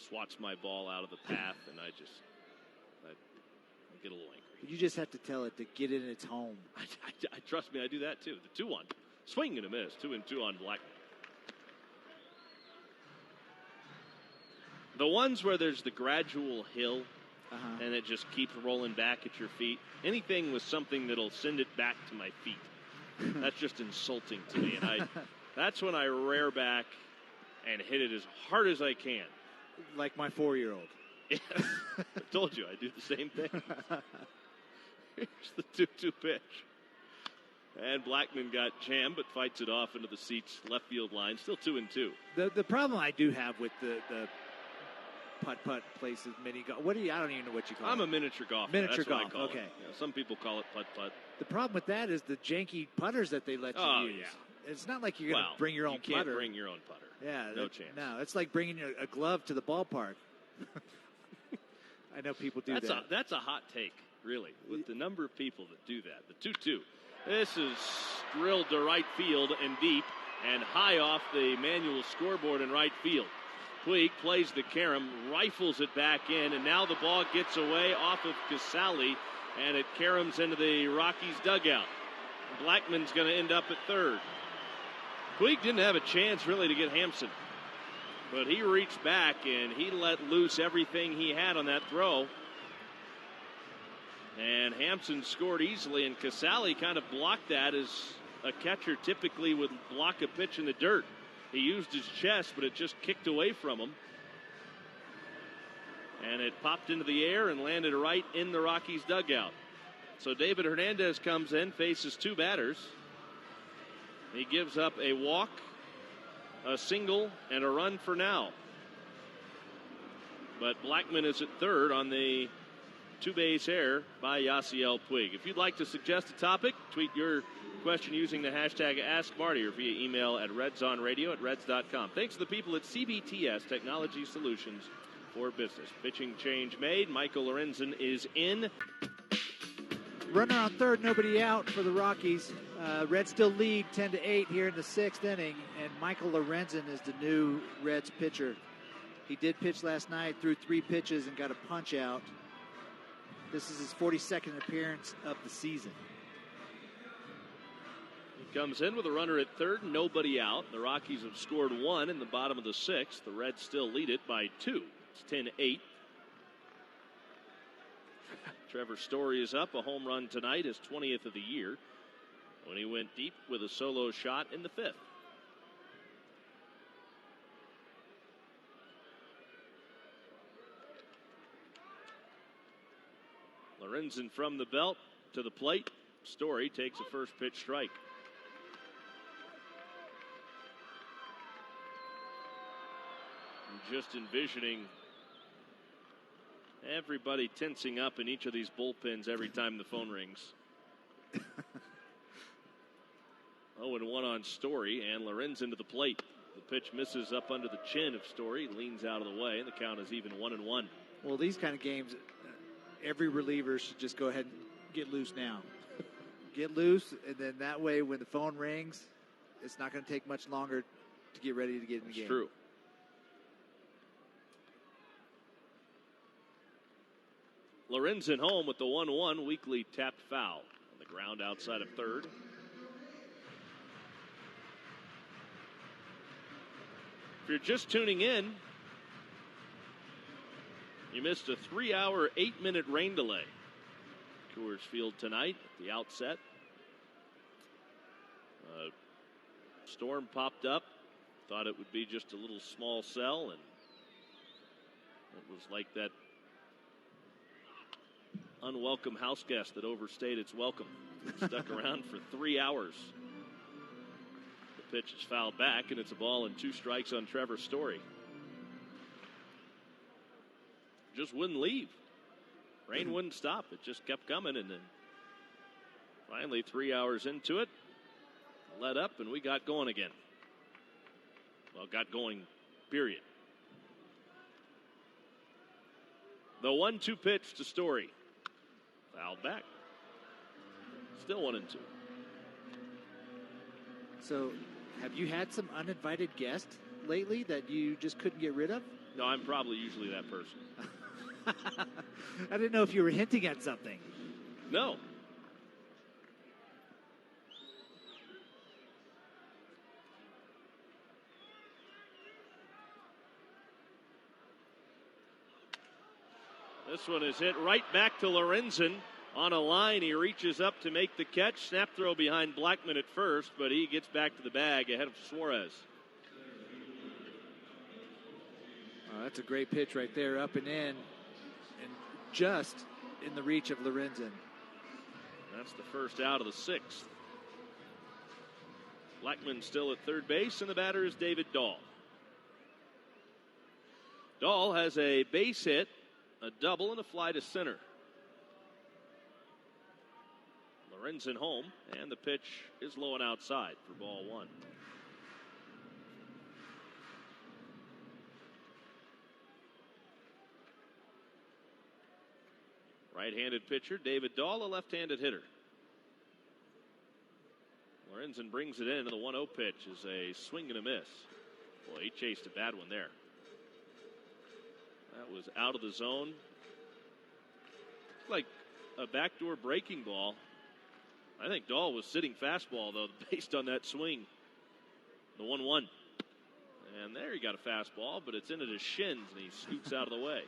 swats my ball out of the path, and I get a little angry. You just have to tell it to get in its home. I trust me, I do that too. The 2-1. Swing and a miss. 2-2 on Blackman. The ones where there's the gradual hill and it just keeps rolling back at your feet. Anything with something that'll send it back to my feet. That's just insulting to me. And that's when I rear back and hit it as hard as I can. Like my 4-year-old. Yes. I told you I do the same thing. Here's the 2-2 pitch. And Blackman got jammed, but fights it off into the seats left field line. Still 2-2. The problem I do have with the putt-putt places, mini golf. I don't even know what you call it. I'm a miniature golfer. Miniature That's what golf, I call okay. It. Yeah, some people call it putt-putt. The problem with that is the janky putters that they let you use. Yeah. It's not like you're going to bring your own putter. You can't bring your own putter. Yeah. No chance. No, it's like bringing a glove to the ballpark. I know people do that. That's a hot take, really, with the number of people that do that. The 2-2. This is drilled to right field and deep and high off the manual scoreboard in right field. Puig plays the carom, rifles it back in, and now the ball gets away off of Casale, and it caroms into the Rockies dugout. Blackman's going to end up at third. Puig didn't have a chance, really, to get Hampson. But he reached back, and he let loose everything he had on that throw. And Hampson scored easily, and Casale kind of blocked that as a catcher typically would block a pitch in the dirt. He used his chest, but it just kicked away from him. And it popped into the air and landed right in the Rockies dugout. So David Hernandez comes in, faces 2 batters. He gives up a walk, a single, and a run for now. But Blackman is at third on the 2-base error by Yasiel Puig. If you'd like to suggest a topic, tweet your question using the hashtag AskMarty or via email at redsonradio@reds.com. Thanks to the people at CBTS Technology Solutions for Business. Pitching change made. Michael Lorenzen is in. Runner on third, nobody out for the Rockies. Reds still lead 10-8 here in the 6th inning, and Michael Lorenzen is the new Reds pitcher. He did pitch last night, threw 3 pitches and got a punch out. This is his 42nd appearance of the season. He comes in with a runner at third, nobody out. The Rockies have scored 1 in the bottom of the 6th. The Reds still lead it by 2. It's 10-8. Trevor Story is up. A home run tonight, his 20th of the year, when he went deep with a solo shot in the 5th. Lorenzen from the belt to the plate. Story takes a first pitch strike. I'm just envisioning everybody tensing up in each of these bullpens every time the phone rings. 0-1 on Story, and Lorenzen to the plate. The pitch misses up under the chin of Story, leans out of the way, and the count is even 1-1. Well, these kind of games, every reliever should just go ahead and get loose now. Get loose, and then that way when the phone rings, it's not going to take much longer to get ready to get in the game. It's true. Lorenzen home with the 1-1, weakly tapped foul on the ground outside of third. If you're just tuning in, you missed a 3-hour, 8-minute rain delay. Coors Field tonight at the outset. Storm popped up. Thought it would be just a little small cell, and it was like that unwelcome house guest that overstayed its welcome. Stuck around for 3 hours. The pitch is fouled back, and it's a ball and 2 strikes on Trevor Story. Just wouldn't leave. Rain wouldn't stop. It just kept coming, and then Finally, 3 hours into it, let up, and we got going again. Well, got going, period. The 1-2 pitch to Story. Fouled back. Still 1-2. So, have you had some uninvited guests lately that you just couldn't get rid of? No, I'm probably usually that person. I didn't know if you were hinting at something. No. This one is hit right back to Lorenzen. On a line, he reaches up to make the catch. Snap throw behind Blackman at first, but he gets back to the bag ahead of Suarez. That's a great pitch right there, up and in, and just in the reach of Lorenzen. That's the first out of the 6th. Blackman still at third base, and the batter is David Dahl. Dahl has a base hit, a double, and a fly to center. Lorenzen home, and the pitch is low and outside for ball 1. Right-handed pitcher, David Dahl, a left-handed hitter. Lorenzen brings it in, and the 1-0 pitch is a swing and a miss. Boy, he chased a bad one there. That was out of the zone. Like a backdoor breaking ball. I think Dahl was sitting fastball, though, based on that swing. The 1-1. And there he got a fastball, but it's into his shins, and he scoots out of the way.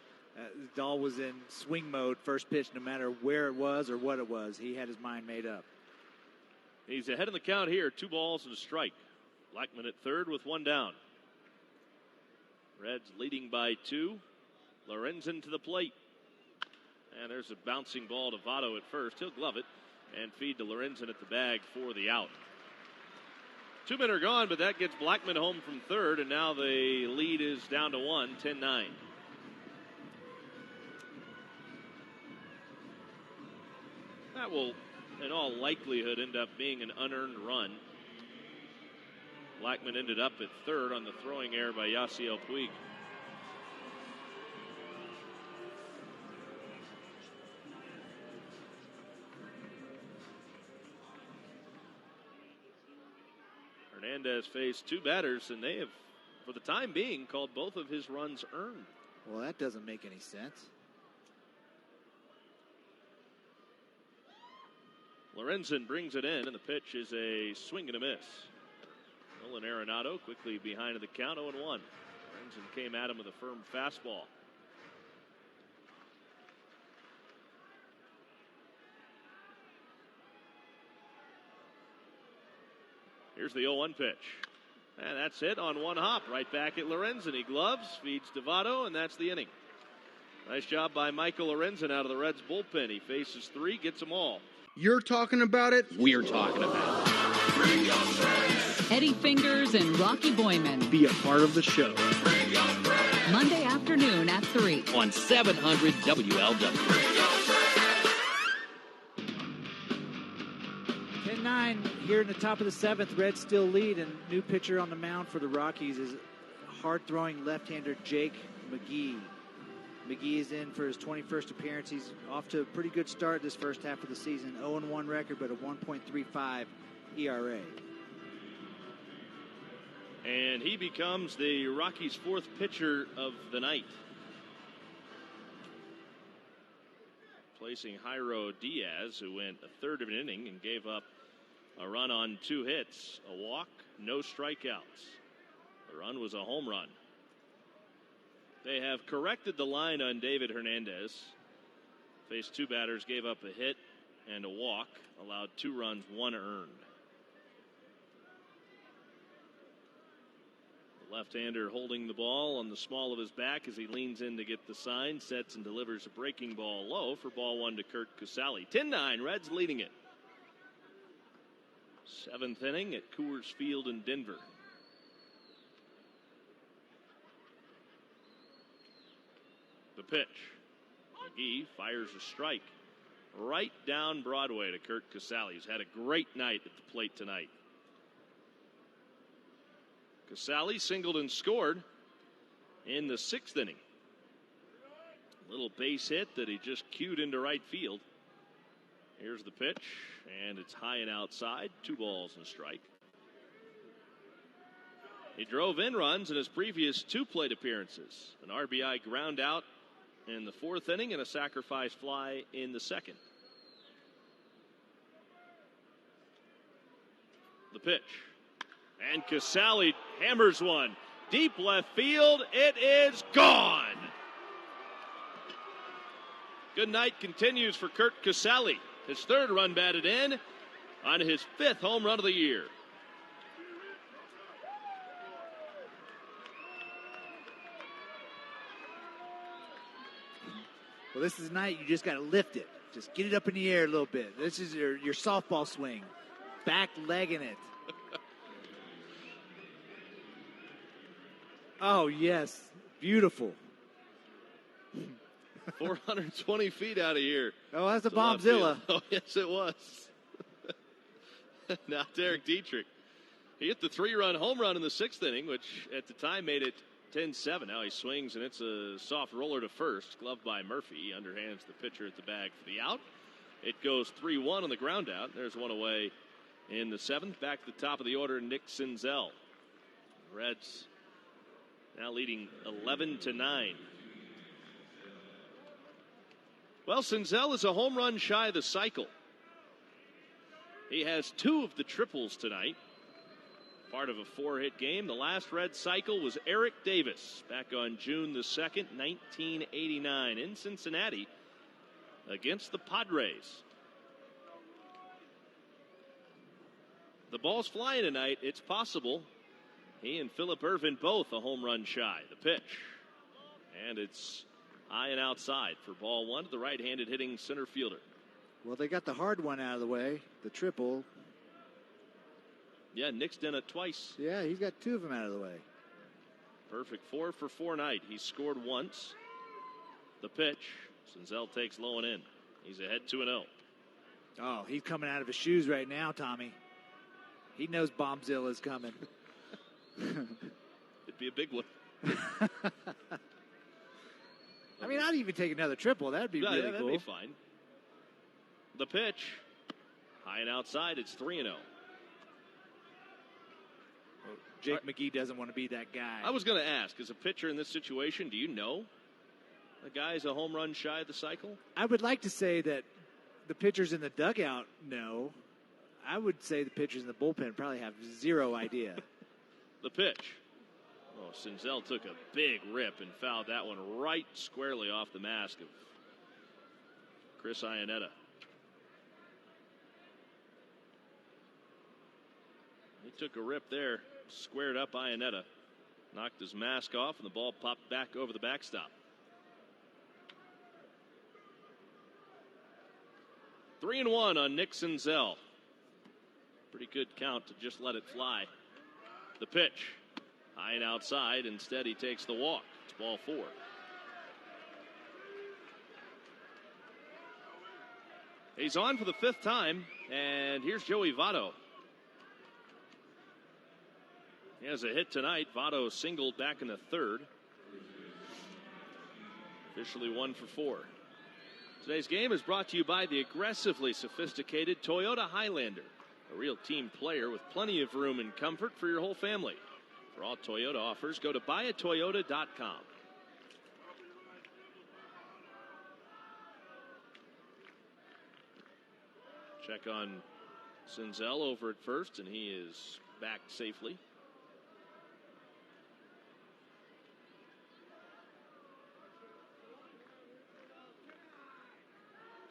Dahl was in swing mode first pitch, no matter where it was or what it was. He had his mind made up. He's ahead in the count here, 2 balls and a strike. Blackman at third with 1 down. Reds leading by 2. Lorenzen to the plate. And there's a bouncing ball to Votto at first. He'll glove it and feed to Lorenzen at the bag for the out. 2 men are gone, but that gets Blackman home from third, and now the lead is down to 1, 10-9. That will, in all likelihood, end up being an unearned run. Blackman ended up at third on the throwing error by Yasiel Puig. Hernandez faced 2 batters, and they have, for the time being, called both of his runs earned. Well, that doesn't make any sense. Lorenzen brings it in, and the pitch is a swing and a miss. Nolan Arenado quickly behind the count, 0-1. Lorenzen came at him with a firm fastball. Here's the 0-1 pitch. And that's it on 1 hop. Right back at Lorenzen. He gloves, feeds Devotto, and that's the inning. Nice job by Michael Lorenzen out of the Reds bullpen. He faces 3, gets them all. You're talking about it. We're talking about it. Eddie Fingers and Rocky Boyman. Be a part of the show. Monday afternoon at 3 on 700 WLW. 10-9 here in the top of the 7th. Reds still lead, and new pitcher on the mound for the Rockies is hard-throwing left-hander Jake McGee. McGee is in for his 21st appearance. He's off to a pretty good start this first half of the season. 0-1 record, but a 1.35 ERA. And he becomes the Rockies' 4th pitcher of the night, placing Jairo Diaz, who went a third of an inning and gave up a run on 2 hits, a walk, no strikeouts. The run was a home run. They have corrected the line on David Hernandez. Faced 2 batters, gave up a hit and a walk, allowed 2 runs, 1 earned. The left-hander holding the ball on the small of his back as he leans in to get the sign, sets and delivers a breaking ball low for ball 1 to Kurt Casale. 10-9, Reds leading it. 7th inning at Coors Field in Denver. The pitch. McGee fires a strike. right down Broadway to Kurt Casale, who's had a great night at the plate tonight. Casale singled and scored in the 6th inning. Little base hit that he just cued into right field. Here's the pitch, and it's high and outside. 2 balls and a strike. He drove in runs in his previous 2 plate appearances. An RBI ground out in the 4th inning and a sacrifice fly in the 2nd. The pitch. And Casale hammers one. Deep left field. It is gone. Good night continues for Kurt Casale. His 3rd run batted in on his 5th home run of the year. Well, this is a night you just got to lift it. Just get it up in the air a little bit. This is your softball swing. Back legging it. Oh, yes. Beautiful. 420 feet out of here. Oh, that's a bombzilla. Oh, yes, it was. Now Derek Dietrich. He hit the 3-run home run in the 6th inning, which at the time made it 10-7. Now he swings, and it's a soft roller to first. Gloved by Murphy. He underhands the pitcher at the bag for the out. It goes 3-1 on the ground out. There's one away in the 7th. Back to the top of the order, Nick Senzel. Reds now leading 11-9. Well, Senzel is a home run shy of the cycle. He has 2 of the triples tonight. Part of a 4-hit game. The last Red cycle was Eric Davis back on June the 2nd, 1989 in Cincinnati against the Padres. The ball's flying tonight. It's possible. He and Phillip Ervin both a home run shy. The pitch. And it's high and outside for ball 1 to the right-handed hitting center fielder. Well, they got the hard one out of the way, the triple. Yeah, Nick's done it twice. Yeah, he's got 2 of them out of the way. Perfect 4 for 4 night. He scored once. The pitch. Senzel takes low and in. He's ahead 2-0. Oh, he's coming out of his shoes right now, Tommy. He knows Bombzilla's coming. It'd be a big one. I mean, I'd even take another triple. That'd be really that'd cool. Be fine. The pitch. High and outside. It's 3-0. Jake McGee doesn't want to be that guy. I was going to ask, as a pitcher in this situation, do you know the guy's a home run shy of the cycle? I would like to say that the pitchers in the dugout know. I would say the pitchers in the bullpen probably have 0 idea. The pitch. Oh, Senzel took a big rip and fouled that one right squarely off the mask of Chris Iannetta. He took a rip there, squared up Iannetta, knocked his mask off, and the ball popped back over the backstop. 3-1 on Nick Senzel. Pretty good count to just let it fly. The pitch. High and outside. Instead, he takes the walk. It's ball 4. He's on for the 5th time, and here's Joey Votto. He has a hit tonight. Votto singled back in the 3rd. Officially 1 for 4. Today's game is brought to you by the aggressively sophisticated Toyota Highlander. A real team player with plenty of room and comfort for your whole family. For all Toyota offers, go to buyatoyota.com. Check on Senzel over at first, and he is back safely.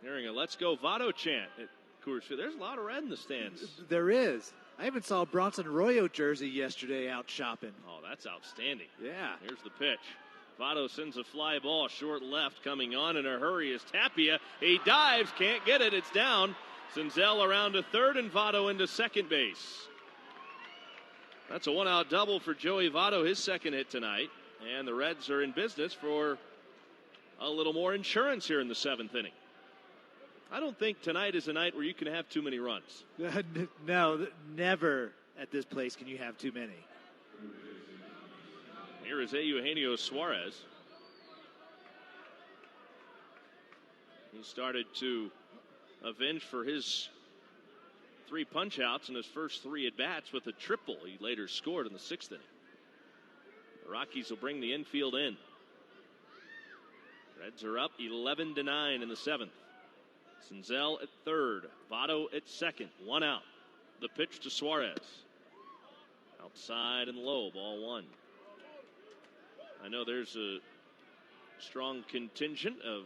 Hearing a "Let's Go Votto" chant at Coors Field. There's a lot of red in the stands. There is. I even saw a Bronson Arroyo jersey yesterday out shopping. Oh, that's outstanding. Yeah. Here's the pitch. Votto sends a fly ball short left. Coming on in a hurry is Tapia. He dives, can't get it. It's down. Senzel around to 3rd and Votto into 2nd base. That's a 1-out double for Joey Votto, his 2nd hit tonight. And the Reds are in business for a little more insurance here in the 7th inning. I don't think tonight is a night where you can have too many runs. No, never at this place can you have too many. Here is Eugenio Suarez. He started to avenge for his 3 punch-outs in his first 3 at-bats with a triple he later scored in the 6th inning. The Rockies will bring the infield in. Reds are up 11-9 in the 7th. Senzel at third, Votto at second, 1 out. The pitch to Suarez. Outside and low, ball 1. I know there's a strong contingent of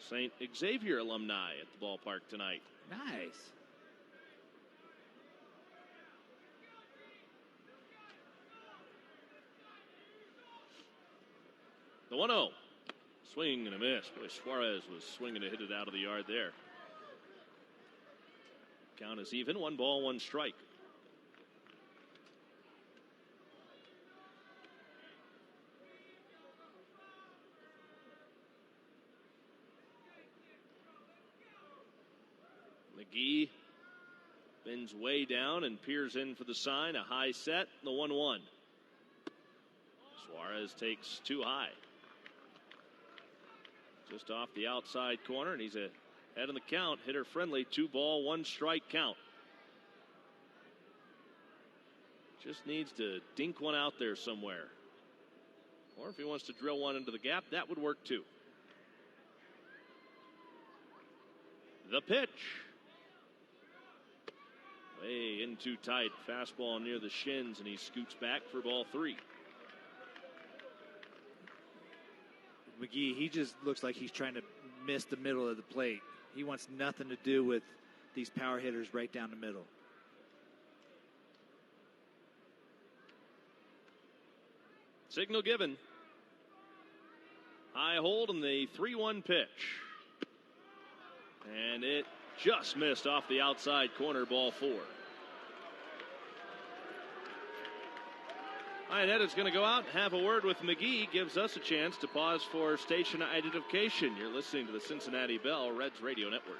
St. Xavier alumni at the ballpark tonight. Nice. The 1-0. Swing and a miss. Boy, Suarez was swinging to hit it out of the yard there. Count is even. 1 ball, 1 strike. McGee bends way down and peers in for the sign. A high set. The 1-1. Suarez takes 2 high. Just off the outside corner, and he's ahead in the count. Hitter friendly, 2 ball, 1 strike count. Just needs to dink one out there somewhere. Or if he wants to drill one into the gap, that would work too. The pitch. Way in too tight. Fastball near the shins, and he scoots back for ball 3. McGee, he just looks like he's trying to miss the middle of the plate. He wants nothing to do with these power hitters right down the middle. Signal given. High hold and the 3-1 pitch. And it just missed off the outside corner, ball 4. Iannetta is going to go out and have a word with McGee. Gives us a chance to pause for station identification. You're listening to the Cincinnati Bell Reds Radio Network.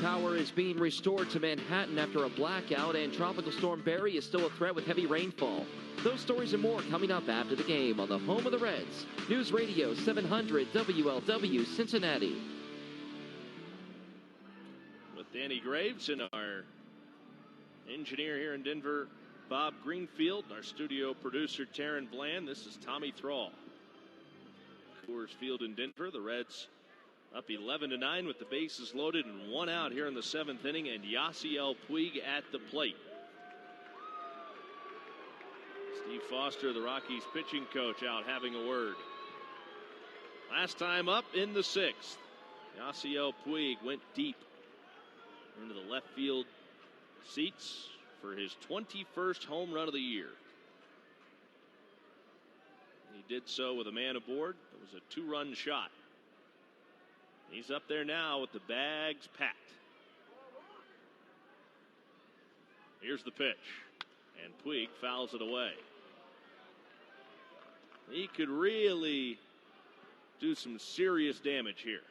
Power is being restored to Manhattan after a blackout, and Tropical Storm Barry is still a threat with heavy rainfall. Those stories and more coming up after the game on the home of the Reds. News Radio 700 WLW Cincinnati. With Danny Graves and our engineer here in Denver, Bob Greenfield, and our studio producer, Taryn Bland. This is Tommy Thrall. Coors Field in Denver. The Reds up 11-9 with the bases loaded and 1 out here in the 7th inning, and Yasiel Puig at the plate. Steve Foster, the Rockies pitching coach, out having a word. Last time up in the 6th, Yasiel Puig went deep into the left field seats for his 21st home run of the year. He did so with a man aboard. It was a 2-run shot. He's up there now with the bags packed. Here's the pitch. And Puig fouls it away. He could really do some serious damage here.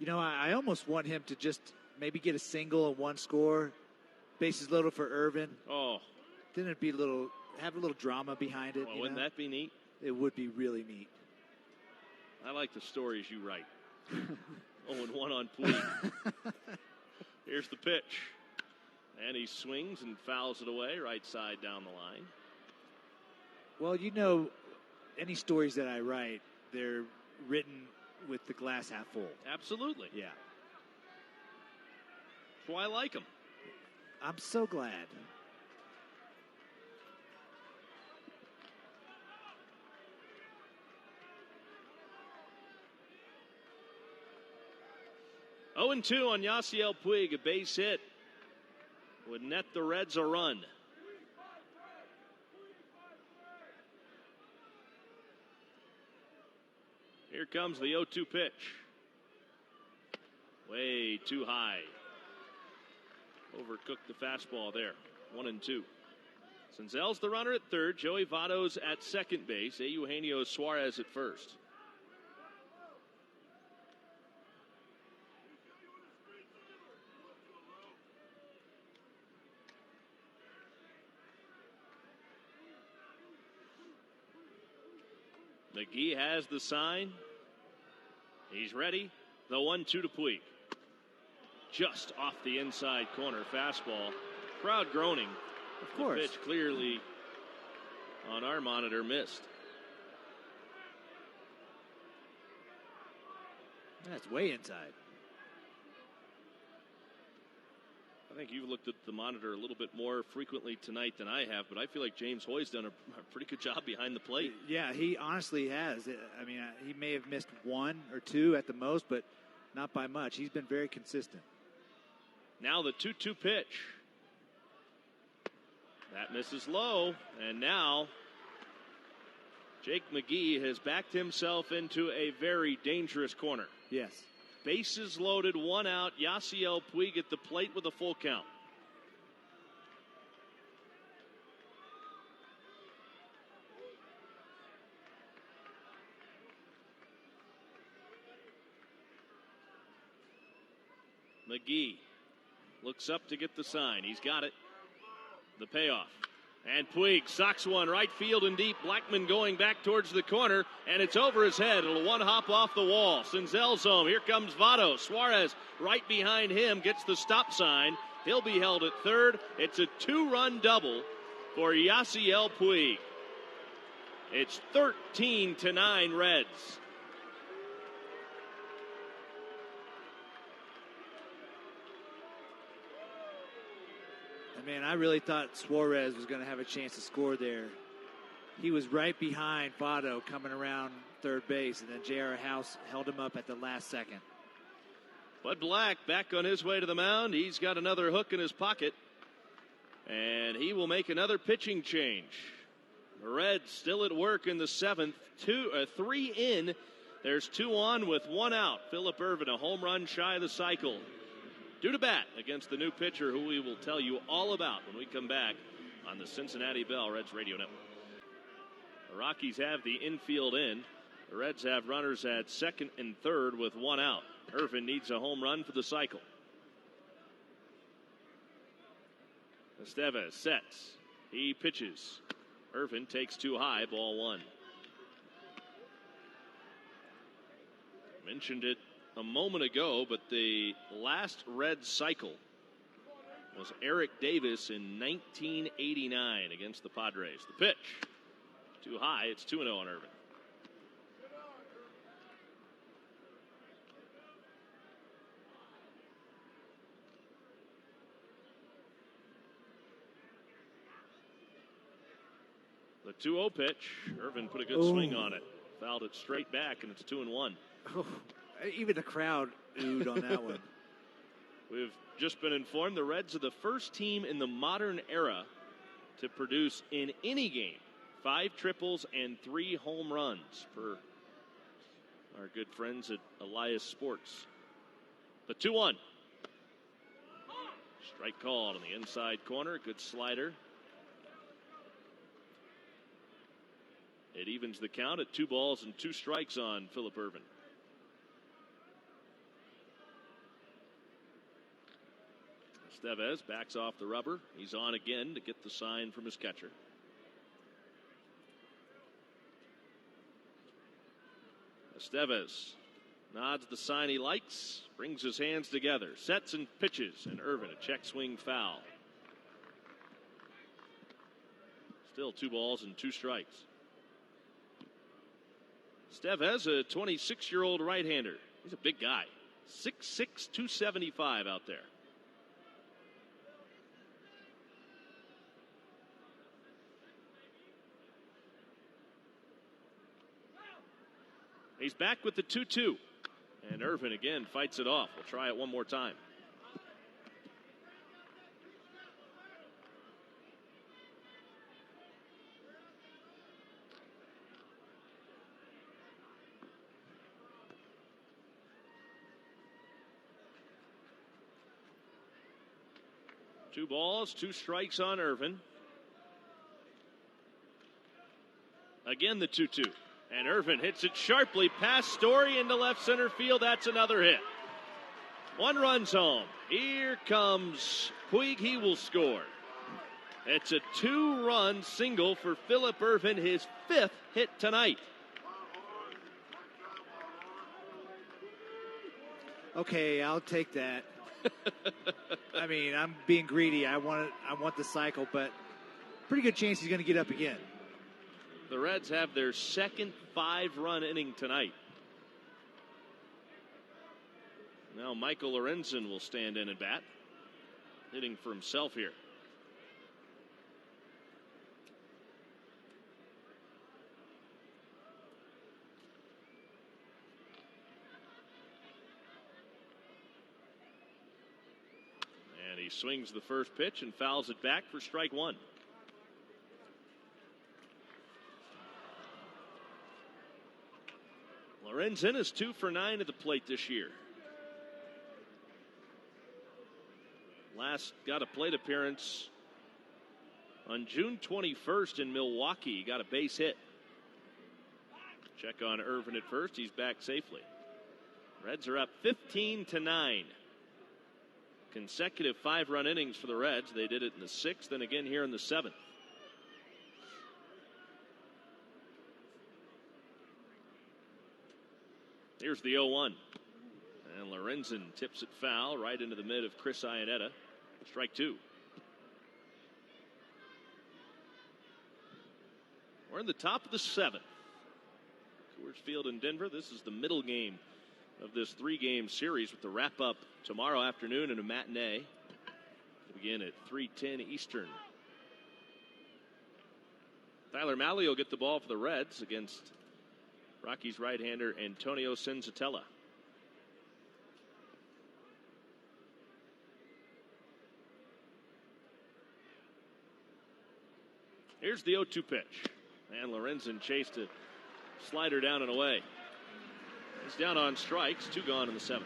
You know, I almost want him to just maybe get a single and 1 score. Bases loaded for Ervin. Oh. Then it'd be have a little drama behind it. Well, wouldn't that be neat? It would be really neat. I like the stories you write. 0-1 on Puig. Here's the pitch. And he swings and fouls it away, right side down the line. Well, you know, any stories that I write, they're written with the glass half full. Absolutely. Yeah. That's why I like them. I'm so glad. Oh, 0-2 on Yasiel Puig. A base hit would net the Reds a run. Here comes the 0-2 pitch. Way too high. Overcooked the fastball there. 1-2. Senzel's the runner at third. Joey Votto's at second base. Eugenio Suarez at first. McGee has the sign. He's ready. The 1-2 to Puig. Just off the inside corner fastball. Crowd groaning. Of course. The pitch clearly on our monitor missed. That's way inside. I think you've looked at the monitor a little bit more frequently tonight than I have, but I feel like James Hoy's done a pretty good job behind the plate. Yeah, he honestly has. I mean, he may have missed 1 or 2 at the most, but not by much. He's been very consistent. Now the 2-2 pitch. That misses low, and now Jake McGee has backed himself into a very dangerous corner. Yes. Bases loaded, 1 out. Yasiel Puig at the plate with a full count. McGee looks up to get the sign. He's got it. The payoff. And Puig socks one right field and deep. Blackman going back towards the corner, and it's over his head. It'll one hop off the wall. Senzel's home. Here comes Votto. Suarez right behind him gets the stop sign. He'll be held at third. It's a 2-run double for Yasiel Puig. It's 13-9 Reds. Man, I really thought Suarez was going to have a chance to score there. He was right behind Votto coming around third base, and then J.R. House held him up at the last second. Bud Black back on his way to the mound. He's got another hook in his pocket, and he will make another pitching change. The Reds still at work in the 7th. 3 in. There's 2 on with 1 out. Phillip Ervin, a home run shy of the cycle. Due to bat against the new pitcher, who we will tell you all about when we come back on the Cincinnati Bell Reds Radio Network. The Rockies have the infield in. The Reds have runners at second and third with 1 out. Ervin needs a home run for the cycle. Estevez sets. He pitches. Ervin takes 2 high, ball 1. Mentioned it a moment ago, but the last Red cycle was Eric Davis in 1989 against the Padres. The pitch, too high. It's 2-0 on Ervin. The 2-0 pitch. Ervin put a good swing on it. Fouled it straight back, and it's 2-1. Oh, even the crowd oohed on that one. We've just been informed the Reds are the first team in the modern era to produce in any game 5 triples and 3 home runs, per our good friends at Elias Sports. The 2-1. Strike called on the inside corner. Good slider. It evens the count at 2 balls and 2 strikes on Phillip Ervin. Estevez backs off the rubber. He's on again to get the sign from his catcher. Estevez nods the sign he likes, brings his hands together, sets and pitches, and Ervin a check swing foul. Still 2 balls and 2 strikes. Estevez, a 26-year-old right-hander. He's a big guy. 6'6", 275 out there. He's back with the 2-2. And Ervin again fights it off. We'll try it one more time. Two balls, 2 strikes on Ervin. Again the 2-2. And Ervin hits it sharply past Story into left center field. That's another hit. 1 run's home. Here comes Puig. He will score. It's a 2-run single for Phillip Ervin, his 5th hit tonight. Okay, I'll take that. I mean, I'm being greedy. I want the cycle, but pretty good chance he's going to get up again. The Reds have their second 5-run inning tonight. Now Michael Lorenzen will stand in and bat, hitting for himself here. And he swings the first pitch and fouls it back for strike one. Lorenzen is 2 for 9 at the plate this year. Last got a plate appearance on June 21st in Milwaukee. He got a base hit. Check on Ervin at first. He's back safely. Reds are up 15-9. Consecutive 5-run innings for the Reds. They did it in the 6th and again here in the 7th. Here's the 0-1. And Lorenzen tips it foul right into the mid of Chris Iannetta. Strike two. We're in the top of the 7th. Coors Field in Denver. This is the middle game of this 3-game series with the wrap-up tomorrow afternoon and a matinee to begin at 3:10 Eastern. Tyler Mahle will get the ball for the Reds against Rockies right-hander Antonio Senzatella. Here's the 0-2 pitch. And Lorenzen chased a slider down and away. He's down on strikes, 2 gone in the 7th.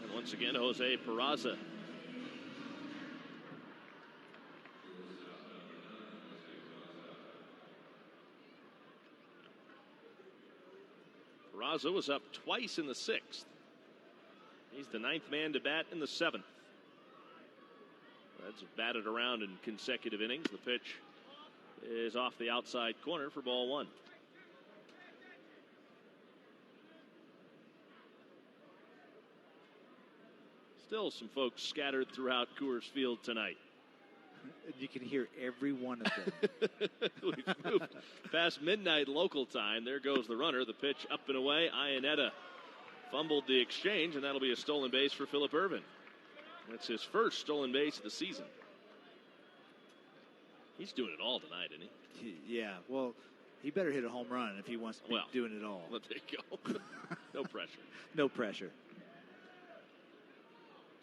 And once again, Jose Peraza. Peraza was up twice in the 6th. He's the 9th man to bat in the 7th. Reds have batted around in consecutive innings. The pitch is off the outside corner for ball 1. Still some folks scattered throughout Coors Field tonight. You can hear every one of them. We've moved past midnight local time. There goes the runner. The pitch up and away. Iannetta fumbled the exchange, and that'll be a stolen base for Phillip Ervin. That's his first stolen base of the season. He's doing it all tonight, isn't he? Yeah, well, he better hit a home run if he wants to be doing it all. Well, there you go. No pressure. No pressure.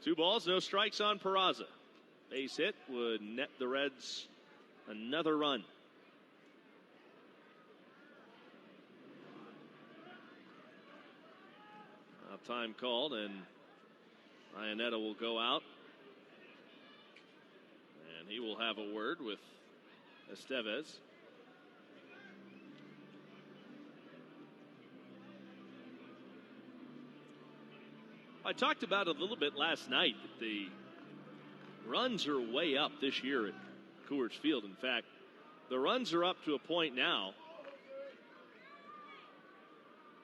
2 balls, no strikes on Peraza. Base hit would net the Reds another run. Time called, and Iannetta will go out. And he will have a word with Estevez. I talked about it a little bit last night that the runs are way up this year at Coors Field. In fact, the runs are up to a point now,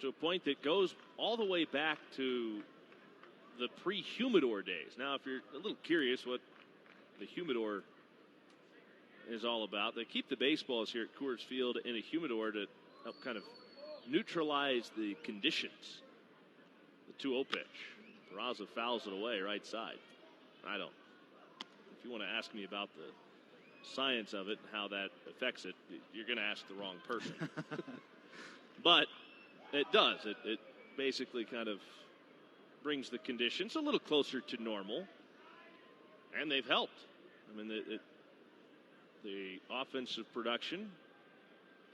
to a point that goes all the way back to the pre-humidor days. Now, if you're a little curious what the humidor is all about, they keep the baseballs here at Coors Field in a humidor to help kind of neutralize the conditions. The 2-0 pitch. Peraza fouls it away right side. If you want to ask me about the science of it and how that affects it, you're going to ask the wrong person. But it does. It basically kind of brings the conditions a little closer to normal, and they've helped. I mean, the offensive production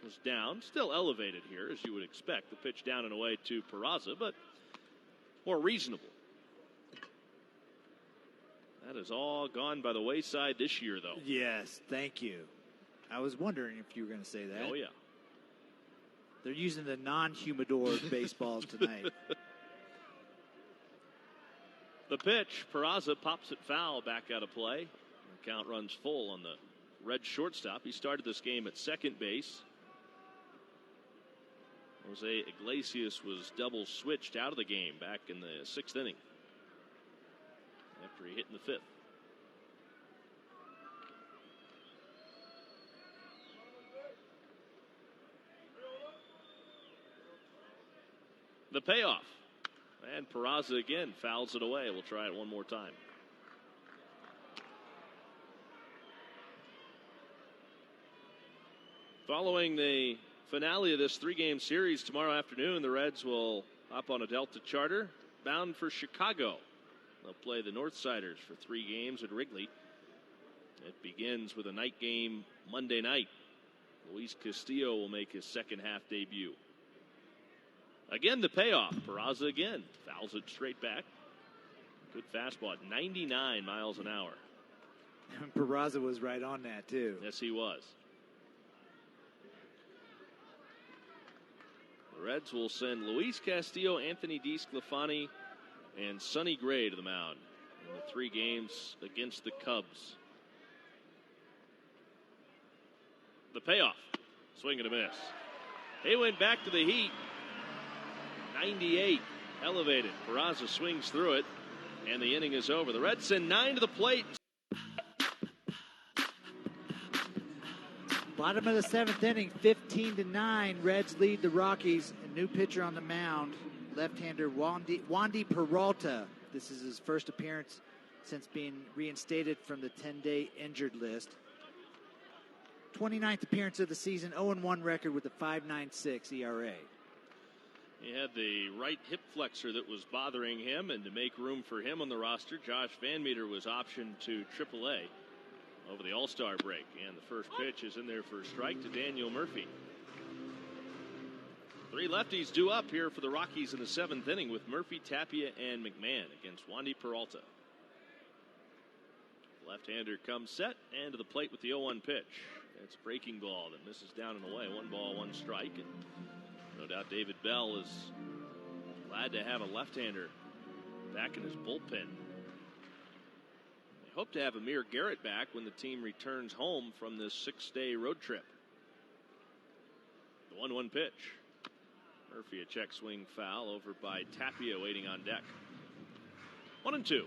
was down, still elevated here, as you would expect. The pitch down and away to Peraza, but more reasonable. That has all gone by the wayside this year, though. Yes, thank you. I was wondering if you were going to say that. Oh, yeah. They're using the non-humidor baseballs tonight. The pitch, Peraza pops it foul back out of play. The count runs full on the Red shortstop. He started this game at second base. Jose Iglesias was double switched out of the game back in the 6th inning after he hit in the 5th. The payoff. And Peraza again fouls it away. We'll try it one more time. Following the finale of this 3-game series tomorrow afternoon, the Reds will hop on a Delta charter bound for Chicago. They'll play the Northsiders for 3 games at Wrigley. It begins with a night game Monday night. Luis Castillo will make his second half debut. Again, the payoff. Peraza again fouls it straight back. Good fastball at 99 miles an hour. And Peraza was right on that, too. Yes, he was. The Reds will send Luis Castillo, Anthony DeSclafani, and Sonny Gray to the mound in the 3 games against the Cubs. The payoff. Swing and a miss. They went back to the heat. 98 elevated. Peraza swings through it, and the inning is over. The Reds send 9 to the plate. Bottom of the 7th inning, 15-9. Reds lead the Rockies. A new pitcher on the mound, left-hander Wandy Peralta. This is his first appearance since being reinstated from the 10-day injured list. 29th appearance of the season, 0-1 record with a 5.96 ERA. He had the right hip flexor that was bothering him, and to make room for him on the roster, Josh Van Meter was optioned to AAA over the All-Star break. And the first pitch is in there for a strike to Daniel Murphy. 3 lefties due up here for the Rockies in the 7th inning with Murphy, Tapia, and McMahon against Wandy Peralta. Left-hander comes set and to the plate with the 0-1 pitch. It's a breaking ball that misses down and away. 1 ball, 1 strike. And no doubt David Bell is glad to have a left-hander back in his bullpen. They hope to have Amir Garrett back when the team returns home from this 6-day road trip. The 1-1 pitch. Murphy a check swing foul over by Tapia waiting on deck. 1-2.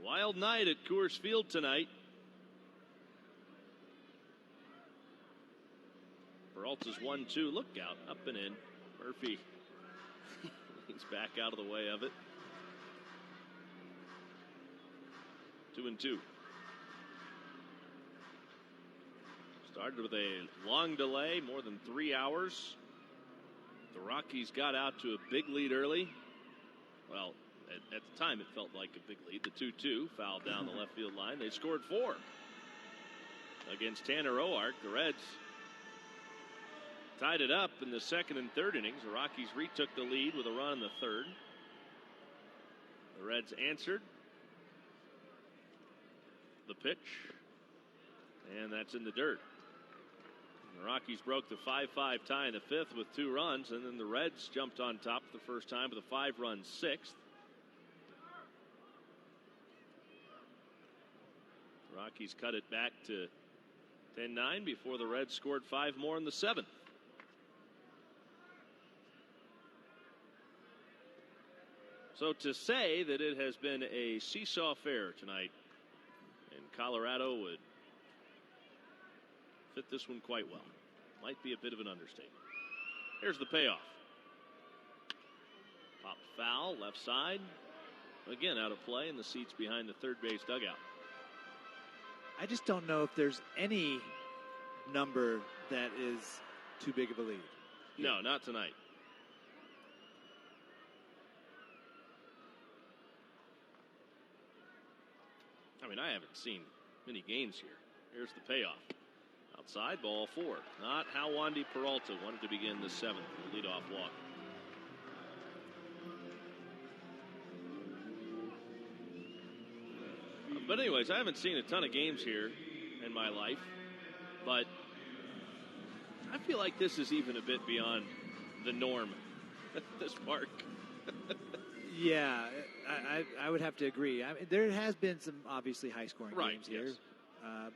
Wild night at Coors Field tonight. Peralta's 1-2. Look out, up and in. Murphy he's back out of the way of it. 2-2. Started with a long delay, more than 3 hours. The Rockies got out to a big lead early. Well, at the time, it felt like a big lead. The 2-2 fouled down the left field line. They scored 4 against Tanner Oark. The Reds tied it up in the 2nd and 3rd innings. The Rockies retook the lead with a run in the 3rd. The Reds answered the pitch, and that's in the dirt. The Rockies broke the 5-5 tie in the 5th with 2 runs, and then the Reds jumped on top for the first time with a 5-run 6th. Rockies cut it back to 10-9 before the Reds scored 5 more in the 7th. So to say that it has been a seesaw affair tonight in Colorado would fit this one quite well. Might be a bit of an understatement. Here's the payoff. Popped foul, left side. Again, out of play in the seats behind the third base dugout. I just don't know if there's any number that is too big of a lead. No, not tonight. I mean, I haven't seen many games here. Here's the payoff. Outside, ball 4. Not how Wandy Peralta wanted to begin the 7th, the leadoff walk. But anyways, I haven't seen a ton of games here in my life, but I feel like this is even a bit beyond the norm at this park. Yeah, I would have to agree. I mean, there has been some obviously high-scoring games here, yes.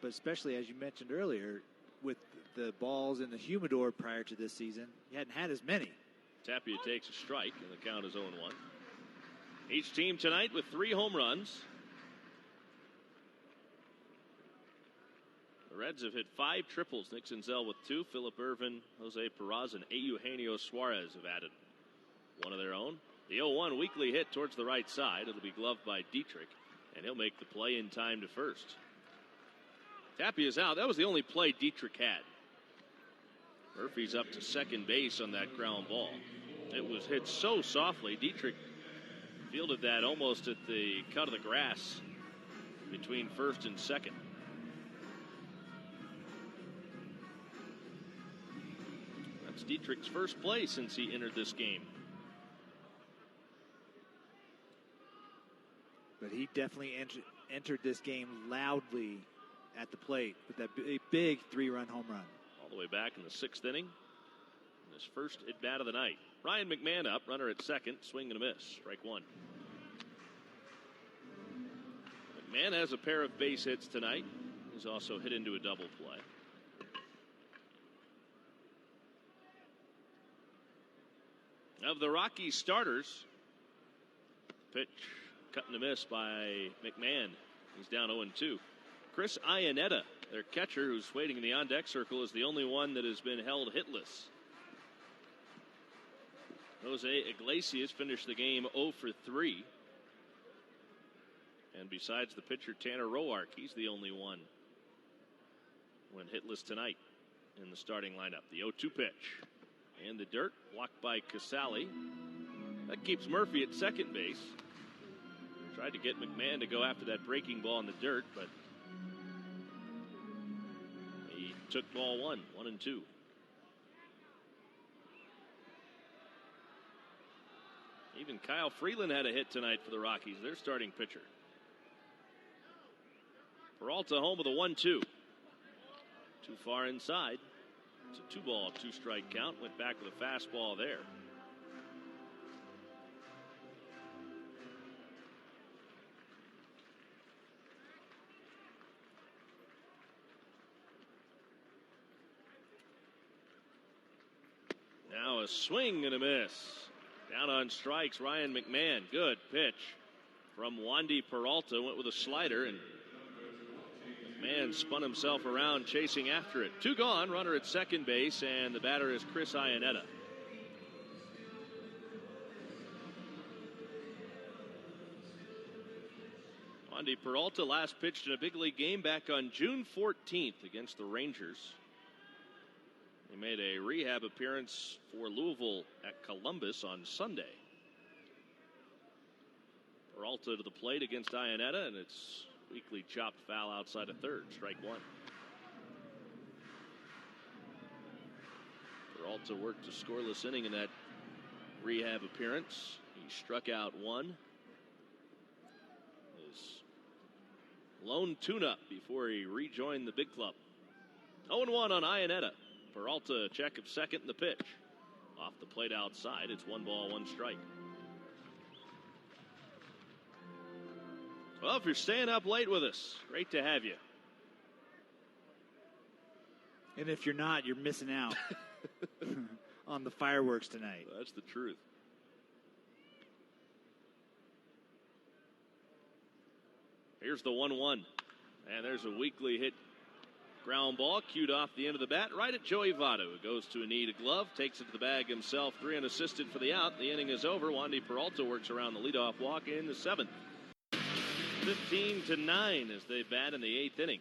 But especially as you mentioned earlier, with the balls in the humidor prior to this season, you hadn't had as many. Tapia takes a strike, and the count is 0-1. Each team tonight with 3 home runs. The Reds have hit 5 triples. Nick Senzel with 2. Phillip Ervin, Jose Peraza, and Eugenio Suarez have added one of their own. The 0-1 weekly hit towards the right side. It'll be gloved by Dietrich, and he'll make the play in time to first. Tapia's out. That was the only play Dietrich had. Murphy's up to second base on that ground ball. It was hit so softly. Dietrich fielded that almost at the cut of the grass between first and second. That's Dietrich's first play since he entered this game. But he definitely entered this game loudly at the plate with that big 3-run home run. All the way back in the 6th inning. His first at-bat of the night. Ryan McMahon up, runner at second, swing and a miss, strike 1. McMahon has a pair of base hits tonight. He's also hit into a double play. Of the Rockies starters, pitch cut and a miss by McMahon. He's down 0-2. Chris Iannetta, their catcher, who's waiting in the on-deck circle, is the only one that has been held hitless. Jose Iglesias finished the game 0-3. And besides the pitcher, Tanner Roark, he's the only one went hitless tonight in the starting lineup. The 0-2 pitch. And the dirt, blocked by Casale. That keeps Murphy at second base. Tried to get McMahon to go after that breaking ball in the dirt, but he took ball 1-2. Even Kyle Freeland had a hit tonight for the Rockies, their starting pitcher. Peralta home with a 1-2. Too far inside. It's a 2-ball, 2-strike count. Went back with a fastball there. Now a swing and a miss. Down on strikes, Ryan McMahon. Good pitch from Wandy Peralta. Went with a slider, and McMahon spun himself around chasing after it. 2 gone, runner at second base, and the batter is Chris Iannetta. Wandy Peralta last pitched in a big league game back on June 14th against the Rangers. He made a rehab appearance for Louisville at Columbus on Sunday. Peralta to the plate against Iannetta, and it's weakly chopped foul outside of third, strike 1. Peralta worked a scoreless inning in that rehab appearance. He struck out 1. His lone tune-up before he rejoined the big club. 0-1 on Iannetta. Peralta, check of second in the pitch. Off the plate outside, it's 1 ball, 1 strike. Well, if you're staying up late with us, great to have you. And if you're not, you're missing out on the fireworks tonight. That's the truth. Here's the 1-1. And there's a weakly hit ground ball queued off the end of the bat right at Joey Votto, who goes to a knee to glove, takes it to the bag himself, 3 unassisted for the out. The inning is over. Wandy Peralta works around the leadoff walk in the 7th. 15-9 as they bat in the 8th inning.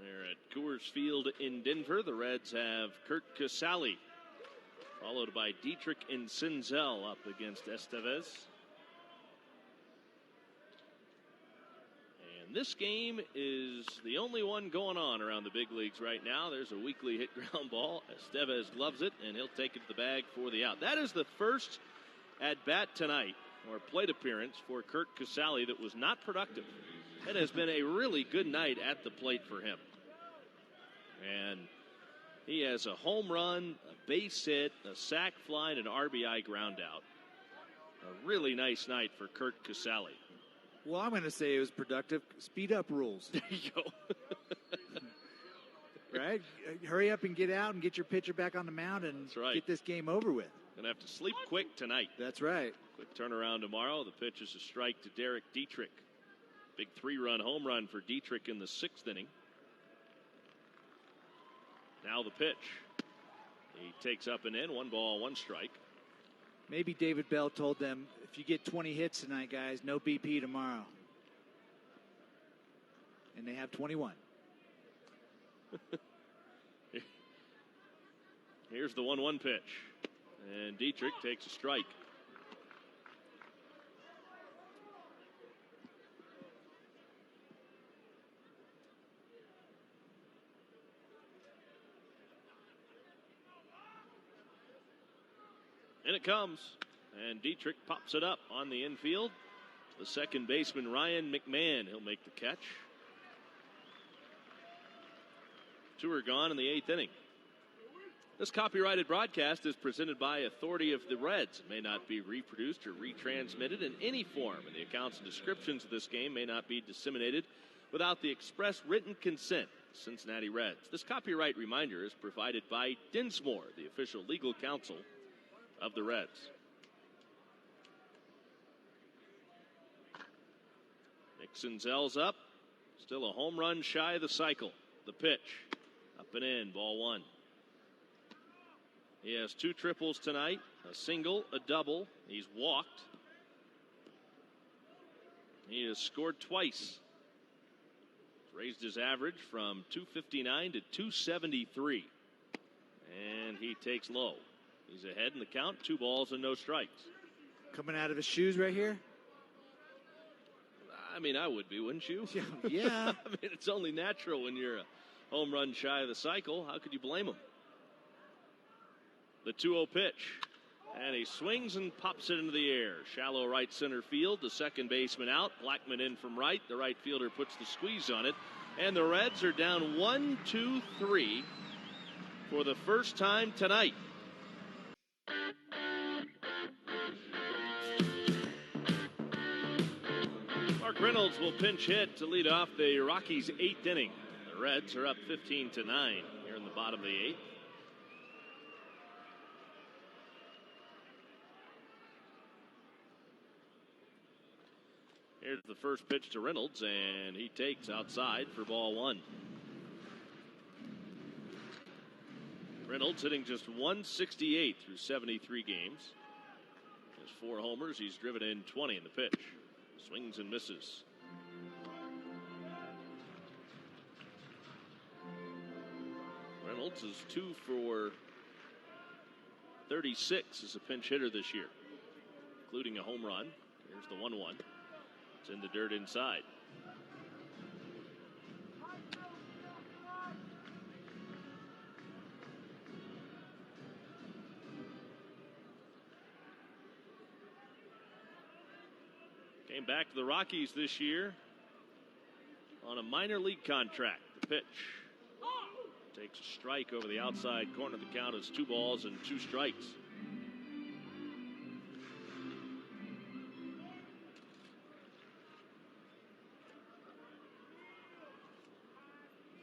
They're at Coors Field in Denver. The Reds have Kurt Casale, followed by Dietrich and Senzel up against Estevez. This game is the only one going on around the big leagues right now. There's a weakly hit ground ball. Estevez gloves it, and he'll take it to the bag for the out. That is the first at-bat tonight, or plate appearance, for Kurt Casale that was not productive. It has been a really good night at the plate for him. And he has a home run, a base hit, a sac fly, and an RBI ground out. A really nice night for Kurt Casale. Well, I'm going to say it was productive. Speed up rules. There you go. Right? Hurry up and get out and get your pitcher back on the mound and get this game over with. Going to have to sleep quick tonight. That's right. Quick turnaround tomorrow. The pitch is a strike to Derek Dietrich. Big 3-run home run for Dietrich in the 6th inning. Now the pitch. He takes up and in. 1 ball, 1 strike. Maybe David Bell told them, if you get 20 hits tonight, guys, no BP tomorrow. And they have 21. Here's the 1-1 pitch. And Dietrich takes a strike. And it comes. And Dietrich pops it up on the infield. The second baseman, Ryan McMahon, he'll make the catch. 2 are gone in the 8th inning. This copyrighted broadcast is presented by authority of the Reds. It may not be reproduced or retransmitted in any form, and the accounts and descriptions of this game may not be disseminated without the express written consent of the Cincinnati Reds. This copyright reminder is provided by Dinsmore, the official legal counsel of the Reds. Nick Senzel's up. Still a home run shy of the cycle. The pitch. Up and in. Ball 1. He has 2 triples tonight. A single, a double. He's walked. He has scored twice. Raised his average from 259 to 273. And he takes low. He's ahead in the count. 2 balls and no strikes. Coming out of his shoes right here? I mean, I would be, wouldn't you? Yeah. I mean, it's only natural when you're a home run shy of the cycle. How could you blame him? The 2-0 pitch. And he swings and pops it into the air. Shallow right center field. The second baseman out. Blackman in from right. The right fielder puts the squeeze on it. And the Reds are down 1-2-3 for the first time tonight. Mark Reynolds will pinch hit to lead off the Rockies' 8th inning. The Reds are up 15-9 here in the bottom of the 8th. Here's the first pitch to Reynolds, and he takes outside for ball 1. Reynolds hitting just 168 through 73 games. He has 4 homers. He's driven in 20 in the pitch. Swings and misses. Reynolds is 2 for 36 as a pinch hitter this year, including a home run. Here's the 1-1. It's in the dirt inside. Came back to the Rockies this year on a minor league contract. The pitch takes a strike over the outside corner. The count is 2 balls and 2 strikes.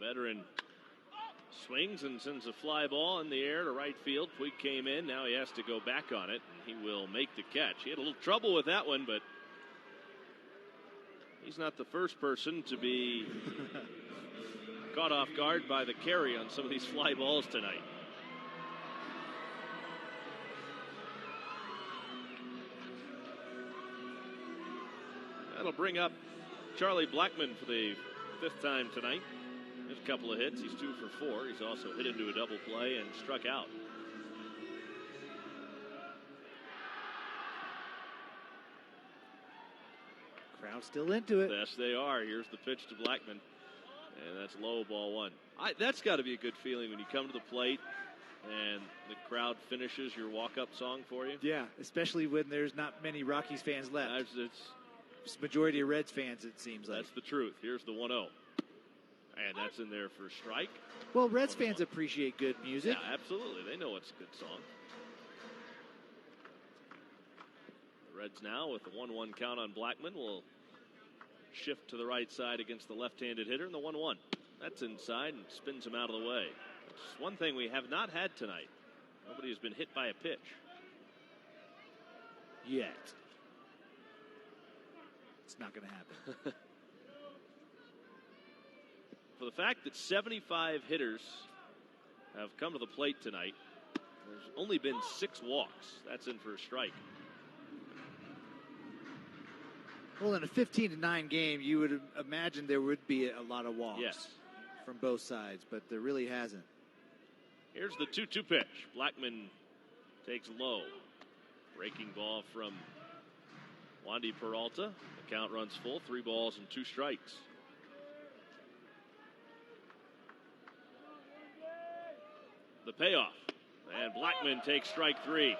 Veteran swings and sends a fly ball in the air to right field. Puig came in. Now he has to go back on it. He will make the catch. He had a little trouble with that one, but he's not the first person to be caught off guard by the carry on some of these fly balls tonight. That'll bring up Charlie Blackman for the 5th time tonight. There's a couple of hits. He's 2 for 4. He's also hit into a double play and struck out. Crowd still into it. Yes, they are. Here's the pitch to Blackman. And that's low, ball 1. That's got to be a good feeling when you come to the plate and the crowd finishes your walk-up song for you. Yeah, especially when there's not many Rockies fans left. It's majority of Reds fans, it seems like. That's the truth. Here's the 1-0. And that's in there for a strike. Well, Reds fans appreciate good music. Yeah, absolutely. They know it's a good song. The Reds now with the 1-1 count on Blackman will shift to the right side against the left-handed hitter in the 1-1. That's inside and spins him out of the way. It's one thing we have not had tonight. Nobody has been hit by a pitch. Yet. It's not going to happen. For the fact that 75 hitters have come to the plate tonight, there's only been 6 walks. That's in for a strike. Well, in a 15-9 game, you would imagine there would be a lot of walks from both sides, but there really hasn't. Here's the 2-2 pitch. Blackman takes low. Breaking ball from Wandy Peralta. The count runs full. 3 balls and 2 strikes. The payoff. And Blackman takes strike 3.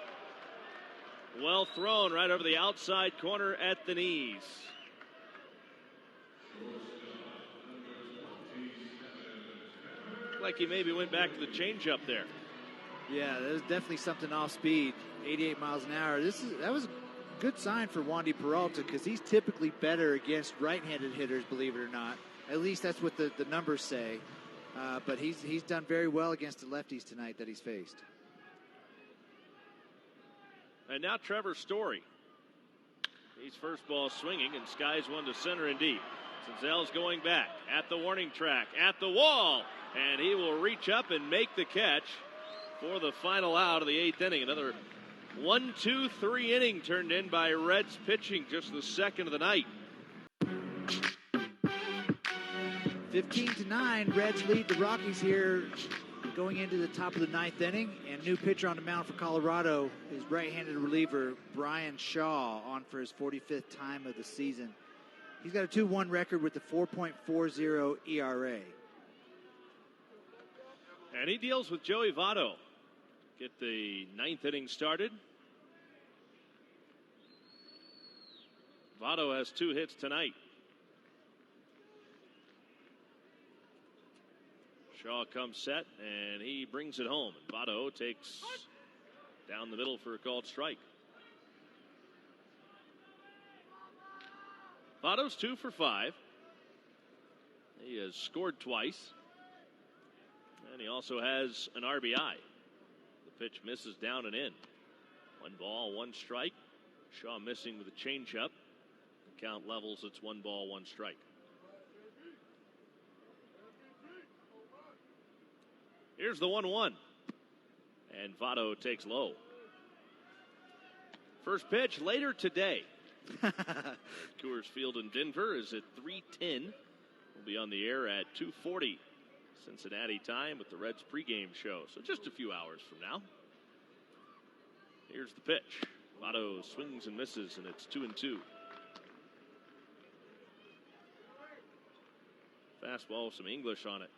Well thrown right over the outside corner at the knees. Like he maybe went back to the changeup there. Yeah, that was definitely something off speed. 88 miles an hour. That was a good sign for Wandy Peralta because he's typically better against right-handed hitters, believe it or not. At least that's what the numbers say. But he's done very well against the lefties tonight that he's faced. And now Trevor Story. He's first ball swinging and skies one to center and deep. Senzel's going back at the warning track, at the wall, and he will reach up and make the catch for the final out of the 8th inning. Another 1-2-3 inning turned in by Reds pitching, just the second of the night. 15-9, Reds lead the Rockies here going into the top of the 9th inning. And new pitcher on the mound for Colorado is right-handed reliever Brian Shaw, on for his 45th time of the season. He's got a 2-1 record with a 4.40 ERA. And he deals with Joey Votto. Get the 9th inning started. Votto has 2 hits tonight. Shaw comes set, and he brings it home. And Votto takes down the middle for a called strike. Votto's 2 for 5. He has scored twice. And he also has an RBI. The pitch misses down and in. 1 ball, 1 strike. Shaw missing with a changeup. The count levels, it's 1 ball, 1 strike. Here's the 1-1. And Votto takes low. First pitch later today. Coors Field in Denver is at 3:10. We'll be on the air at 2:40 Cincinnati time with the Reds pregame show. So just a few hours from now. Here's the pitch. Votto swings and misses, and it's 2-2. Fastball with some English on it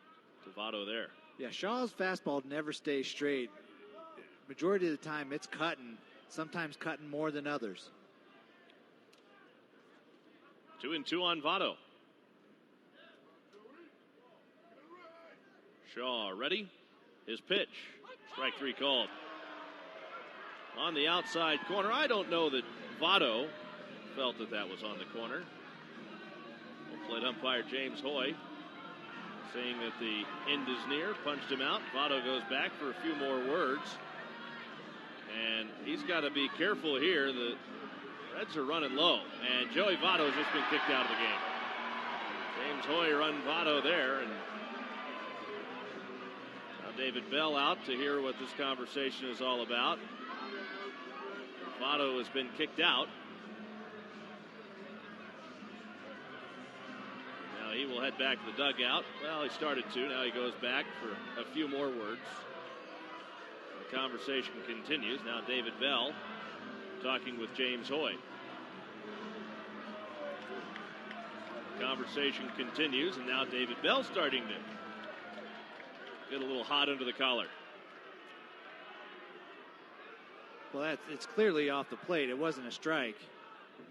to Votto there. Yeah, Shaw's fastball never stays straight. Majority of the time it's cutting, sometimes cutting more than others. 2-2 on Votto. Shaw ready. His pitch. Strike 3 called. On the outside corner. I don't know that Votto felt that was on the corner. Plate umpire James Hoy saying that the end is near, punched him out. Votto goes back for a few more words. And he's got to be careful here. The Reds are running low. And Joey Votto has just been kicked out of the game. James Hoy run Votto there. And now David Bell out to hear what this conversation is all about. Votto has been kicked out. He will head back to the dugout. Well, he started to. Now he goes back for a few more words. The conversation continues. Now David Bell talking with James Hoy. The conversation continues, and now David Bell starting to get a little hot under the collar. Well, it's clearly off the plate. It wasn't a strike.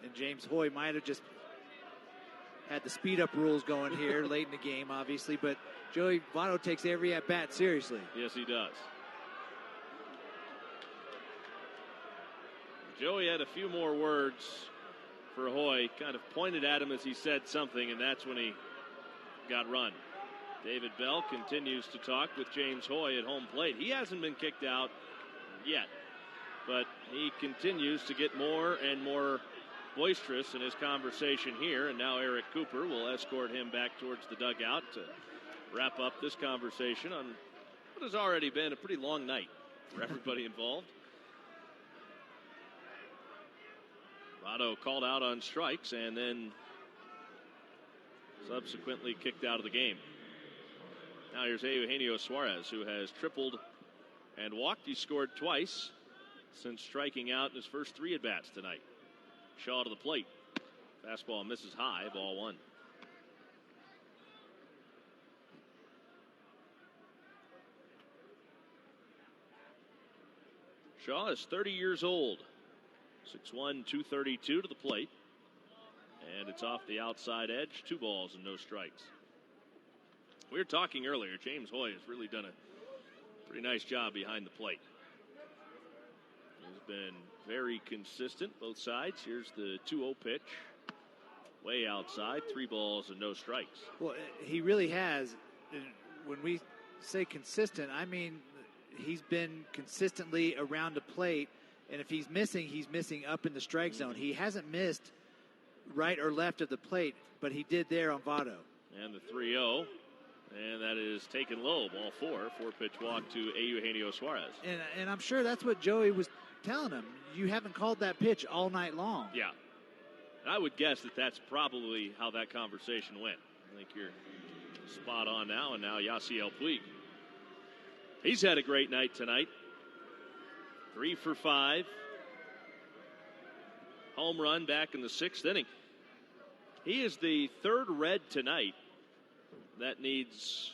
And James Hoy might have just had the speed-up rules going here late in the game, obviously, but Joey Votto takes every at-bat seriously. Yes, he does. Joey had a few more words for Hoy, kind of pointed at him as he said something, and that's when he got run. David Bell continues to talk with James Hoy at home plate. He hasn't been kicked out yet, but he continues to get more and more boisterous in his conversation here, and now Eric Cooper will escort him back towards the dugout to wrap up this conversation on what has already been a pretty long night for everybody involved. Votto called out on strikes and then subsequently kicked out of the game. Now here's Eugenio Suarez, who has tripled and walked. He scored twice since striking out in his first 3 at-bats tonight. Shaw to the plate. Fastball misses high, ball 1. Shaw is 30 years old. 6'1", 232 to the plate. And it's off the outside edge. 2 balls and no strikes. We were talking earlier. James Hoy has really done a pretty nice job behind the plate. He's been very consistent, both sides. Here's the 2-0 pitch. Way outside. 3 balls and no strikes. Well, he really has. When we say consistent, I mean he's been consistently around the plate. And if he's missing up in the strike zone. He hasn't missed right or left of the plate, but he did there on Votto. And the 3-0, and that is taken low, ball 4. 4-pitch walk to Eugenio Suarez. And I'm sure that's what Joey was telling him. You haven't called that pitch all night long. Yeah. And I would guess that that's probably how that conversation went. I think you're spot on now, and now Yasiel Puig. He's had a great night tonight. 3 for 5. Home run back in the 6th inning. He is the 3rd Red tonight that needs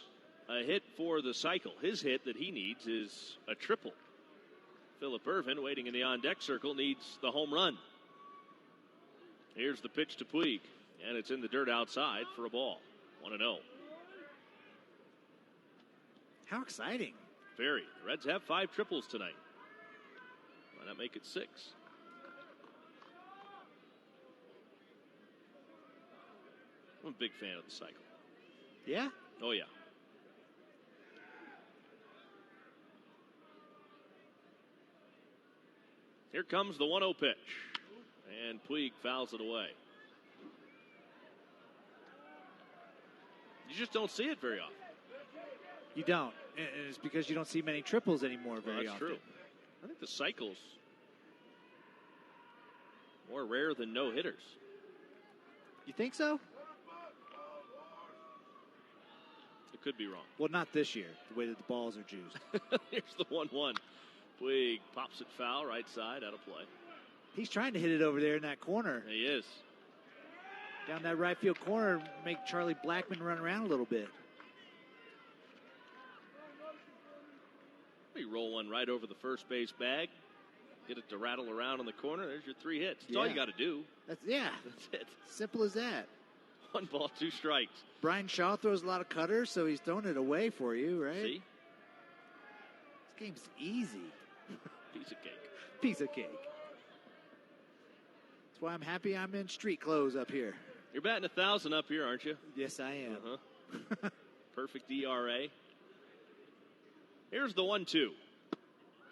a hit for the cycle. His hit that he needs is a triple. Phillip Ervin, waiting in the on-deck circle, needs the home run. Here's the pitch to Puig, and it's in the dirt outside for a ball. 1-0. How exciting. Very. The Reds have 5 triples tonight. Why not make it 6? I'm a big fan of the cycle. Yeah? Oh, yeah. Here comes the 1-0 pitch. And Puig fouls it away. You just don't see it very often. You don't. And it's because you don't see many triples anymore very That's often. true. I think the cycle's more rare than no-hitters. You think so? It could be wrong. Well, not this year, the way that the balls are juiced. Here's the 1-1. Puig pops it foul, right side, out of play. He's trying to hit it over there in that corner. He is. Down that right field corner, make Charlie Blackmon run around a little bit. You roll one right over the first base bag. Get it to rattle around in the corner. There's your 3 hits. That's all you got to do. That's it. Simple as that. 1 ball, 2 strikes. Brian Shaw throws a lot of cutters, so he's throwing it away for you, right? See? This game's easy. Piece of cake. Piece of cake. That's why I'm happy I'm in street clothes up here. You're batting 1,000 up here, aren't you? Yes, I am. Uh-huh. Perfect ERA. Here's the 1-2.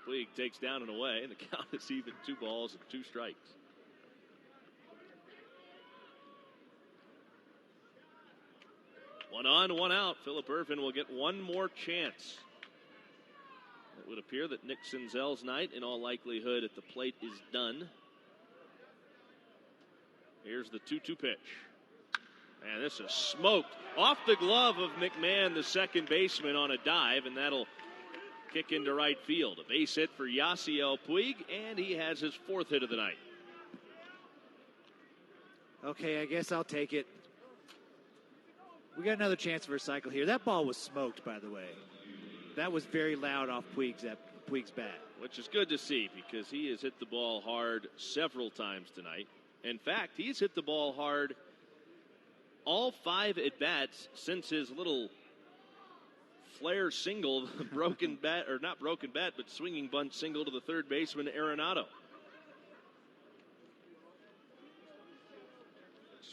Puig takes down and away, and the count is even. 2 balls and 2 strikes. One on, 1 out. Phillip Ervin will get 1 more chance. It would appear that Nick Senzel's night, in all likelihood, at the plate is done. Here's the 2-2 pitch. And this is smoked off the glove of McMahon, the second baseman, on a dive, and that'll kick into right field. A base hit for Yasiel Puig, and he has his 4th hit of the night. Okay, I guess I'll take it. We got another chance for a cycle here. That ball was smoked, by the way. That was very loud off Puig's bat. Which is good to see, because he has hit the ball hard several times tonight. In fact, he's hit the ball hard all 5 at-bats since his little flare single, broken bat, or not broken bat, but swinging bunt single to the third baseman, Arenado.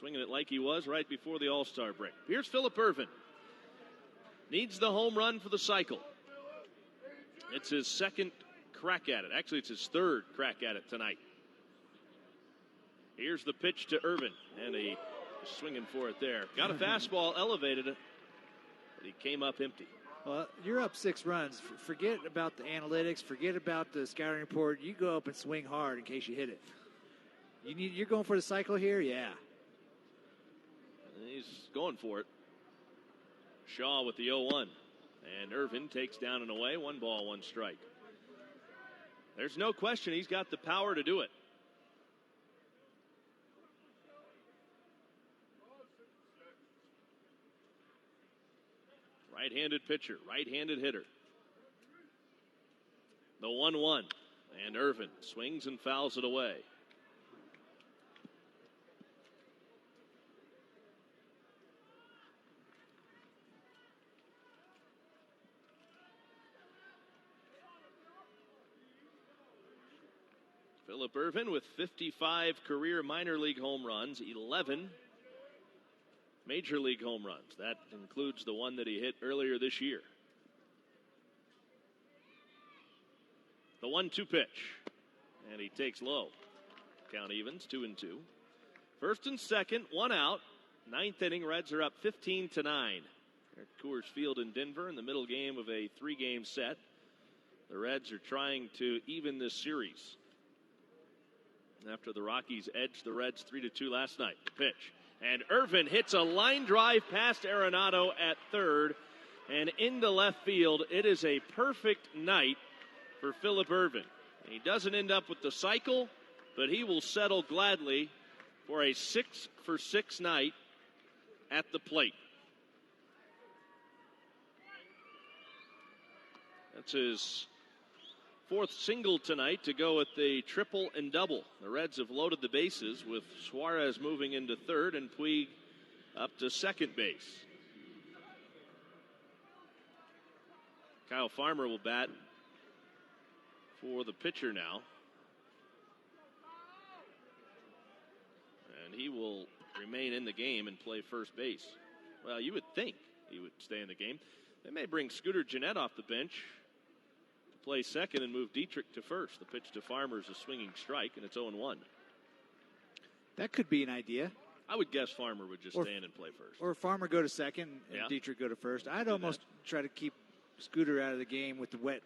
Swinging it like he was right before the All-Star break. Here's Phillip Ervin. Needs the home run for the cycle. It's his second crack at it. Actually, it's his third crack at it tonight. Here's the pitch to Ervin, and he was swinging for it there. Got a fastball elevated, but he came up empty. Well, you're up 6 runs. Forget about the analytics. Forget about the scouting report. You go up and swing hard in case you hit it. You're going for the cycle here? Yeah. He's going for it. Shaw with the 0-1. And Ervin takes down and away. 1 ball, 1 strike. There's no question he's got the power to do it. Right-handed pitcher, right-handed hitter. The 1-1. And Ervin swings and fouls it away. Phillip Ervin with 55 career minor league home runs, 11 major league home runs. That includes the one that he hit earlier this year. The 1-2 pitch. And he takes low. Count evens, 2-2. First and second, 1 out. 9th inning, Reds are up 15-9. At Coors Field in Denver in the middle game of a 3-game set. The Reds are trying to even this series after the Rockies edged the Reds 3-2 last night. The pitch. And Ervin hits a line drive past Arenado at third and into left field. It is a perfect night for Phillip Ervin. He doesn't end up with the cycle, but he will settle gladly for a 6-for-6 night at the plate. That's his 4th single tonight to go with the triple and double. The Reds have loaded the bases with Suarez moving into third and Puig up to second base. Kyle Farmer will bat for the pitcher now. And he will remain in the game and play first base. Well, you would think he would stay in the game. They may bring Scooter Gennett off the bench to play second and move Dietrich to first. The pitch to Farmer is a swinging strike, and it's 0-1. That could be an idea. I would guess Farmer would just stand and play first. Or Farmer go to second and Dietrich go to first. I'd almost try to keep Scooter out of the game with the wet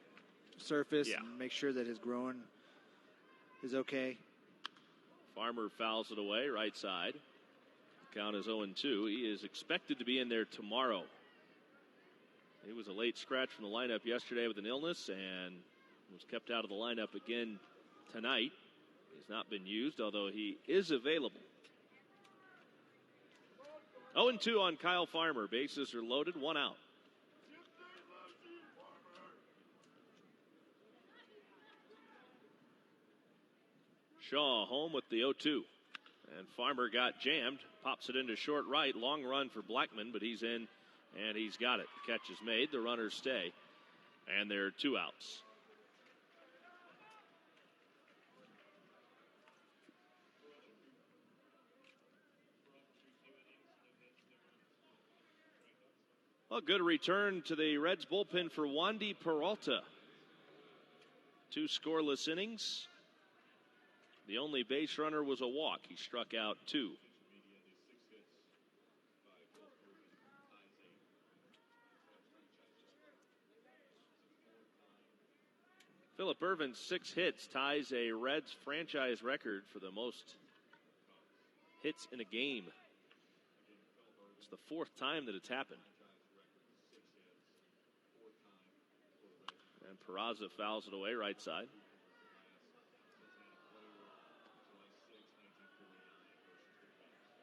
surface and make sure that his growing is okay. Farmer fouls it away, right side. Count is 0-2. He is expected to be in there tomorrow. He was a late scratch from the lineup yesterday with an illness and was kept out of the lineup again tonight. He's not been used, although he is available. 0-2 on Kyle Farmer. Bases are loaded, 1 out. Shaw home with the 0-2. And Farmer got jammed. Pops it into short right. Long run for Blackman, but he's in, and he's got it. The catch is made. The runners stay. And there are 2 outs. A good return to the Reds bullpen for Wandy Peralta. 2 scoreless innings. The only base runner was a walk. He struck out 2. Phillip Ervin's 6 hits ties a Reds franchise record for the most hits in a game. It's the 4th time that it's happened. And Peraza fouls it away, right side.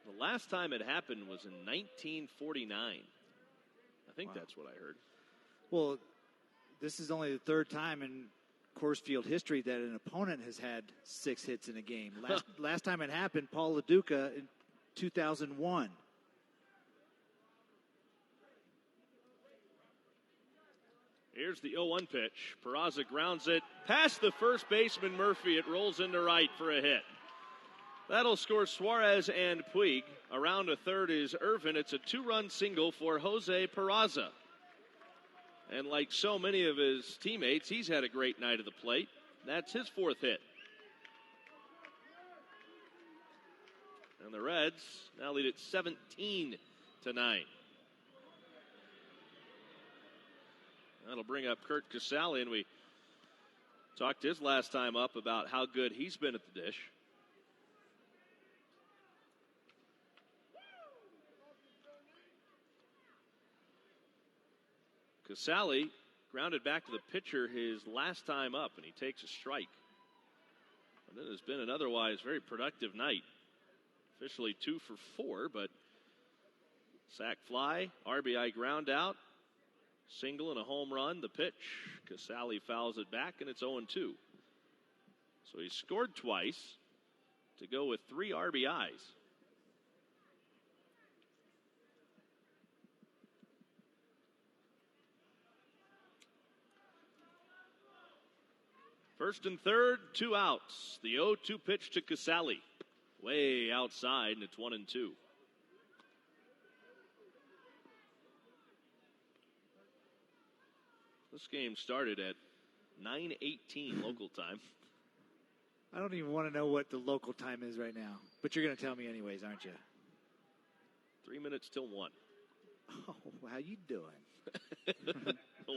The last time it happened was in 1949. I think that's what I heard. Well, this is only the 3rd time in Coors Field history that an opponent has had 6 hits in a game. Last time it happened, Paul LaDuca in 2001. Here's the 0-1 pitch. Peraza grounds it past the first baseman Murphy. It rolls into right for a hit. That'll score Suarez and Puig. Around a third is Ervin. It's a 2-run single for Jose Peraza. And like so many of his teammates, he's had a great night at the plate. That's his 4th hit. And the Reds now lead it 17-9. That'll bring up Curt Casale, and we talked his last time up about how good he's been at the dish. Casale grounded back to the pitcher his last time up, and he takes a strike. And it has been an otherwise very productive night. Officially 2 for 4, but sac fly, RBI ground out, single and a home run. The pitch, Casale fouls it back, and it's 0-2. So he scored twice to go with 3 RBIs. First and third, 2 outs. The 0-2 pitch to Casale. Way outside, and it's 1-2. This game started at 9:18 local time. I don't even want to know what the local time is right now, but you're going to tell me anyways, aren't you? 3 minutes till 1. Oh, how you doing?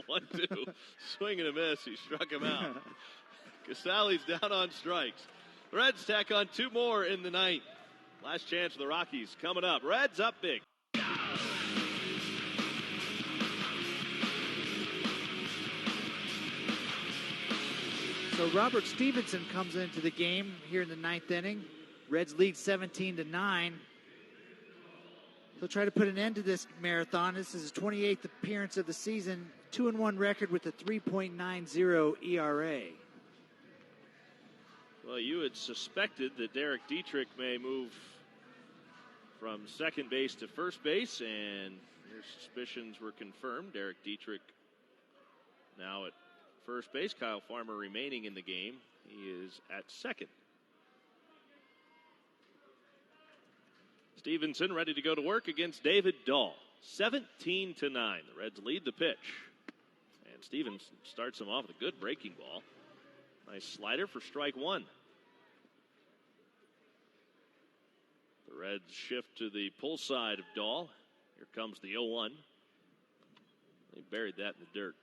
1-2. Swing and a miss. He struck him out. Casale's down on strikes. The Reds tack on 2 more in the ninth. Last chance for the Rockies coming up. Reds up big. So Robert Stevenson comes into the game here in the 9th inning. Reds lead 17-9. He'll try to put an end to this marathon. This is his 28th appearance of the season. 2-1 record with a 3.90 ERA. Well, you had suspected that Derek Dietrich may move from second base to first base, and your suspicions were confirmed. Derek Dietrich now at first base. Kyle Farmer remaining in the game. He is at second. Stevenson ready to go to work against David Dahl. 17-9. The Reds lead the pitch. And Stevenson starts him off with a good breaking ball. Nice slider for strike 1. The Reds shift to the pull side of Dahl. Here comes the 0-1. They buried that in the dirt.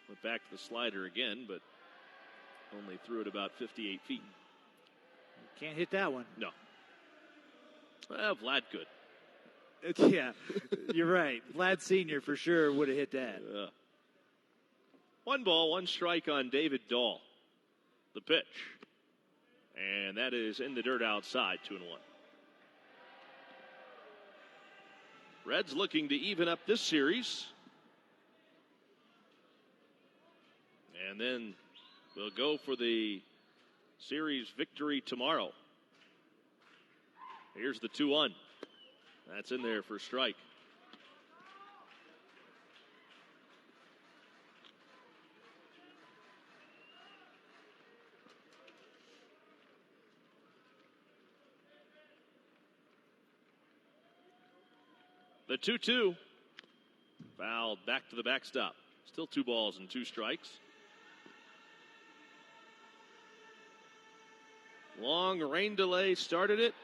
Went back to the slider again, but only threw it about 58 feet. Can't hit that one. No. Well, Vlad could. Yeah, you're right. Vlad Sr. for sure would have hit that. 1 ball, 1 strike on David Dahl. The pitch. And that is in the dirt outside, 2-1. Reds looking to even up this series. And then we'll go for the series victory tomorrow. Here's the 2-1. That's in there for a strike. The 2-2. Fouled back to the backstop. Still 2 balls and 2 strikes. Long rain delay started it,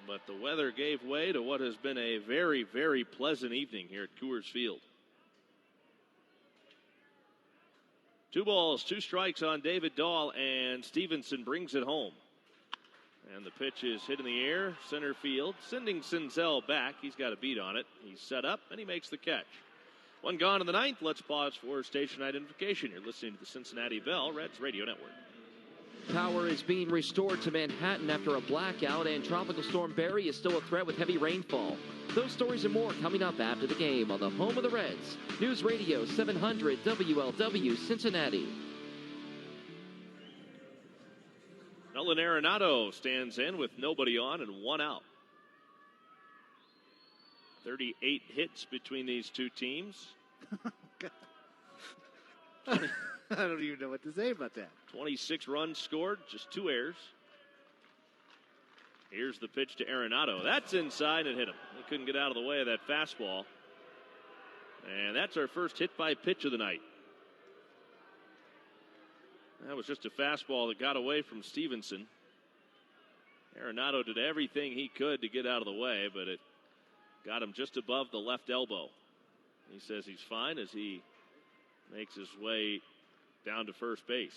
but the weather gave way to what has been a very, very pleasant evening here at Coors Field. 2 balls, 2 strikes on David Dahl, and Stevenson brings it home. And the pitch is hit in the air, center field, sending Senzel back. He's got a beat on it. He's set up, and he makes the catch. 1 gone in the 9th. Let's pause for station identification. You're listening to the Cincinnati Bell Reds Radio Network. Power is being restored to Manhattan after a blackout, and Tropical Storm Barry is still a threat with heavy rainfall. Those stories and more coming up after the game on the home of the Reds. News Radio 700 WLW Cincinnati. Nolan Arenado stands in with nobody on and 1 out. 38 hits between these 2 teams. I don't even know what to say about that. 26 runs scored, just 2 errors. Here's the pitch to Arenado. That's inside and hit him. He couldn't get out of the way of that fastball. And that's our first hit by pitch of the night. That was just a fastball that got away from Stevenson. Arenado did everything he could to get out of the way, but it got him just above the left elbow. He says he's fine as he makes his way down to first base.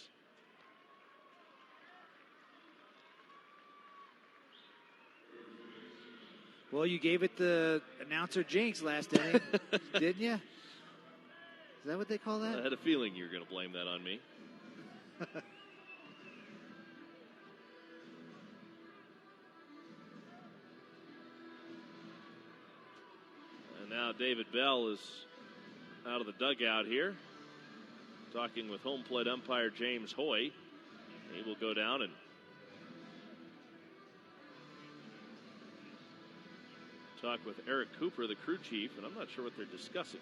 Well, you gave it the announcer jinx last inning, didn't you? Is that what they call that? I had a feeling you were going to blame that on me. And now David Bell is out of the dugout here, talking with home plate umpire James Hoy. He will go down and talk with Eric Cooper, the crew chief, and I'm not sure what they're discussing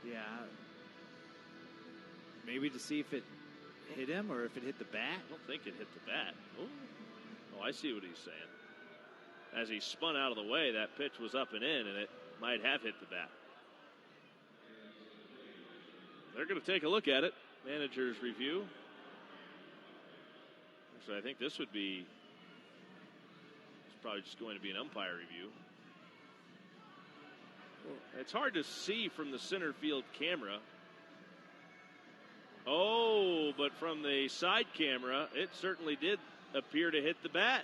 here. Yeah. Maybe to see if it hit him or if it hit the bat. I don't think it hit the bat. Oh, I see what he's saying. As he spun out of the way, that pitch was up and in, and it might have hit the bat. They're going to take a look at it. Manager's review. So I think this would be, it's probably just going to be an umpire review. It's hard to see from the center field camera. Oh, but from the side camera, it certainly did appear to hit the bat.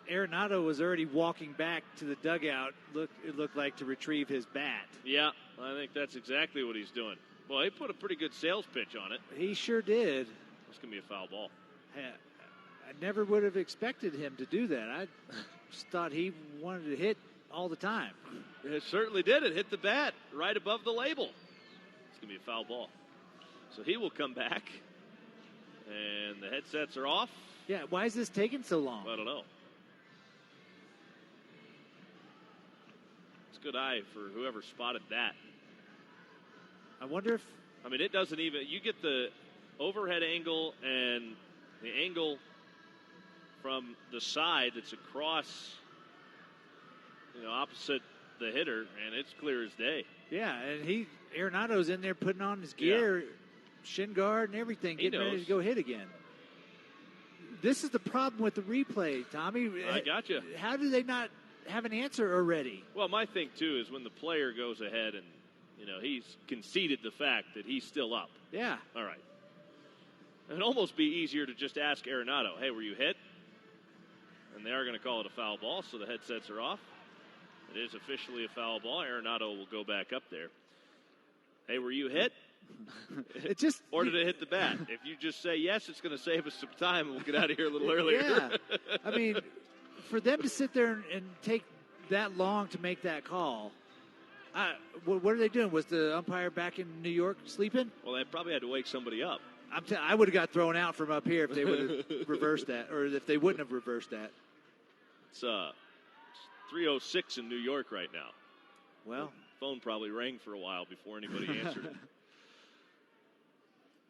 Arenado was already walking back to the dugout, it looked like, to retrieve his bat. Yeah, I think that's exactly what he's doing. Well, he put a pretty good sales pitch on it. He sure did. It's going to be a foul ball. I never would have expected him to do that. I just thought he wanted to hit all the time. It certainly did. It hit the bat right above the label. It's going to be a foul ball. So he will come back, and the headsets are off. Yeah, why is this taking so long? I don't know. It's a good eye for whoever spotted that. I wonder if... I mean, it doesn't even... You get the overhead angle and the angle from the side that's across, opposite the hitter, and it's clear as day. Yeah, and Arenado's in there putting on his gear, shin guard and everything, getting ready to go hit again. This is the problem with the replay, Tommy. I gotcha. How do they not have an answer already? Well, my thing, too, is when the player goes ahead and, he's conceded the fact that he's still up. Yeah. All right. It'd almost be easier to just ask Arenado, hey, were you hit? And they are going to call it a foul ball, so the headsets are off. It is officially a foul ball. Arenado will go back up there. Hey, were you hit? Or did it hit the bat? If you just say yes, it's going to save us some time, and we'll get out of here a little earlier. Yeah. I mean, for them to sit there and take that long to make that call, what are they doing? Was the umpire back in New York sleeping? Well, they probably had to wake somebody up. I would have got thrown out from up here if they would have reversed that, or if they wouldn't have reversed that. It's 3:06 in New York right now. Well, the phone probably rang for a while before anybody answered it.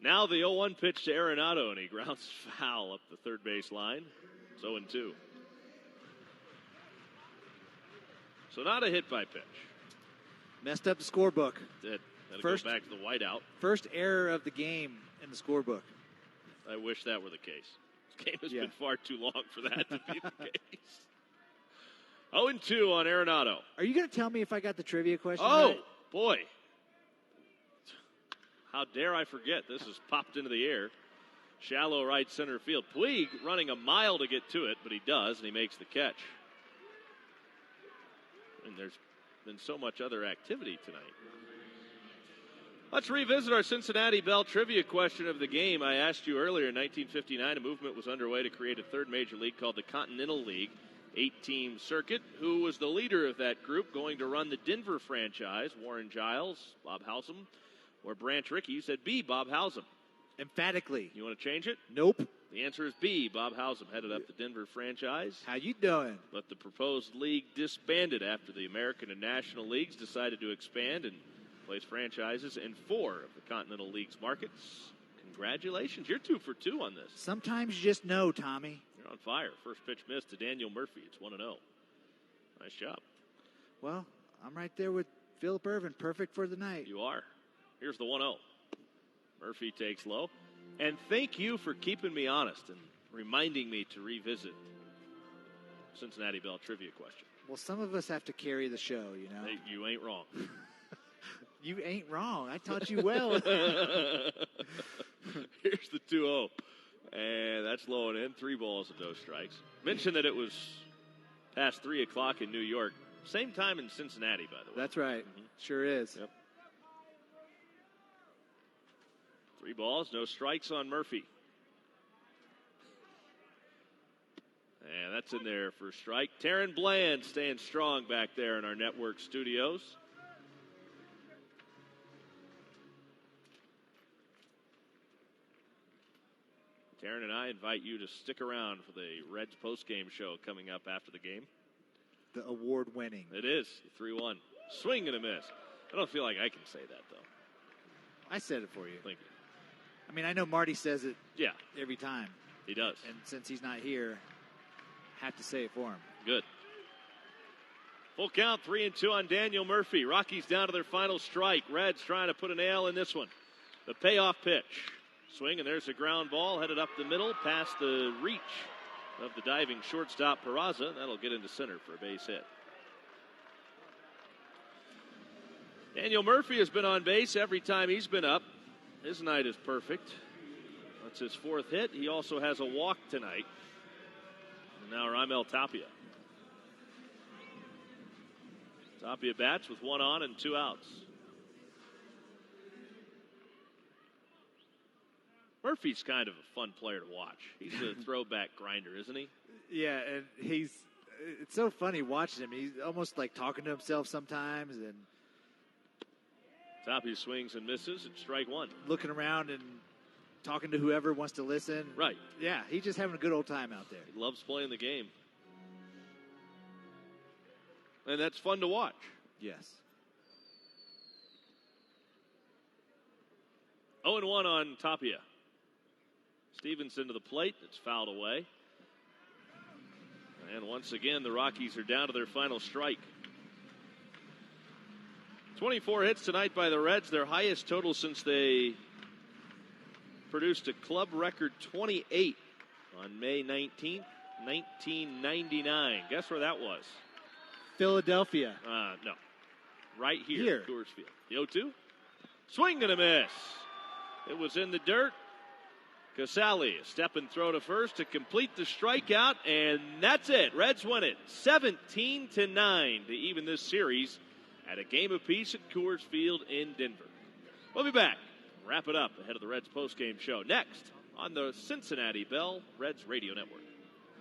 Now the 0-1 pitch to Arenado, and he grounds foul up the third base line. It's 0-2. So not a hit by pitch. Messed up the scorebook. Did. Had to go back to the whiteout. First error of the game in the scorebook. I wish that were the case. This game has been far too long for that to be the case. 0-2 on Arenado. Are you going to tell me if I got the trivia question right? right? Boy. How dare I forget? This has popped into the air. Shallow right center field. Puig running a mile to get to it, but he does, and he makes the catch. And there's been so much other activity tonight. Let's revisit our Cincinnati Bell trivia question of the game. I asked you earlier, in 1959, a movement was underway to create a third major league called the Continental League, 8-team circuit. Who was the leader of that group going to run the Denver franchise? Warren Giles, Bob Howsam, or Branch Rickey? You said B, Bob Howsam. Emphatically. You want to change it? Nope. The answer is B. Bob Howsam headed up the Denver franchise. How you doing? But the proposed league disbanded after the American and National Leagues decided to expand and place franchises in 4 of the Continental League's markets. Congratulations. You're 2 for 2 on this. Sometimes you just know, Tommy. They're on fire. First pitch missed to Daniel Murphy. It's 1-0. Nice job. Well, I'm right there with Phillip Ervin. Perfect for the night. You are. Here's the 1-0. Murphy takes low. And thank you for keeping me honest and reminding me to revisit Cincinnati Bell trivia question. Well, some of us have to carry the show, you know. Hey, you ain't wrong. You ain't wrong. I taught you well. Here's the 2-0. And that's low and in. 3 balls and no strikes. Mentioned that it was past 3 o'clock in New York. Same time in Cincinnati, by the way. That's right. Mm-hmm. Sure is. Yep. 3 balls, no strikes on Murphy. And that's in there for a strike. Taryn Bland staying strong back there in our network studios. Taryn and I invite you to stick around for the Reds postgame show coming up after the game. The award-winning. It is. 3-1. Swing and a miss. I don't feel like I can say that, though. I said it for you. Thank you. I mean, I know Marty says it every time. He does. And since he's not here, I have to say it for him. Good. Full count, 3-2 on Daniel Murphy. Rockies down to their final strike. Reds trying to put a nail in this one. The payoff pitch. Swing, and there's a ground ball headed up the middle past the reach of the diving shortstop Peraza. That'll get into center for a base hit. Daniel Murphy has been on base every time he's been up. His night is perfect. That's his 4th hit. He also has a walk tonight. And now Raimel Tapia. Tapia bats with 1 on and 2 outs. Murphy's kind of a fun player to watch. He's a throwback grinder, isn't he? Yeah, and it's so funny watching him. He's almost like talking to himself sometimes. And Tapia swings and misses at strike 1. Looking around and talking to whoever wants to listen. Right. Yeah, he's just having a good old time out there. He loves playing the game. And that's fun to watch. Yes. 0-1 on Tapia. Stevenson to the plate. It's fouled away. And once again, the Rockies are down to their final strike. 24 hits tonight by the Reds, their highest total since they produced a club record 28 on May 19th, 1999. Guess where that was? Philadelphia. No. Right here. Coors Field. The 0-2. Swing and a miss. It was in the dirt. Casali, a step and throw to first to complete the strikeout, and that's it. Reds win it 17-9 to even this series at a game apiece at Coors Field in Denver. We'll be back. Wrap it up ahead of the Reds postgame show next on the Cincinnati Bell Reds Radio Network.